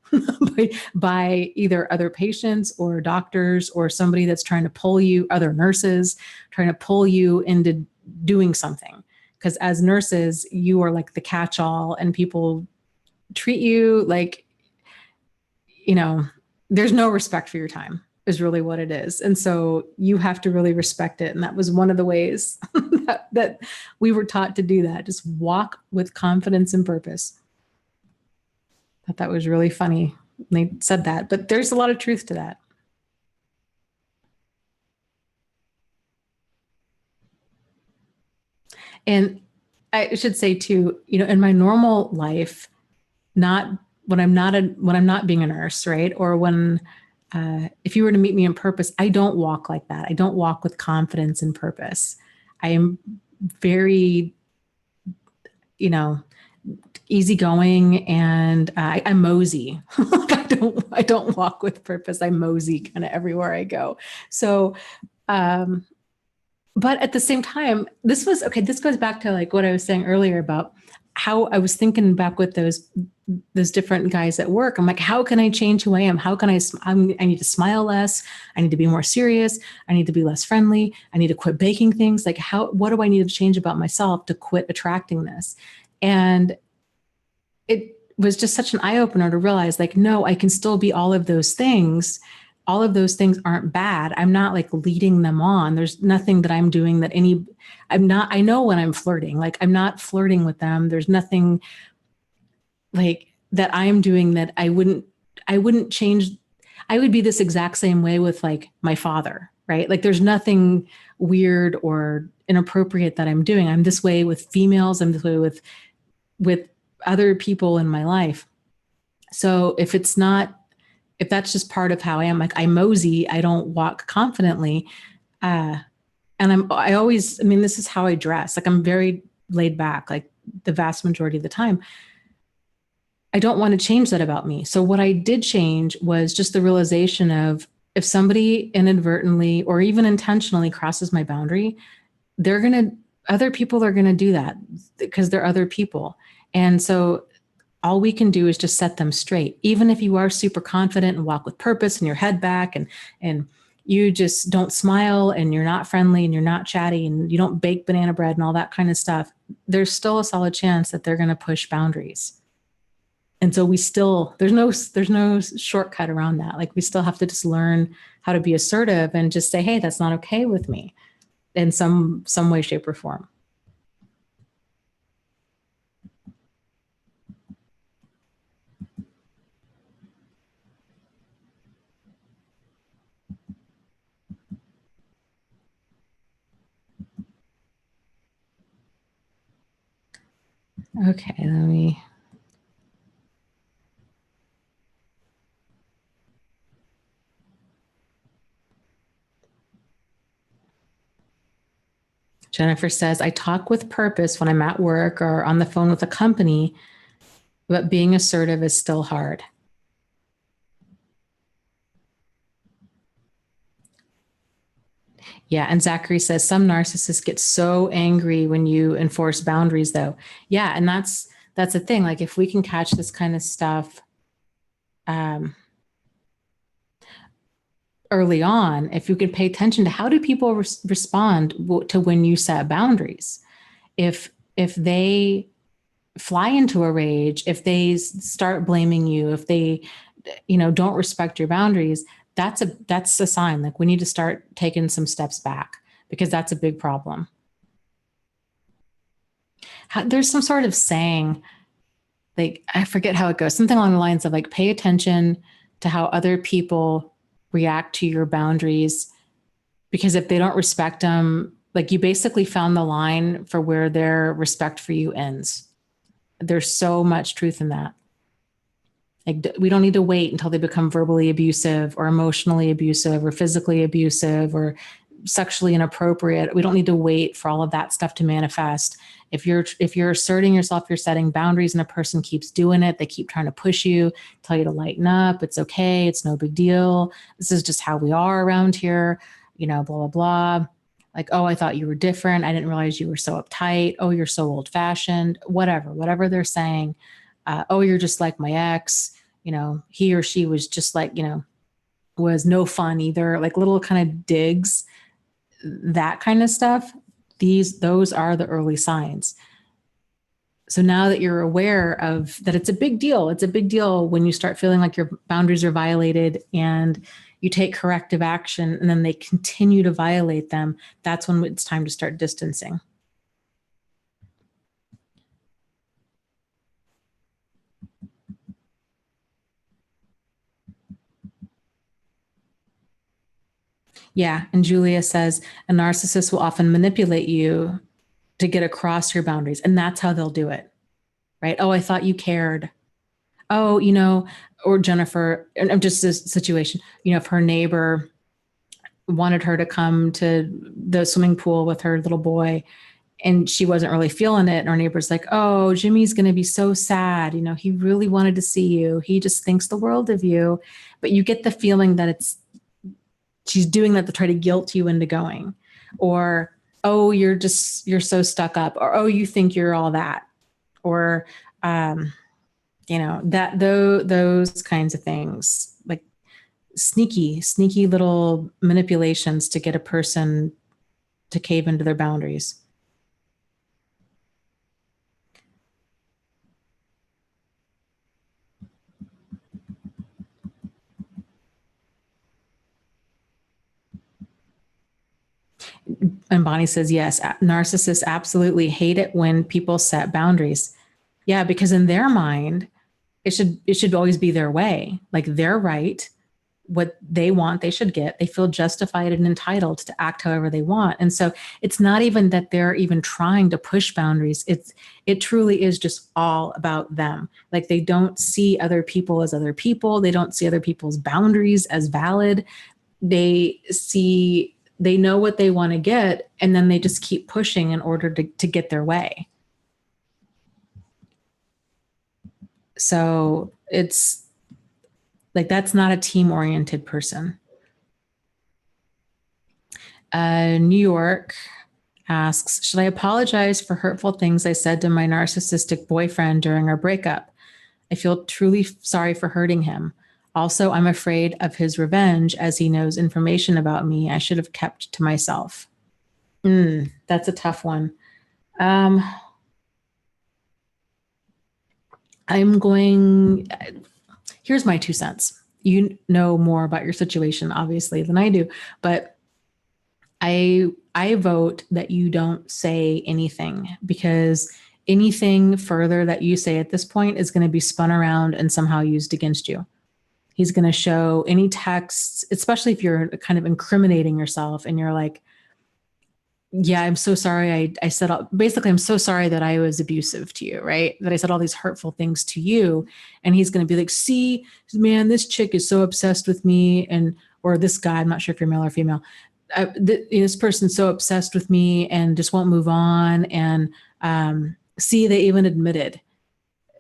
by either other patients or doctors or somebody that's trying to pull you, other nurses trying to pull you into doing something. Because as nurses, you are like the catch-all, and people treat you like, there's no respect for your time is really what it is. And so you have to really respect it. And that was one of the ways that we were taught to do that. Just walk with confidence and purpose. I thought that was really funny when they said that, but there's a lot of truth to that. And I should say too, in my normal life, not when I'm not being a nurse, right? Or when, if you were to meet me in purpose, I don't walk like that. I don't walk with confidence and purpose. I am very, you know, easygoing, and I mosey. I don't walk with purpose. I mosey kind of everywhere I go. So, um, but at the same time, this goes back to like what I was saying earlier about how I was thinking back with those different guys at work. I'm like, how can I change who I am? How can I need to smile less. I need to be more serious. I need to be less friendly. I need to quit baking things. Like what do I need to change about myself to quit attracting this? And it was just such an eye opener to realize like, no, I can still be all of those things. All of those things aren't bad. I'm not like leading them on. There's nothing that I'm doing I know when I'm flirting, like I'm not flirting with them. There's nothing like that I'm doing that I wouldn't change. I would be this exact same way with like my father, right? Like there's nothing weird or inappropriate that I'm doing. I'm this way with females. I'm this way with other people in my life. So if that's just part of how I am, like I mosey, I don't walk confidently. And this is how I dress. Like I'm very laid back, like the vast majority of the time. I don't want to change that about me. So what I did change was just the realization of if somebody inadvertently or even intentionally crosses my boundary, other people are going to do that because they're other people. And so all we can do is just set them straight. Even if you are super confident and walk with purpose and your head back and you just don't smile and you're not friendly and you're not chatty and you don't bake banana bread and all that kind of stuff, there's still a solid chance that they're going to push boundaries. And so there's no shortcut around that. Like we still have to just learn how to be assertive and just say, hey, that's not okay with me in some way, shape, or form. Okay, let me. Jennifer says, I talk with purpose when I'm at work or on the phone with a company, but being assertive is still hard. Yeah. And Zachary says, some narcissists get so angry when you enforce boundaries, though. Yeah. And that's the thing. Like, if we can catch this kind of stuff early on, if you can pay attention to how do people respond to when you set boundaries, if they fly into a rage, if they start blaming you, if they don't respect your boundaries, that's a sign. Like we need to start taking some steps back because that's a big problem. There's some sort of saying, like I forget how it goes, something along the lines of like, pay attention to how other people react to your boundaries, because if they don't respect them, like you basically found the line for where their respect for you ends. There's so much truth in that. Like we don't need to wait until they become verbally abusive or emotionally abusive or physically abusive or sexually inappropriate. We don't need to wait for all of that stuff to manifest. If you're asserting yourself, you're setting boundaries, and a person keeps doing it, they keep trying to push you, tell you to lighten up. It's okay. It's no big deal. This is just how we are around here. Blah, blah, blah. Like, oh, I thought you were different. I didn't realize you were so uptight. Oh, you're so old fashioned, whatever they're saying. Oh, you're just like my ex, he or she was just like, was no fun either. Like little kind of digs, that kind of stuff. Those are the early signs. So now that you're aware of that, it's a big deal. It's a big deal when you start feeling like your boundaries are violated and you take corrective action and then they continue to violate them. That's when it's time to start distancing. Yeah. And Julia says, a narcissist will often manipulate you to get across your boundaries. And that's how they'll do it, right? Oh, I thought you cared. Oh, or Jennifer, and just this situation, if her neighbor wanted her to come to the swimming pool with her little boy and she wasn't really feeling it. And our neighbor's like, oh, Jimmy's going to be so sad. He really wanted to see you. He just thinks the world of you. But you get the feeling that she's doing that to try to guilt you into going. Or, oh, you're so stuck up. Or, oh, you think you're all that. Or, those kinds of things, like sneaky little manipulations to get a person to cave into their boundaries. And Bonnie says, yes, narcissists absolutely hate it when people set boundaries. Yeah, because in their mind, it should always be their way. Like they're right. What they want, they should get. They feel justified and entitled to act however they want. And so it's not even that they're even trying to push boundaries. It truly is just all about them. Like they don't see other people as other people. They don't see other people's boundaries as valid. They know what they want to get, and then they just keep pushing in order to get their way. So it's like, that's not a team-oriented person. New York asks, should I apologize for hurtful things I said to my narcissistic boyfriend during our breakup? I feel truly sorry for hurting him. Also, I'm afraid of his revenge as he knows information about me I should have kept to myself. That's a tough one. Here's my 2 cents. You know more about your situation, obviously, than I do, but I vote that you don't say anything, because anything further that you say at this point is going to be spun around and somehow used against you. He's going to show any texts, especially if you're kind of incriminating yourself and you're like, yeah, I'm so sorry. I said, basically, I'm so sorry that I was abusive to you, right? That I said all these hurtful things to you. And he's going to be like, see, man, this chick is so obsessed with me. Or this guy, I'm not sure if you're male or female. This person's so obsessed with me and just won't move on. And see, they even admitted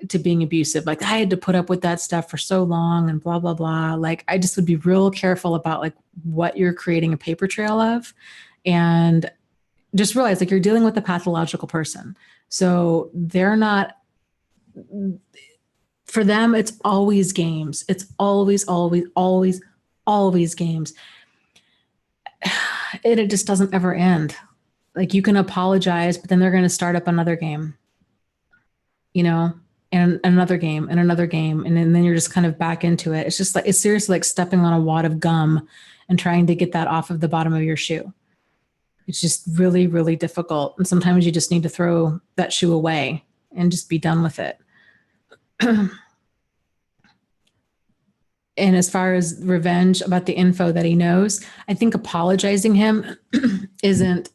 to being abusive. Like, I had to put up with that stuff for so long and blah, blah, blah. Like, I just would be real careful about like what you're creating a paper trail of. And just realize like you're dealing with a pathological person. So they're not, for them, it's always games. It's always, always, always, always games. It just doesn't ever end. Like you can apologize, but then they're going to start up another game, and another game and another game. And then you're just kind of back into it. It's just like, it's seriously like stepping on a wad of gum and trying to get that off of the bottom of your shoe. It's just really, really difficult. And sometimes you just need to throw that shoe away and just be done with it. And as far as revenge about the info that he knows, I think apologizing him isn't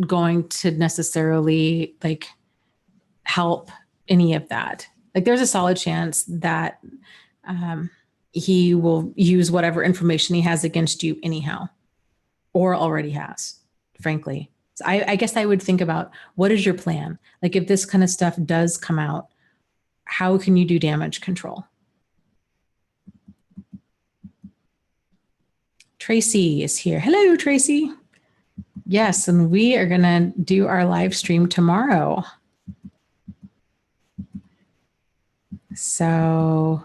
going to necessarily like help any of that. Like there's a solid chance that he will use whatever information he has against you anyhow, or already has, frankly. So I guess I would think about, what is your plan? Like if this kind of stuff does come out, how can you do damage control? Tracy is here. Hello, Tracy. Yes, and we are going to do our live stream tomorrow. So,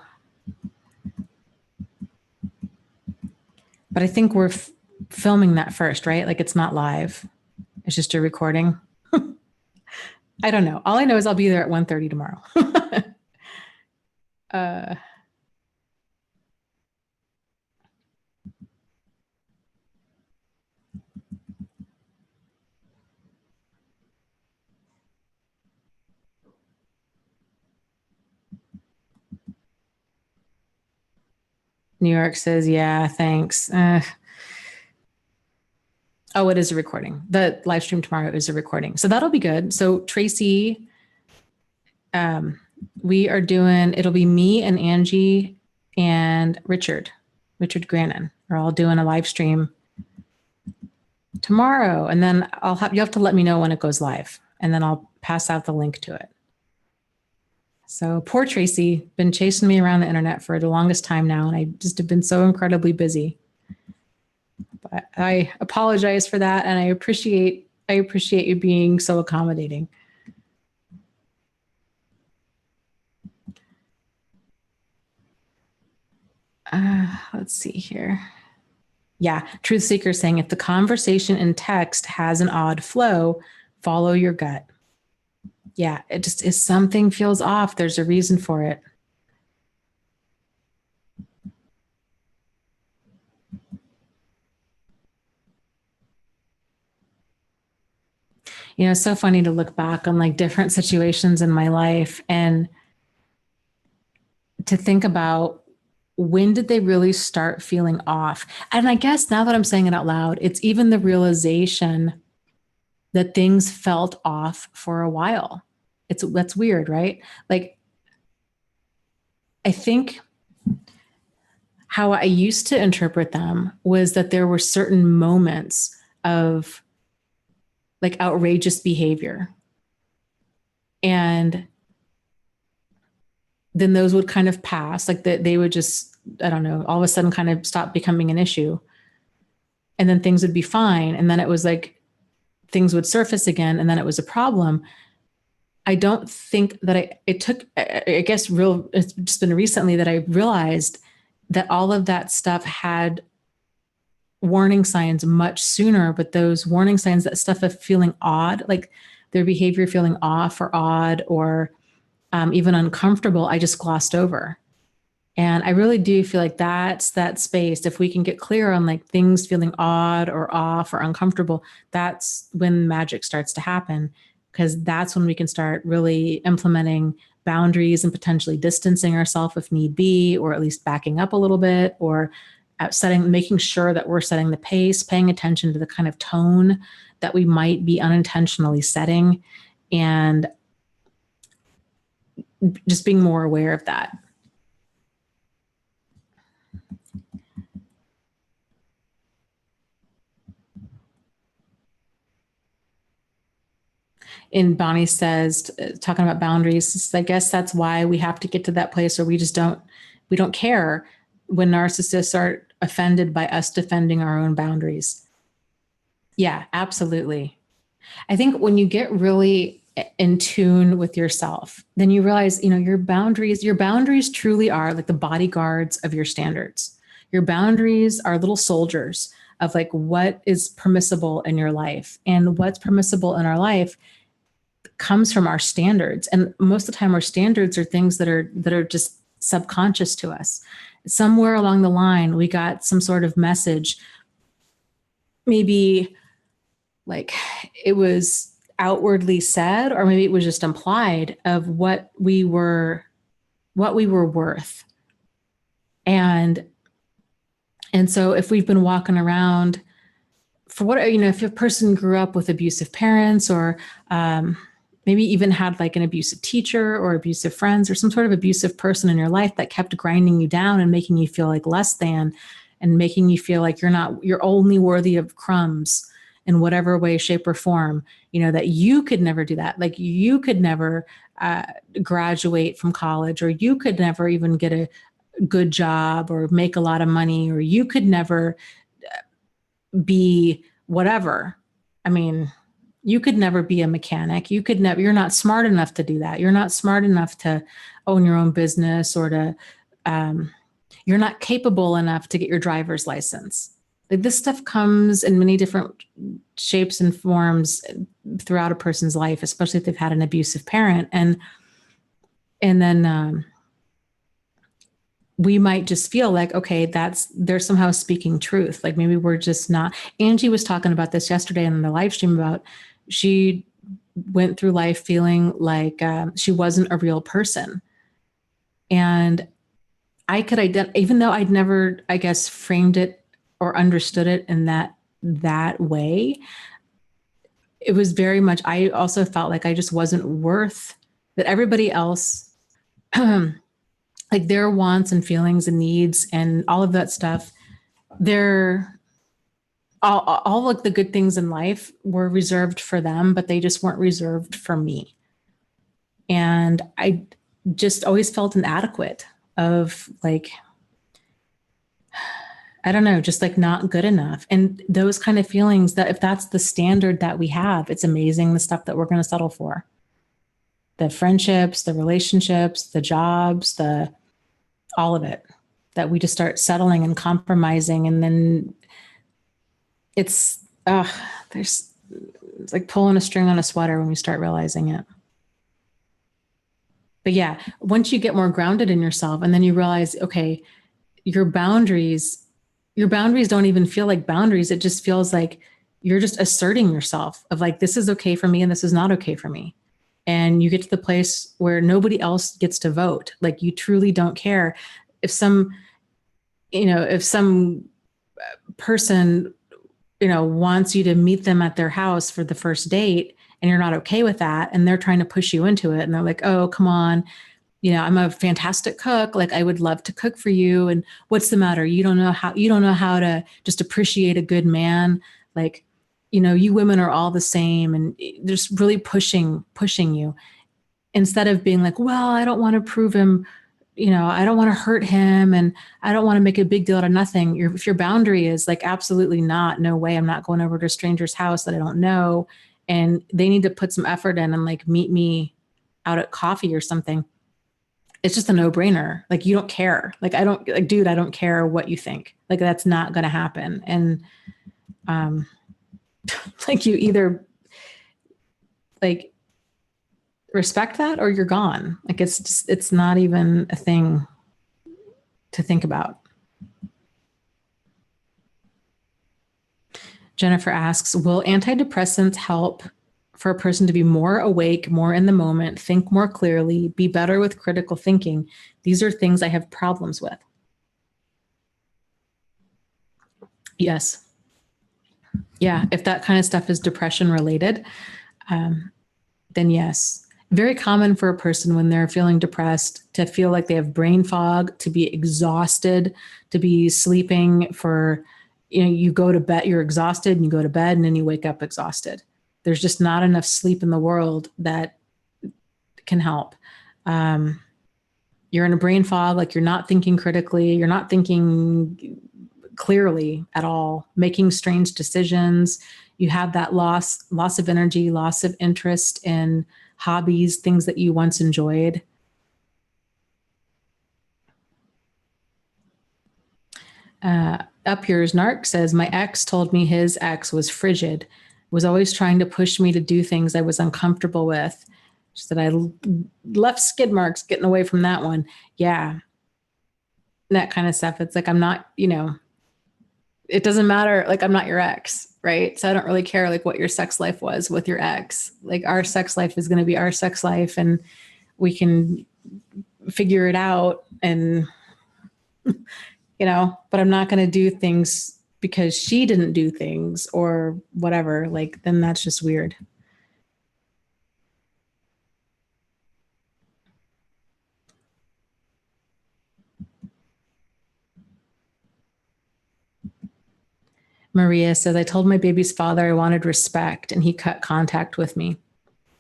but I think we're filming that first, right? Like it's not live. It's just a recording. I don't know. All I know is I'll be there at 1:30 tomorrow. New York says, yeah, thanks. Oh, it is a recording. The live stream tomorrow is a recording. So that'll be good. So Tracy, we are doing, it'll be me and Angie and Richard Grannon are all doing a live stream tomorrow. And then you have to let me know when it goes live, and then I'll pass out the link to it. So poor Tracy, been chasing me around the internet for the longest time now. And I just have been so incredibly busy, but I apologize for that. And I appreciate you being so accommodating. Let's see here. Yeah, Truth Seeker saying, if the conversation in text has an odd flow, follow your gut. Yeah, it just is, something feels off. There's a reason for it. You know, it's so funny to look back on like different situations in my life and to think about, when did they really start feeling off? And I guess now that I'm saying it out loud, it's even the realization that things felt off for a while. That's weird, right? Like, I think how I used to interpret them was that there were certain moments of like outrageous behavior. And then those would kind of pass, like they would just, I don't know, all of a sudden kind of stop becoming an issue. And then things would be fine. And then it was like things would surface again, and then it was a problem. I don't think that it's just been recently that I realized that all of that stuff had warning signs much sooner, but those warning signs, that stuff of feeling odd, like their behavior feeling off or odd or even uncomfortable, I just glossed over. And I really do feel like that's that space. If we can get clear on like things feeling odd or off or uncomfortable, that's when magic starts to happen, because that's when we can start really implementing boundaries and potentially distancing ourselves if need be, or at least backing up a little bit, or making sure that we're setting the pace, paying attention to the kind of tone that we might be unintentionally setting, and just being more aware of that. And Bonnie says, talking about boundaries, I guess that's why we have to get to that place where we don't care when narcissists are offended by us defending our own boundaries. Yeah, absolutely. I think when you get really in tune with yourself, then you realize, your boundaries truly are like the bodyguards of your standards. Your boundaries are little soldiers of like what is permissible in your life, and what's permissible in our life comes from our standards. And most of the time our standards are things that are just subconscious to us. Somewhere along the line, we got some sort of message, maybe like it was outwardly said, or maybe it was just implied, of what we were worth. And so if we've been walking around for if a person grew up with abusive parents, or maybe even had like an abusive teacher or abusive friends, or some sort of abusive person in your life that kept grinding you down and making you feel like less than, and making you feel like you're only worthy of crumbs in whatever way, shape, or form, that you could never do that. Like you could never graduate from college, or you could never even get a good job or make a lot of money, or you could never be whatever. I mean, you could never be a mechanic. You're not smart enough to do that. You're not smart enough to own your own business, or to, you're not capable enough to get your driver's license. Like this stuff comes in many different shapes and forms throughout a person's life, especially if they've had an abusive parent. And then we might just feel like, okay, they're somehow speaking truth. Like maybe we're just not. Angie was talking about this yesterday in the live stream about, she went through life feeling like she wasn't a real person. And I could even though I'd never, I guess, framed it or understood it in that that way, it was very much, I also felt like I just wasn't worth that everybody else, like their wants and feelings and needs and all of that stuff, they're all like the good things in life were reserved for them, but they just weren't reserved for me. And I just always felt inadequate of like, I don't know, just like not good enough. And those kind of feelings, that if that's the standard that we have, it's amazing the stuff that we're going to settle for. The friendships, the relationships, the jobs, all of it, that we just start settling and compromising. And then it's like pulling a string on a sweater when we start realizing it. But yeah, once you get more grounded in yourself and then you realize, okay, your boundaries don't even feel like boundaries. It just feels like you're just asserting yourself of like, this is okay for me and this is not okay for me. And you get to the place where nobody else gets to vote. Like you truly don't care if some person, wants you to meet them at their house for the first date and you're not okay with that. And they're trying to push you into it. And they're like, oh, come on. I'm a fantastic cook. Like I would love to cook for you. And what's the matter? You don't know how to just appreciate a good man. Like, you women are all the same, and just really pushing you instead of being like, well, I don't want to prove him, I don't want to hurt him. And I don't want to make a big deal out of nothing. If your boundary is like, absolutely not, no way, I'm not going over to a stranger's house that I don't know. And they need to put some effort in and like meet me out at coffee or something. It's just a no-brainer. Like, you don't care. Like, dude, I don't care what you think. Like, that's not going to happen. And, like, you either like respect that or you're gone. Like, it's not even a thing to think about. Jennifer asks, will antidepressants help for a person to be more awake, more in the moment, think more clearly, be better with critical thinking? These are things I have problems with. Yes. Yeah. If that kind of stuff is depression related, then yes. Very common for a person when they're feeling depressed to feel like they have brain fog, to be exhausted, to be sleeping for, you go to bed, you're exhausted and you go to bed and then you wake up exhausted. There's just not enough sleep in the world that can help. You're in a brain fog, like you're not thinking critically, you're not thinking clearly at all, making strange decisions. You have that loss of energy, loss of interest in hobbies, things that you once enjoyed. Up yours, Narc says, my ex told me his ex was frigid, was always trying to push me to do things I was uncomfortable with. She said, I left skid marks getting away from that one. Yeah. That kind of stuff. It's like, I'm not, it doesn't matter. Like, I'm not your ex, right? So I don't really care like what your sex life was with your ex. Like, our sex life is going to be our sex life and we can figure it out. And, but I'm not going to do things because she didn't do things or whatever. Like, then that's just weird. Maria says, I told my baby's father I wanted respect and he cut contact with me.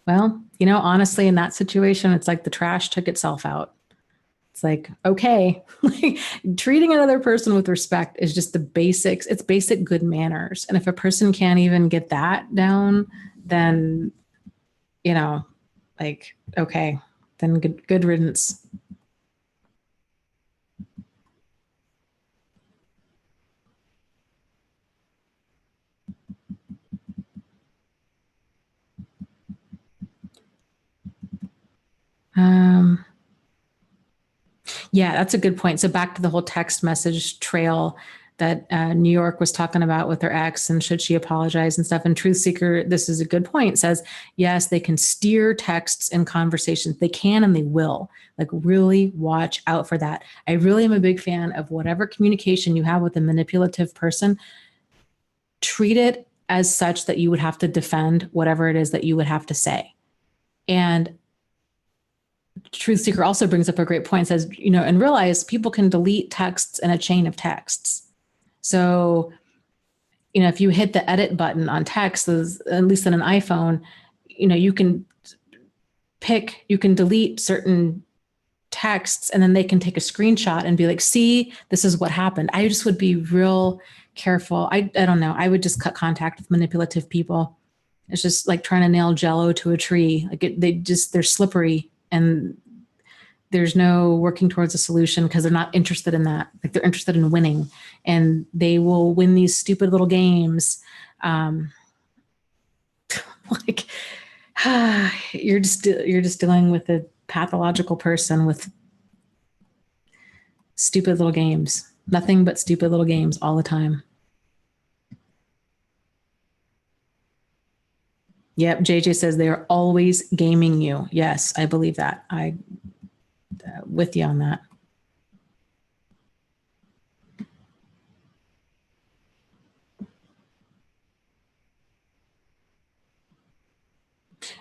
Well, honestly, in that situation, it's like the trash took itself out. It's like, okay, treating another person with respect is just the basics. It's basic good manners. And if a person can't even get that down, then, okay, then good riddance. Yeah, that's a good point. So back to the whole text message trail that New York was talking about with her ex and should she apologize and stuff. And Truth Seeker, this is a good point, says, yes, they can steer texts and conversations. They can and they will. Like, really watch out for that. I really am a big fan of whatever communication you have with a manipulative person. treat it as such that you would have to defend whatever it is that you would have to say. And Truth Seeker also brings up a great point, says, and realize people can delete texts in a chain of texts. So, if you hit the edit button on text, at least on an iPhone, you can delete certain texts, and then they can take a screenshot and be like, see, this is what happened. I just would be real careful. I don't know. I would just cut contact with manipulative people. It's just like trying to nail Jello to a tree. Like they're slippery, and there's no working towards a solution because they're not interested in that. Like they're interested in winning, and they will win these stupid little games. Like you're just dealing with a pathological person with stupid little games. Nothing but stupid little games all the time. Yep, JJ says they are always gaming you. Yes, I believe that. I with you on that.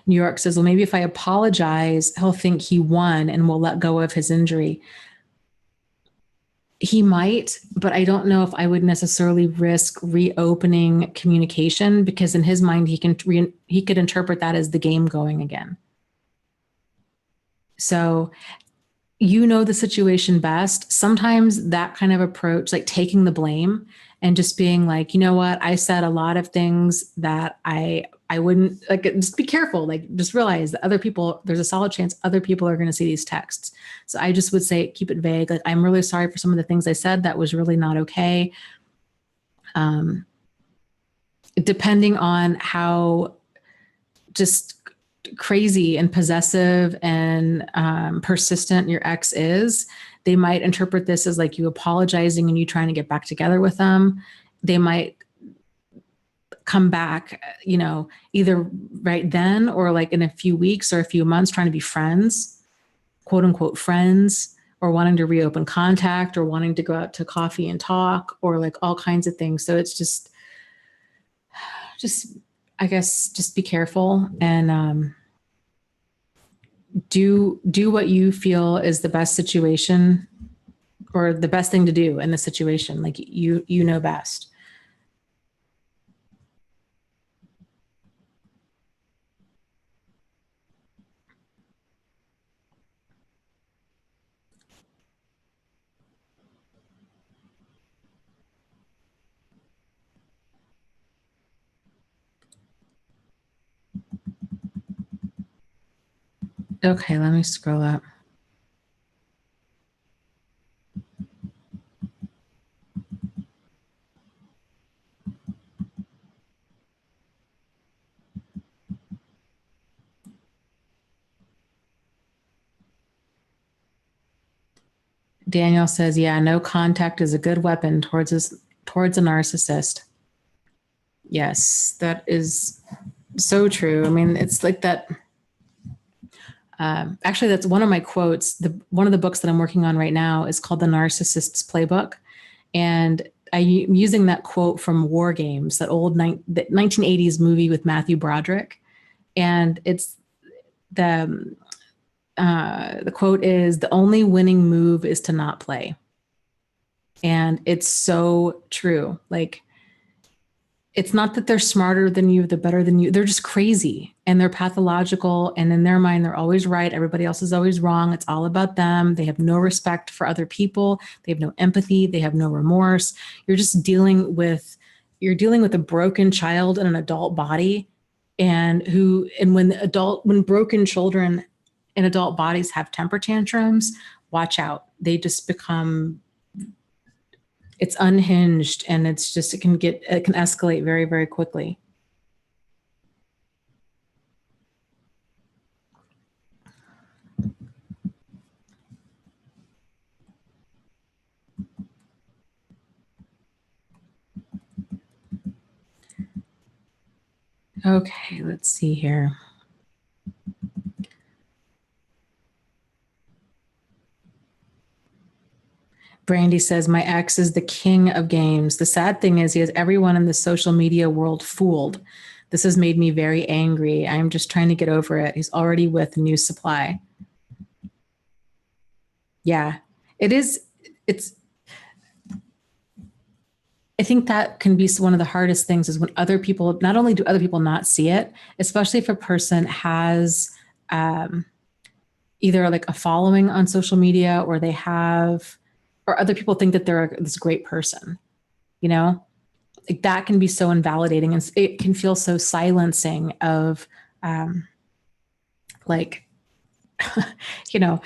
New York says, well, maybe if I apologize, he'll think he won and will let go of his injury. He might, but I don't know if I would necessarily risk reopening communication, because in his mind, he could interpret that as the game going again. So the situation best. Sometimes that kind of approach, like taking the blame and just being like, you know what, I said a lot of things that I wouldn't, like, just be careful. Like, just realize that there's a solid chance other people are going to see these texts. So I just would say, keep it vague. Like, I'm really sorry for some of the things I said. That was really not okay. Depending on how just crazy and possessive and persistent your ex is, they might interpret this as like you apologizing and you trying to get back together with them. They might come back, either right then or like in a few weeks or a few months, trying to be friends, quote unquote friends, or wanting to reopen contact or wanting to go out to coffee and talk, or like all kinds of things. So it's just I guess, just be careful and do what you feel is the best situation or the best thing to do in the situation. Like you know best. Okay, let me scroll up. Daniel says, yeah, no contact is a good weapon towards a narcissist. Yes, that is so true. I mean, it's like that. Actually, that's one of my quotes. One of the books that I'm working on right now is called The Narcissist's Playbook. And I'm using that quote from War Games, that old 1980s movie with Matthew Broderick. And it's the quote is, the only winning move is to not play. And it's so true. Like, it's not that they're smarter than you, they're better than you. They're just crazy and they're pathological. And in their mind, they're always right. Everybody else is always wrong. It's all about them. They have no respect for other people. They have no empathy. They have no remorse. You're dealing with a broken child in an adult body, and when broken children in adult bodies have temper tantrums, watch out. They just become, it's unhinged, and it can escalate very, very quickly. Okay, let's see here. Brandy says, my ex is the king of games. The sad thing is he has everyone in the social media world fooled. This has made me very angry. I'm just trying to get over it. He's already with new supply. Yeah, it is. It's, I think that can be one of the hardest things is when other people, not only do other people not see it, especially if a person has either like a following on social media or they have, or other people think that they're this great person, you know, like that can be so invalidating and it can feel so silencing of like, you know,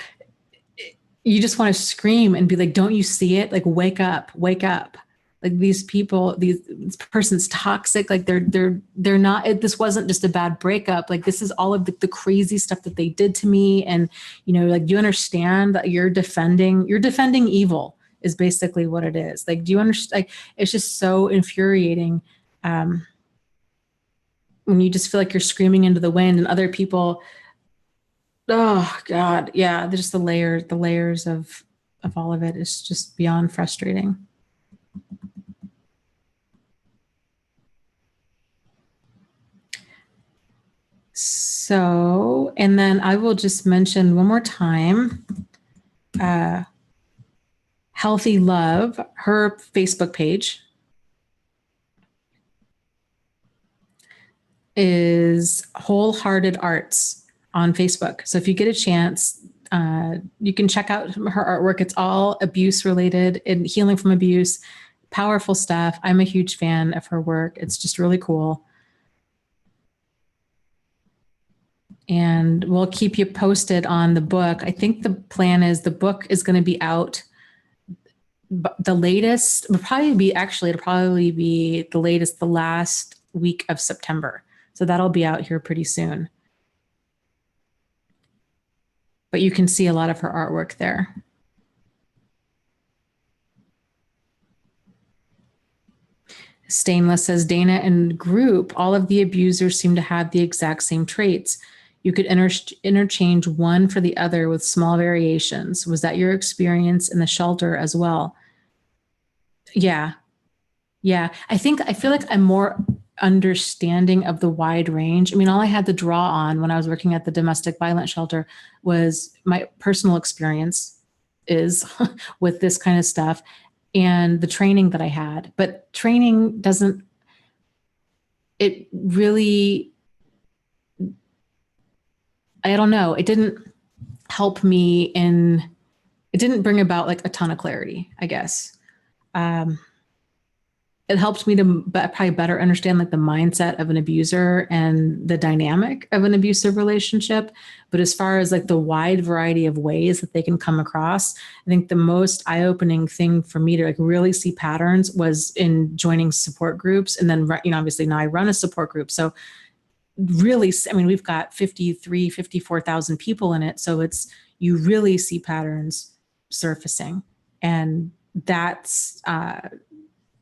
you just want to scream and be like, don't you see it? Like, wake up, wake up. Like these people, this person's toxic. Like they're not, this wasn't just a bad breakup. Like this is all of the crazy stuff that they did to me. And, you know, like, do you understand that you're defending evil is basically what it is. Like, do you understand? Like, it's just so infuriating. When you just feel like you're screaming into the wind and other people, oh God. Yeah. There's just the layers of all of it is just beyond frustrating. So, and then I will just mention one more time, Healthy Love, her Facebook page is Wholehearted Arts on Facebook. So if you get a chance, you can check out her artwork. It's all abuse related and healing from abuse, powerful stuff. I'm a huge fan of her work. It's just really cool. And we'll keep you posted on the book. I think the plan is the book is going to be out. The latest it'll probably be the latest, the last week of September. So that'll be out here pretty soon. But you can see a lot of her artwork there. Stainless says, Dana and group, all of the abusers seem to have the exact same traits. You could interchange one for the other with small variations. Was that your experience in the shelter as well? Yeah. Yeah. I feel like I'm more understanding of the wide range. I mean, all I had to draw on when I was working at the domestic violence shelter was my personal experience is with this kind of stuff and the training that I had. But training doesn't, it really, I don't know. It didn't help me it didn't bring about like a ton of clarity, I guess. It helped me to probably better understand like the mindset of an abuser and the dynamic of an abusive relationship. But as far as like the wide variety of ways that they can come across, I think the most eye-opening thing for me to like really see patterns was in joining support groups. And then, you know, obviously now I run a support group. So really, I mean, we've got 54,000 people in it. So you really see patterns surfacing. And that's,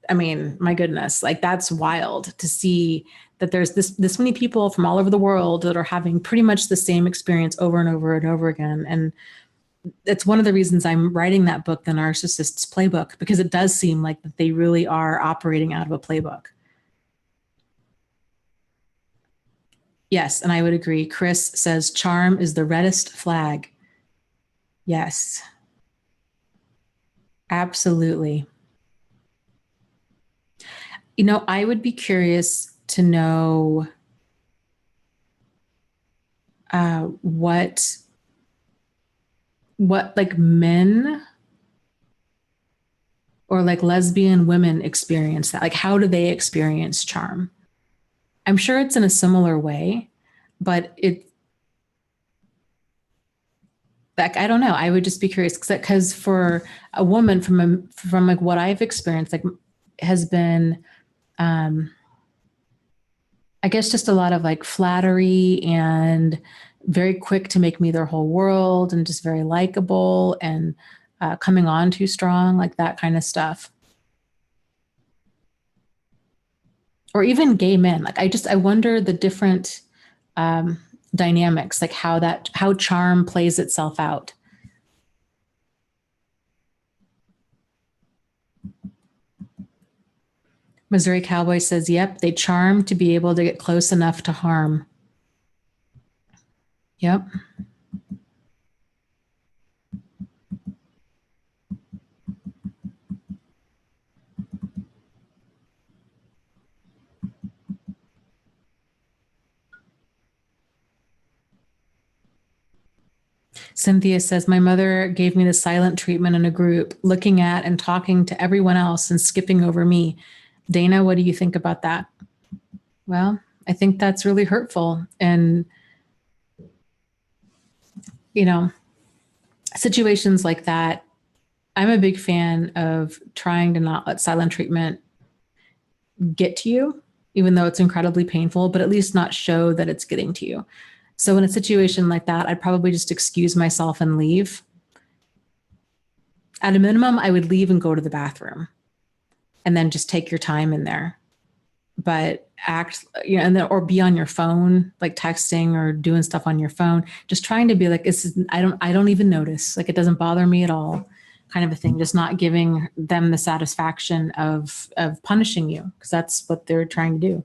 I mean, my goodness, like that's wild to see that there's this many people from all over the world that are having pretty much the same experience over and over and over again. And it's one of the reasons I'm writing that book, The Narcissist's Playbook, because it does seem like that they really are operating out of a playbook. Yes, and I would agree. Chris says charm is the reddest flag. Yes, absolutely. You know, I would be curious to know what like men or like lesbian women experience that. Like, how do they experience charm? I'm sure it's in a similar way, but like, I don't know. I would just be curious because for a woman from like what I've experienced, like has been, I guess just a lot of like flattery and very quick to make me their whole world and just very likable and coming on too strong, like that kind of stuff. Or even gay men. Like I wonder the different dynamics, like how charm plays itself out. Missouri Cowboy says, yep, they charm to be able to get close enough to harm. Yep. Cynthia says, my mother gave me the silent treatment in a group, looking at and talking to everyone else and skipping over me. Dana, what do you think about that? Well, I think that's really hurtful. And, you know, situations like that, I'm a big fan of trying to not let silent treatment get to you, even though it's incredibly painful, but at least not show that it's getting to you. So in a situation like that, I'd probably just excuse myself and leave. At a minimum, I would leave and go to the bathroom and then just take your time in there. But act, you know, and then, or be on your phone, like texting or doing stuff on your phone, just trying to be like, I don't even notice. Like, it doesn't bother me at all, kind of a thing. Just not giving them the satisfaction of punishing you, because that's what they're trying to do.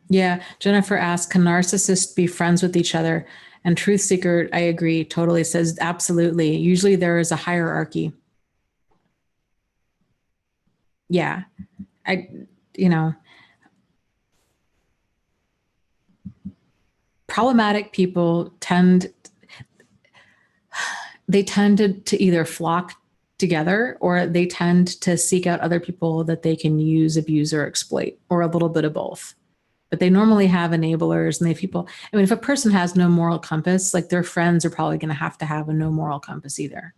Yeah. Jennifer asked, can narcissists be friends with each other? And Truth Seeker, I agree, totally says absolutely. Usually there is a hierarchy. Yeah. I, you know, problematic people tend to either flock together, or they tend to seek out other people that they can use, abuse, or exploit, or a little bit of both. But they normally have enablers, and they have people. I mean, if a person has no moral compass, like, their friends are probably going to have a no moral compass either.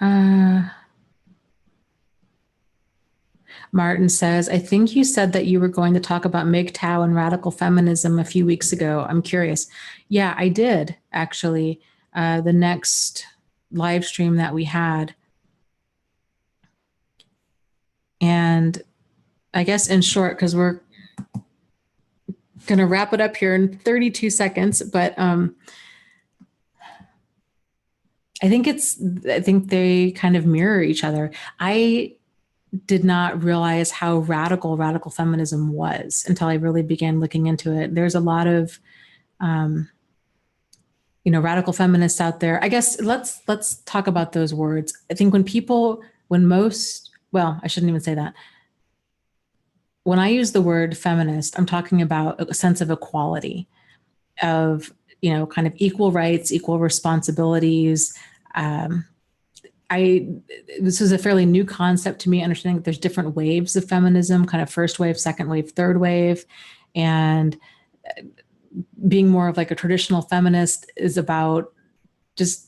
Uh, Martin says, I think you said that you were going to talk about MGTOW and radical feminism a few weeks ago. I'm curious. Yeah, I did, actually. The next live stream that we had. And I guess, in short, because we're going to wrap it up here in 32 seconds, but I think they kind of mirror each other. I did not realize how radical feminism was until I really began looking into it. There's a lot of, radical feminists out there. I guess let's talk about those words. I think I shouldn't even say that. When I use the word feminist, I'm talking about a sense of equality, of, kind of equal rights, equal responsibilities. This is a fairly new concept to me, understanding that there's different waves of feminism, kind of first wave, second wave, third wave. And being more of like a traditional feminist is about just,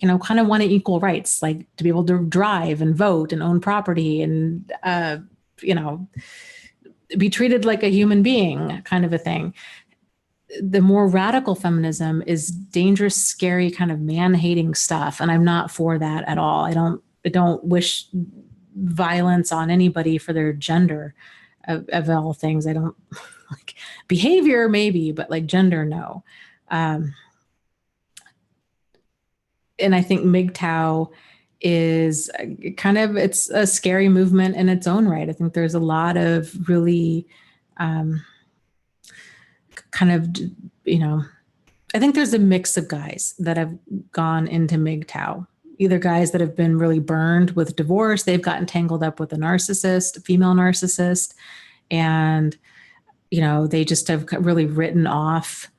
kind of wanting equal rights, like to be able to drive and vote and own property and, be treated like a human being, kind of a thing. The more radical feminism is dangerous, scary, kind of man-hating stuff, and I'm not for that at all. I don't wish violence on anybody for their gender, of all things. I don't like behavior, maybe, but like gender, no. And I think MGTOW is it's a scary movement in its own right. I think there's a lot of really kind of, I think there's a mix of guys that have gone into MGTOW, either guys that have been really burned with divorce. They've gotten tangled up with a female narcissist, and, they just have really written off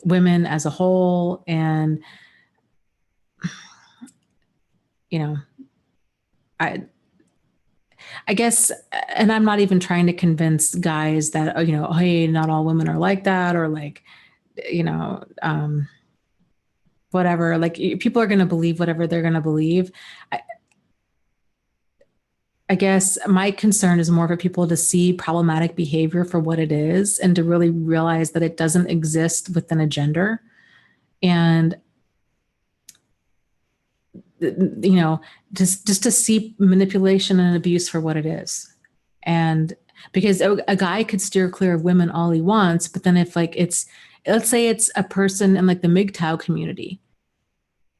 women as a whole. And, I guess, and I'm not even trying to convince guys that, hey, not all women are like that, or like, whatever, like people are going to believe whatever they're going to believe. I, I guess my concern is more for people to see problematic behavior for what it is and to really realize that it doesn't exist within a gender. And, you know, just to see manipulation and abuse for what it is. And because a guy could steer clear of women all he wants, but then if like let's say it's a person in like the MGTOW community,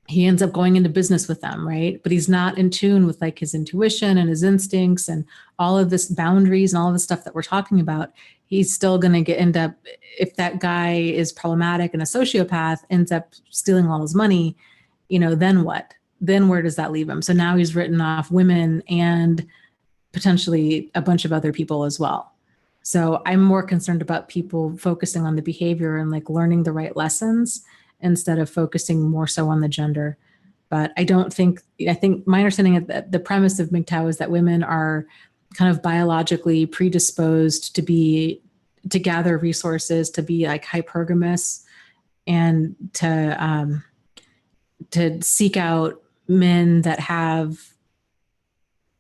he ends up going into business with them, right? But he's not in tune with like his intuition and his instincts and all of this boundaries and all of the stuff that we're talking about. He's still going to end up, if that guy is problematic and a sociopath, ends up stealing all his money, then what? Then where does that leave him? So now he's written off women and potentially a bunch of other people as well. So I'm more concerned about people focusing on the behavior and like learning the right lessons instead of focusing more so on the gender. But I think my understanding of the premise of MGTOW is that women are kind of biologically predisposed to gather resources, to be like hypergamous, and to seek out men that have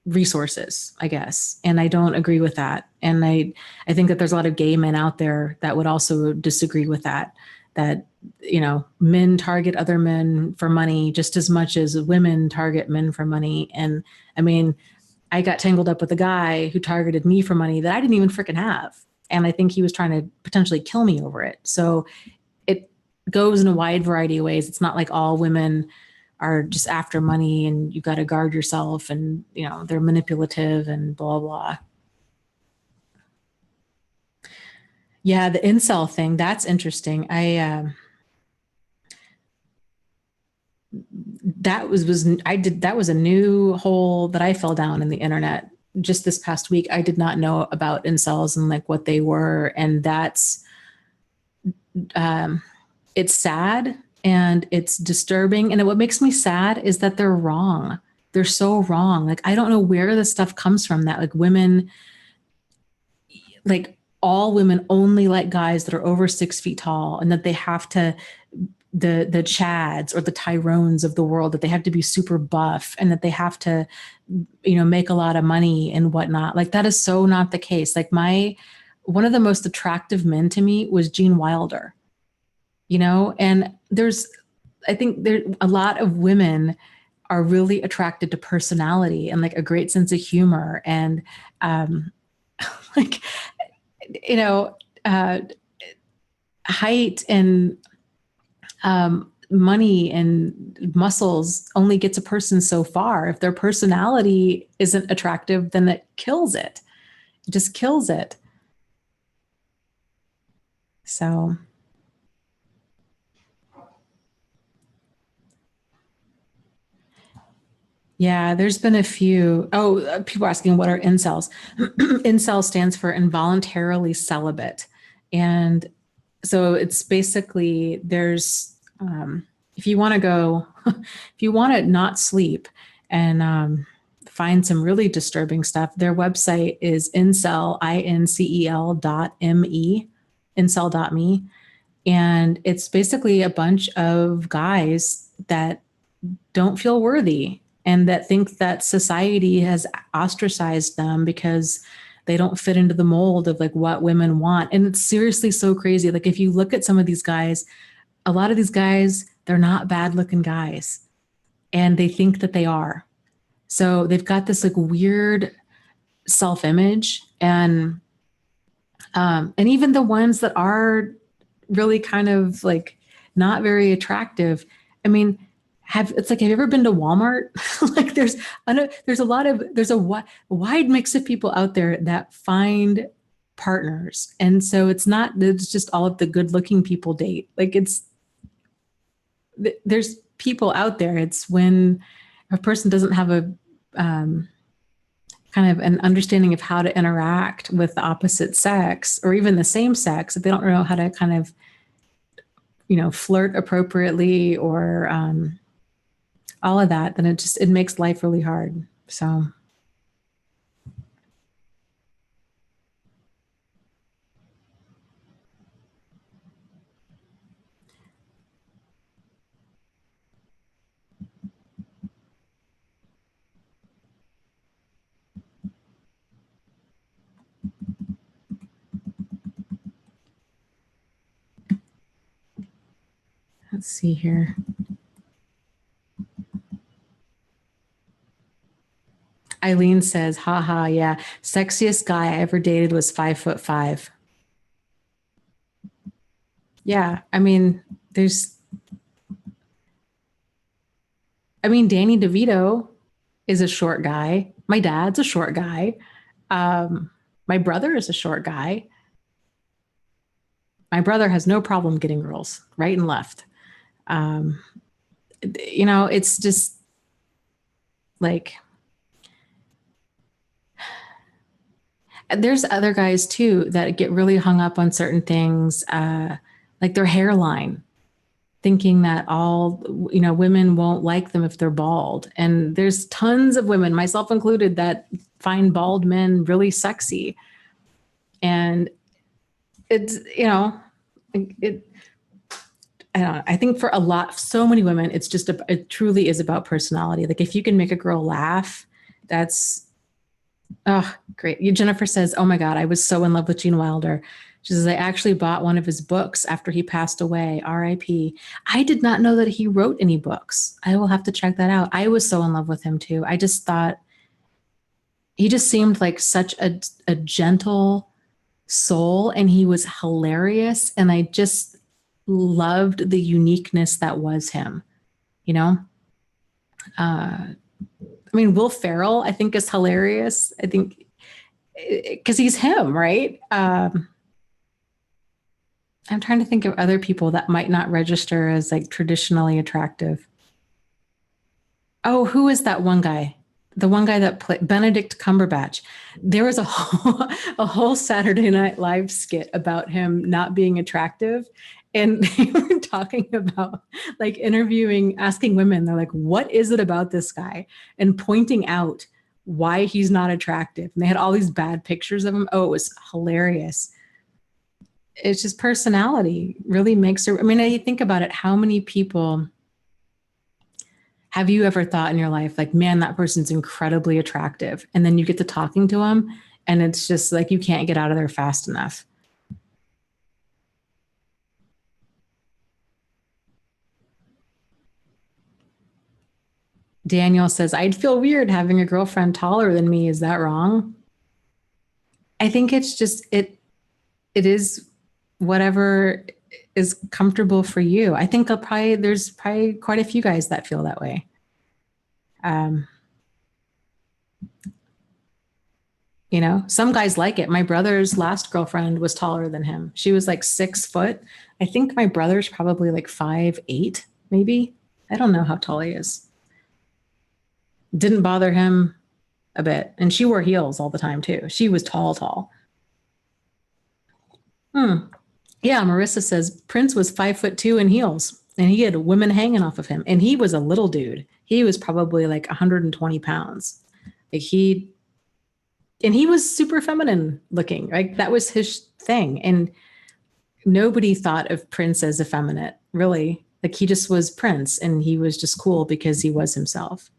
resources, I guess. And I don't agree with that. And I think that there's a lot of gay men out there that would also disagree with that men target other men for money just as much as women target men for money. And I mean, I got tangled up with a guy who targeted me for money that I didn't even freaking have. And I think he was trying to potentially kill me over it. So it goes in a wide variety of ways. It's not like all women are just after money and you got to guard yourself and, they're manipulative and blah, blah. Yeah, the incel thing, that's interesting. That was a new hole that I fell down in the internet just this past week. I did not know about incels and like what they were. And that's, it's sad and it's disturbing. And what makes me sad is that they're wrong. They're so wrong. Like, I don't know where this stuff comes from, that like women, like all women only like guys that are over 6 feet tall, and that they have to, the Chads or the Tyrones of the world, that they have to be super buff and that they have to, make a lot of money and whatnot. Like, that is so not the case. Like, one of the most attractive men to me was Gene Wilder, and I think there a lot of women are really attracted to personality and like a great sense of humor and, like, height and money and muscles only gets a person so far. If their personality isn't attractive, then it kills it. It just kills it. So, yeah, there's been a few. Oh, people are asking, what are incels? Incel stands for involuntarily celibate. And so it's basically if you want to go, if you want to not sleep and find some really disturbing stuff, their website is incel, incel.me, incel.me. And it's basically a bunch of guys that don't feel worthy and that think that society has ostracized them because they don't fit into the mold of like what women want. And it's seriously so crazy. Like, if you look at some of these guys, a lot of these guys, they're not bad looking guys and they think that they are. So they've got this like weird self-image, and even the ones that are really kind of like not very attractive. I mean, have you ever been to Walmart? Like, there's a wide mix of people out there that find partners. And so it's just all of the good looking people date. Like, there's people out there. It's when a person doesn't have a kind of an understanding of how to interact with the opposite sex or even the same sex, if they don't know how to kind of, flirt appropriately or all of that, then it makes life really hard. So. Let's see here. Eileen says, haha, yeah. Sexiest guy I ever dated was 5'5". Yeah. Danny DeVito is a short guy. My dad's a short guy. Um, my brother is a short guy. My brother has no problem getting girls right and left. Um, it's just like, there's other guys too that get really hung up on certain things, like their hairline, thinking that all, women won't like them if they're bald. And there's tons of women, myself included, that find bald men really sexy. And it's, it, I don't know, I think for so many women, it truly is about personality. Like if you can make a girl laugh, that's, oh, great. Jennifer says, oh my God, I was so in love with Gene Wilder. She says, I actually bought one of his books after he passed away, RIP. I did not know that he wrote any books. I will have to check that out. I was so in love with him too. I just thought he just seemed like such a gentle soul, and he was hilarious. And I just loved the uniqueness that was him, you know? Will Ferrell, I think, is hilarious. I think because he's him, right? I'm trying to think of other people that might not register as like traditionally attractive. Oh, who is that one guy? The one guy that played Benedict Cumberbatch. There was a whole Saturday Night Live skit about him not being attractive. And they were talking about like interviewing, asking women, they're like, what is it about this guy? And pointing out why he's not attractive. And they had all these bad pictures of him. Oh, it was hilarious. It's just personality really makes her. I think about it. How many people have you ever thought in your life, like, man, that person's incredibly attractive? And then you get to talking to them and it's just like, you can't get out of there fast enough. Daniel says, I'd feel weird having a girlfriend taller than me. Is that wrong? I think it's just, it is whatever is comfortable for you. I think there's probably quite a few guys that feel that way. Some guys like it. My brother's last girlfriend was taller than him. She was like 6 foot. I think my brother's probably like 5'8", maybe. I don't know how tall he is. Didn't bother him a bit. And she wore heels all the time too. She was tall. Yeah, Marissa says Prince was 5'2" in heels, and he had women hanging off of him. And he was a little dude. He was probably like 120 pounds. Like he was super feminine looking. Like that was his thing. And nobody thought of Prince as effeminate, really. Like he just was Prince, and he was just cool because he was himself.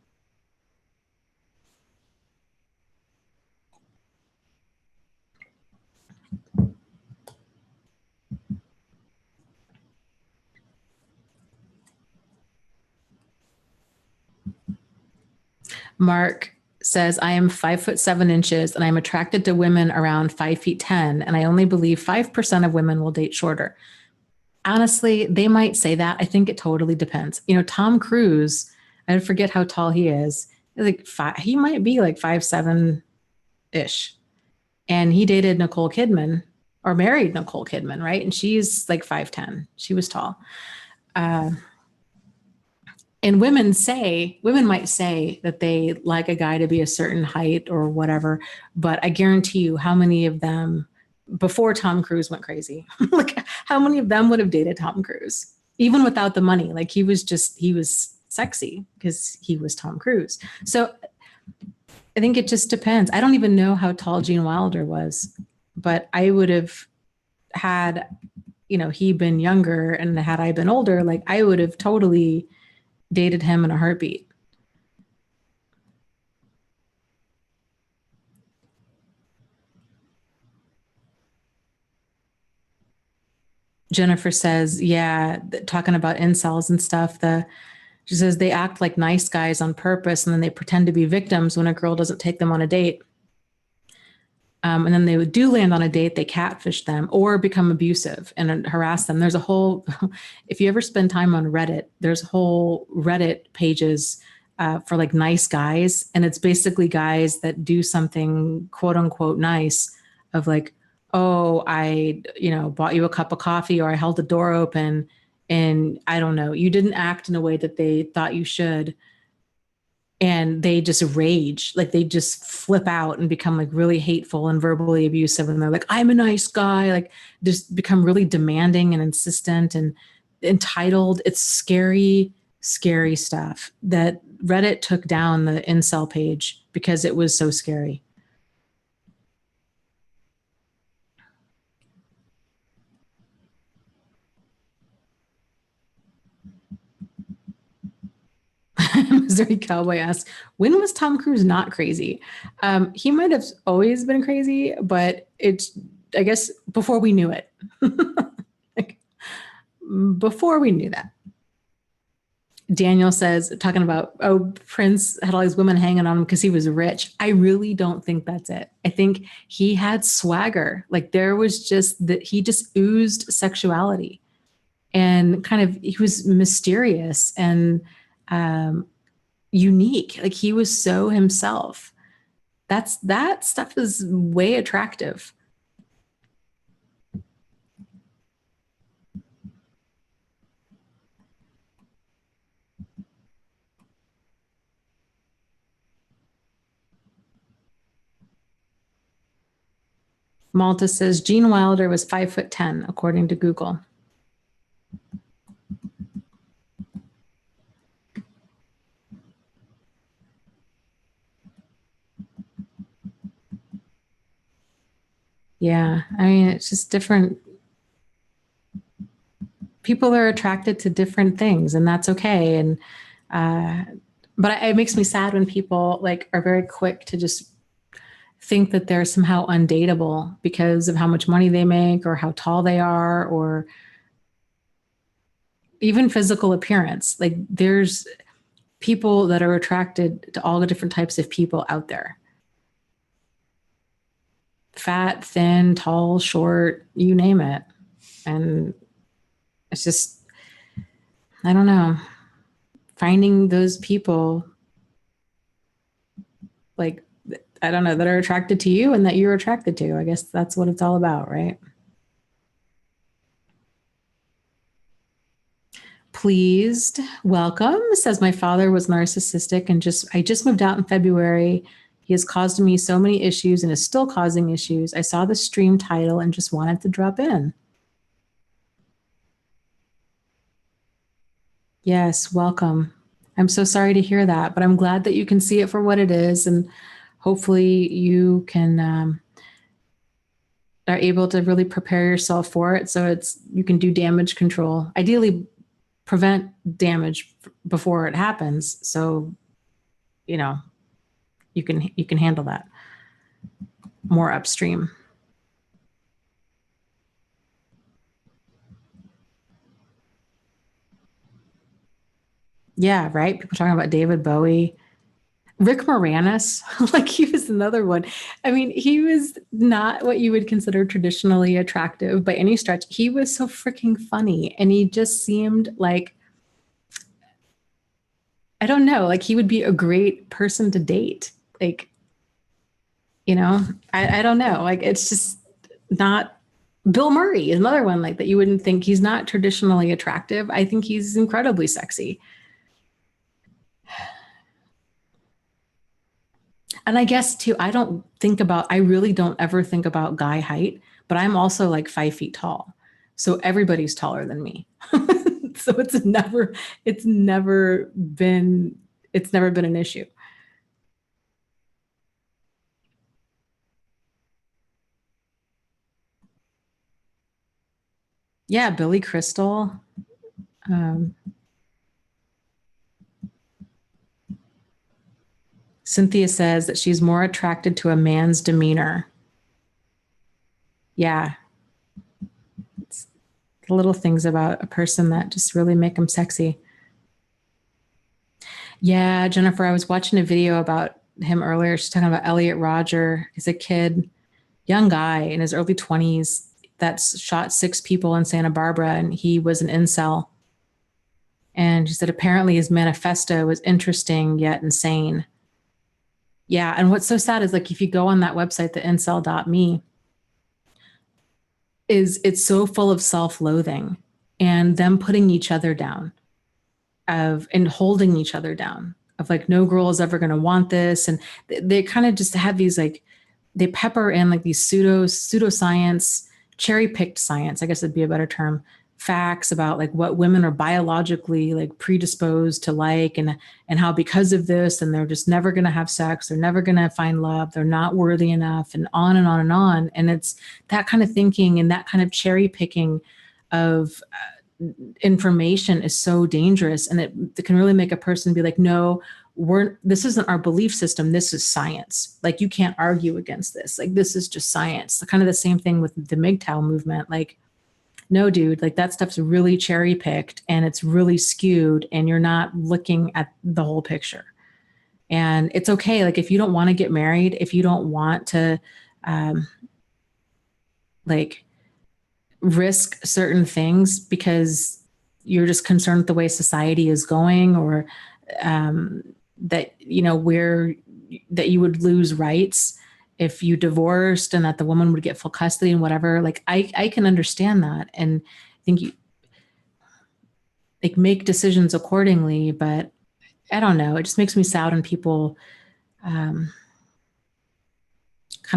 Mark says, I am 5'7" and I'm attracted to women around 5'10", and I only believe 5% of women will date shorter. Honestly, they might say that. I think it totally depends. Tom Cruise, I forget how tall he is. Like he might be like 5'7" ish. And he dated Nicole Kidman, or married Nicole Kidman, right? And she's like 5'10". She was tall. And women might say that they like a guy to be a certain height or whatever, but I guarantee you how many of them, before Tom Cruise went crazy, like how many of them would have dated Tom Cruise, even without the money? Like he was sexy because he was Tom Cruise. So I think it just depends. I don't even know how tall Gene Wilder was, but I would have had, he been younger, and had I been older, like I would have totally dated him in a heartbeat. Jennifer says, yeah, talking about incels and stuff, she says they act like nice guys on purpose and then they pretend to be victims when a girl doesn't take them on a date. And then they do land on a date, they catfish them or become abusive and harass them. There's a whole, if you ever spend time on Reddit, there's whole Reddit pages for like nice guys. And it's basically guys that do something quote unquote nice of like, oh, I, bought you a cup of coffee or I held the door open and I don't know, you didn't act in a way that they thought you should. And they just rage, like they just flip out and become like really hateful and verbally abusive. And they're like, I'm a nice guy, like just become really demanding and insistent and entitled. It's scary, scary stuff that Reddit took down the incel page because it was so scary. Missouri Cowboy asks, when was Tom Cruise not crazy? He might have always been crazy, but it's, I guess, before we knew it. Like, before we knew that. Daniel says, talking about, oh, Prince had all these women hanging on him because he was rich. I really don't think that's it. I think he had swagger. Like there was just that he just oozed sexuality and kind of, he was mysterious and unique. Like he was so himself. That stuff is way attractive. Malta says Gene Wilder was 5'10", according to Google. Yeah, I mean, it's just different. People are attracted to different things, and that's okay. And but it makes me sad when people like are very quick to just think that they're somehow undateable because of how much money they make or how tall they are or even physical appearance. Like there's people that are attracted to all the different types of people out there. Fat, thin, tall, short, you name it. And it's just, I don't know, finding those people like, I don't know, that are attracted to you and that you're attracted to. I guess that's what it's all about, right? Pleased, welcome. Says my father was narcissistic and I just moved out in February. He has caused me so many issues and is still causing issues. I saw the stream title and just wanted to drop in. Yes, welcome. I'm so sorry to hear that, but I'm glad that you can see it for what it is. And hopefully you can, are able to really prepare yourself for it. So you can do damage control, ideally prevent damage before it happens. So, you know, you can handle that more upstream. Yeah, right. People talking about David Bowie, Rick Moranis, like he was another one. I mean, he was not what you would consider traditionally attractive by any stretch. He was so freaking funny, and he just seemed like, I don't know, like he would be a great person to date. Like, I don't know. Like it's just not. Bill Murray is another one like that. You wouldn't think he's not traditionally attractive. I think he's incredibly sexy. And I guess too, I really don't ever think about guy height, but I'm also like 5 feet tall. So everybody's taller than me. So it's never been, it's never been an issue. Yeah, Billy Crystal. Um, Cynthia says that she's more attracted to a man's demeanor. Yeah, the little things about a person that just really make them sexy. Yeah, Jennifer, I was watching a video about him earlier. She's talking about Elliot Rodger. He's a kid, young guy in his early 20s that's shot 6 people in Santa Barbara, and he was an incel. And she said apparently his manifesto was interesting yet insane. Yeah, and what's so sad is like if you go on that website, the incel.me, it's so full of self-loathing and them putting each other down and holding each other down of like no girl is ever going to want this, and they kind of just have these like they pepper in like these pseudoscience, cherry picked science, I guess it'd be a better term, facts about like what women are biologically like predisposed to like, and how because of this and they're just never going to have sex, they're never going to find love, they're not worthy enough, and on and on and on. And it's that kind of thinking and that kind of cherry picking of information is so dangerous, and it can really make a person be like, no, this isn't our belief system, this is science, like you can't argue against this, like this is just science. Kind of the same thing with the MGTOW movement, like no dude, like that stuff's really cherry picked and it's really skewed and you're not looking at the whole picture. And it's okay, like if you don't want to get married, if you don't want to like risk certain things because you're just concerned with the way society is going, or that that you would lose rights if you divorced and that the woman would get full custody and whatever. Like I can understand that, and I think you like make decisions accordingly. But I don't know, it just makes me sad when people kind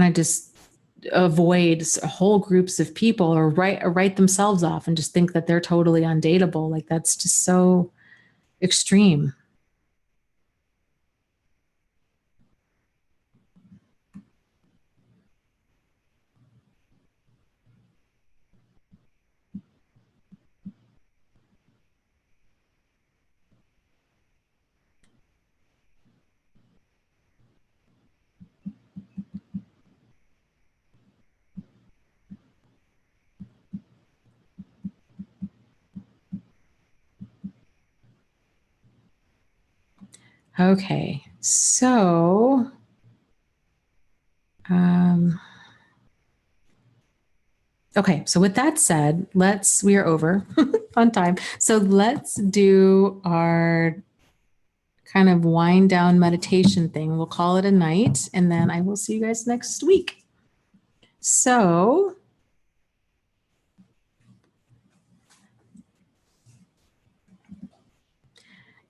of just avoid whole groups of people or write themselves off and just think that they're totally undateable. Like that's just so extreme. Okay, so okay, so with that said, we are over. Fun time. So let's do our kind of wind down meditation thing. We'll call it a night, and then I will see you guys next week. So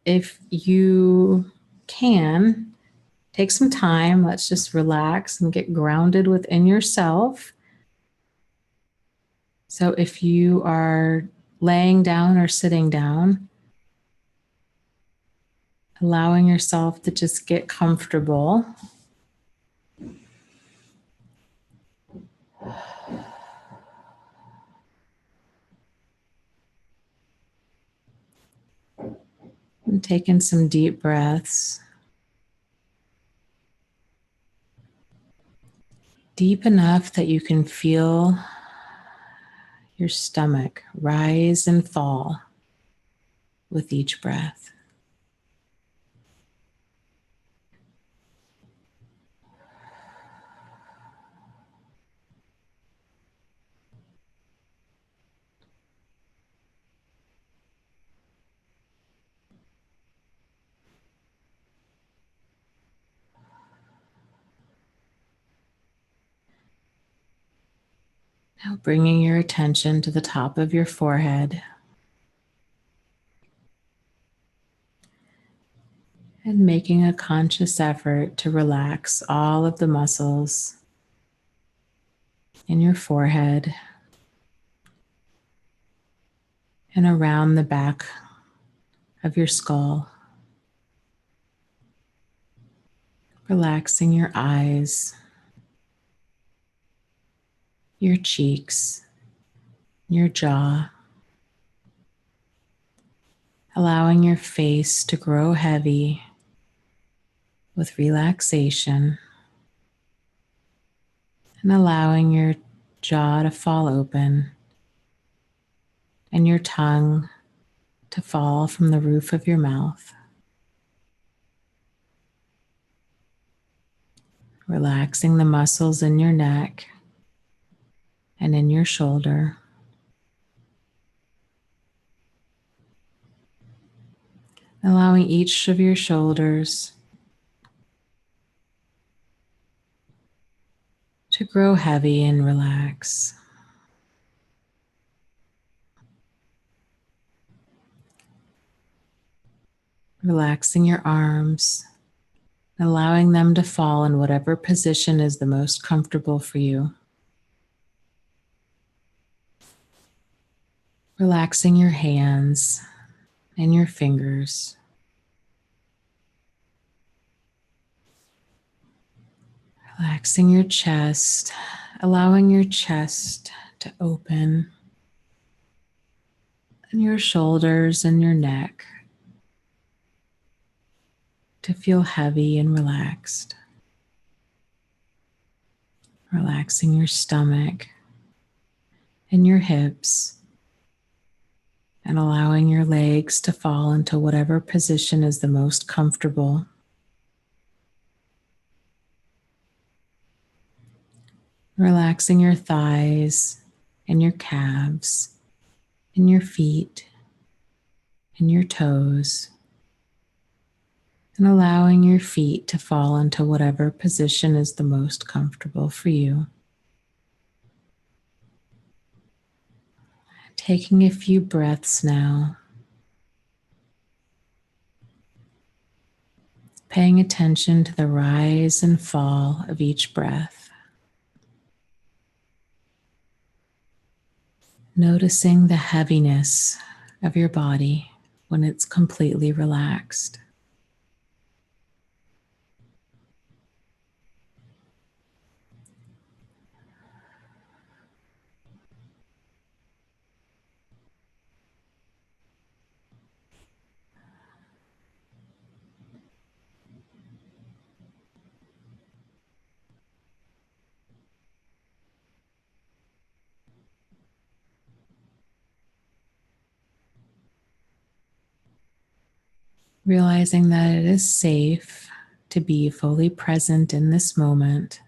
if you can, take some time, let's just relax and get grounded within yourself. So if you are laying down or sitting down, allowing yourself to just get comfortable. And taking some deep breaths. Deep enough that you can feel your stomach rise and fall with each breath. Now bringing your attention to the top of your forehead and making a conscious effort to relax all of the muscles in your forehead and around the back of your skull. Relaxing your eyes, your cheeks, your jaw. Allowing your face to grow heavy with relaxation, and allowing your jaw to fall open and your tongue to fall from the roof of your mouth. Relaxing the muscles in your neck and in your shoulder. Allowing each of your shoulders to grow heavy and relax. Relaxing your arms, allowing them to fall in whatever position is the most comfortable for you. Relaxing your hands and your fingers. Relaxing your chest, allowing your chest to open, and your shoulders and your neck to feel heavy and relaxed. Relaxing your stomach and your hips, and allowing your legs to fall into whatever position is the most comfortable. Relaxing your thighs and your calves and your feet and your toes, and allowing your feet to fall into whatever position is the most comfortable for you. Taking a few breaths now, paying attention to the rise and fall of each breath. Noticing the heaviness of your body when it's completely relaxed. Realizing that it is safe to be fully present in this moment,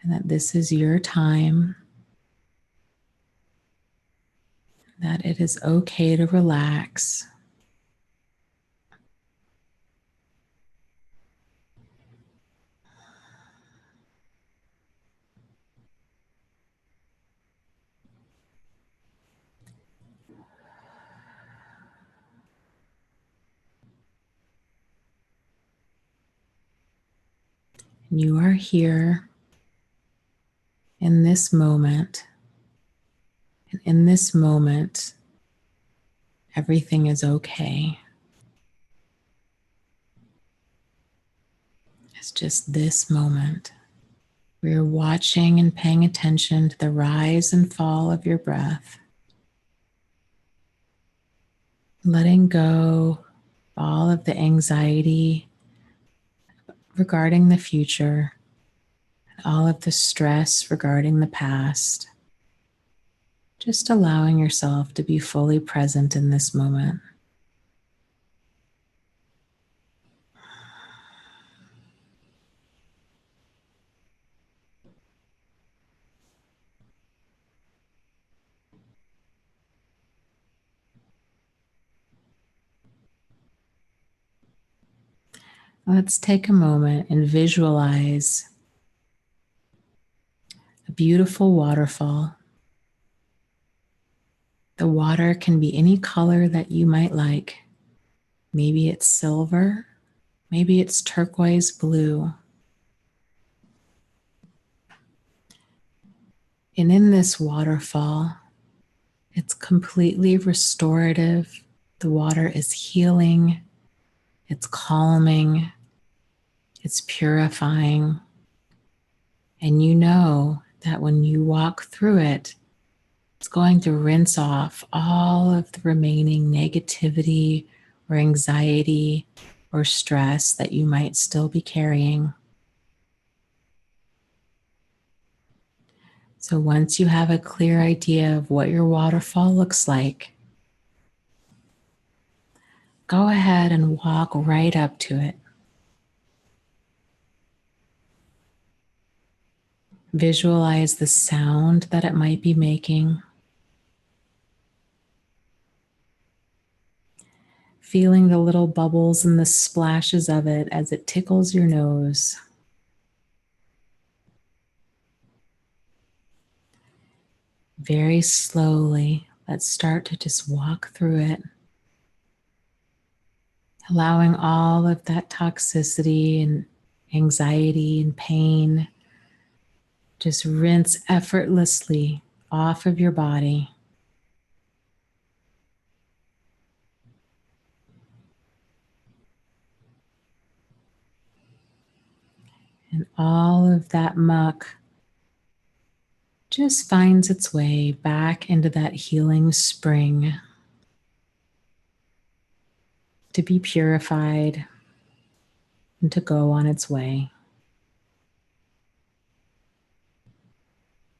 and that this is your time, that it is okay to relax. You are here in this moment, and in this moment, everything is okay. It's just this moment. We're watching and paying attention to the rise and fall of your breath. Letting go of all of the anxiety regarding the future, and all of the stress regarding the past. Just allowing yourself to be fully present in this moment. Let's take a moment and visualize a beautiful waterfall. The water can be any color that you might like. Maybe it's silver, maybe it's turquoise blue. And in this waterfall, it's completely restorative. The water is healing, it's calming, it's purifying. And you know that when you walk through it, it's going to rinse off all of the remaining negativity or anxiety or stress that you might still be carrying. So once you have a clear idea of what your waterfall looks like, go ahead and walk right up to it. Visualize the sound that it might be making. Feeling the little bubbles and the splashes of it as it tickles your nose. Very slowly, let's start to just walk through it, allowing all of that toxicity and anxiety and pain just rinse effortlessly off of your body. And all of that muck just finds its way back into that healing spring to be purified and to go on its way.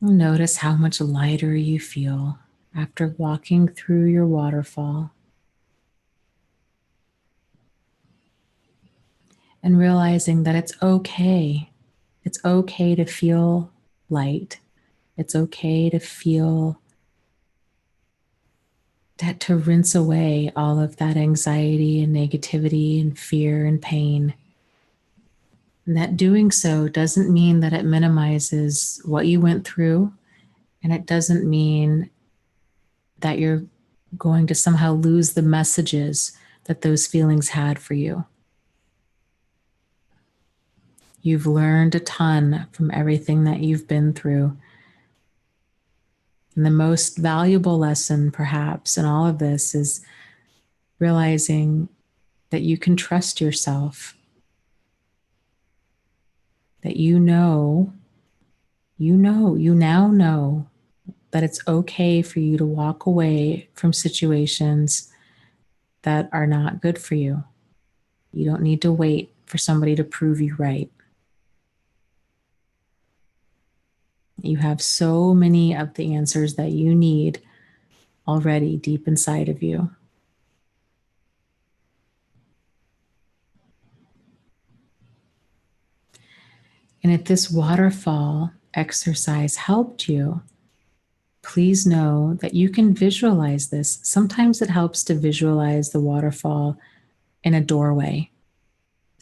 Notice how much lighter you feel after walking through your waterfall. And realizing that it's okay. It's okay to feel light. It's okay to feel that, to rinse away all of that anxiety and negativity and fear and pain. And that doing so doesn't mean that it minimizes what you went through. And it doesn't mean that you're going to somehow lose the messages that those feelings had for you. You've learned a ton from everything that you've been through. And the most valuable lesson, perhaps, in all of this is realizing that you can trust yourself, that you now know that it's okay for you to walk away from situations that are not good for you. You don't need to wait for somebody to prove you right. You have so many of the answers that you need already deep inside of you. And if this waterfall exercise helped you, please know that you can visualize this. Sometimes it helps to visualize the waterfall in a doorway.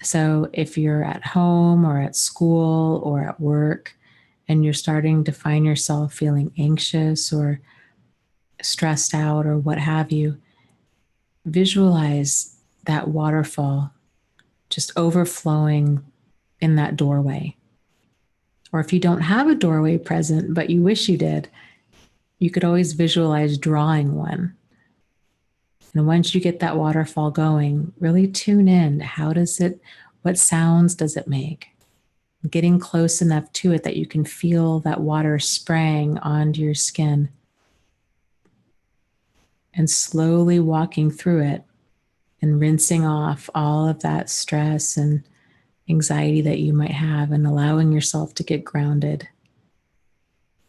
So if you're at home or at school or at work and you're starting to find yourself feeling anxious or stressed out or what have you, visualize that waterfall just overflowing in that doorway. Or if you don't have a doorway present, but you wish you did, you could always visualize drawing one. And once you get that waterfall going, really tune in. What sounds does it make? Getting close enough to it that you can feel that water spraying onto your skin. And slowly walking through it and rinsing off all of that stress and anxiety that you might have and allowing yourself to get grounded.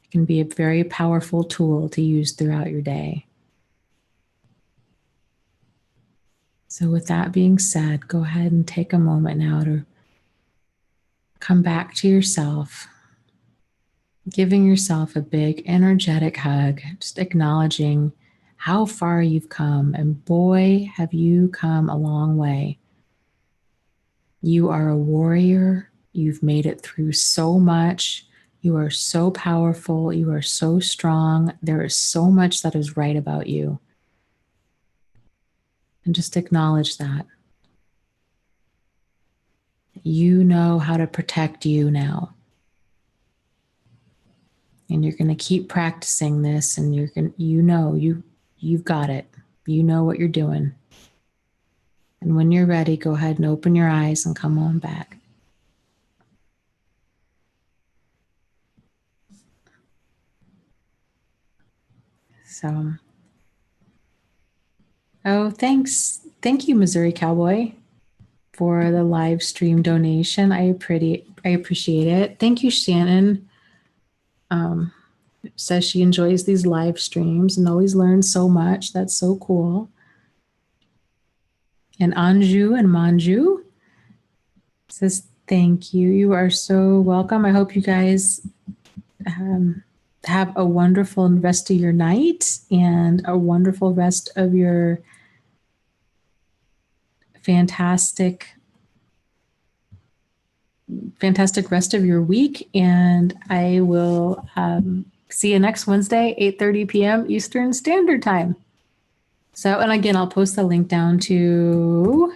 It can be a very powerful tool to use throughout your day. So with that being said, go ahead and take a moment now to come back to yourself, giving yourself a big energetic hug, just acknowledging how far you've come. And boy, have you come a long way. You are a warrior. You've made it through so much. You are so powerful. You are so strong. There is so much that is right about you. And just acknowledge that. You know how to protect you now. And you're going to keep practicing this, and you've got it. You know what you're doing. And when you're ready, go ahead and open your eyes and come on back. So, thanks. Thank you, Missouri Cowboy, for the live stream donation. I appreciate it. Thank you, Shannon. says she enjoys these live streams and always learns so much. That's so cool. And Anju and Manju says, thank you. You are so welcome. I hope you guys have a wonderful rest of your night and a wonderful rest of your fantastic rest of your week. And I will see you next Wednesday, 8:30 p.m. Eastern Standard Time. So, and again, I'll post the link down to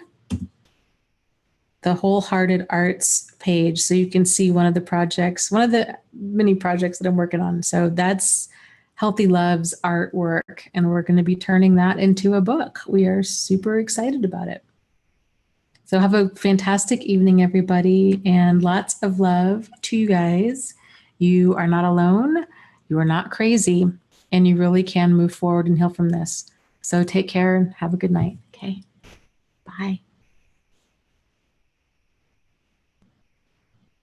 the Wholehearted Arts page so you can see one of the many projects that I'm working on. So that's Healthy Love's artwork, and we're going to be turning that into a book. We are super excited about it. So have a fantastic evening, everybody, and lots of love to you guys. You are not alone. You are not crazy, and you really can move forward and heal from this. So take care and have a good night. Okay. Bye.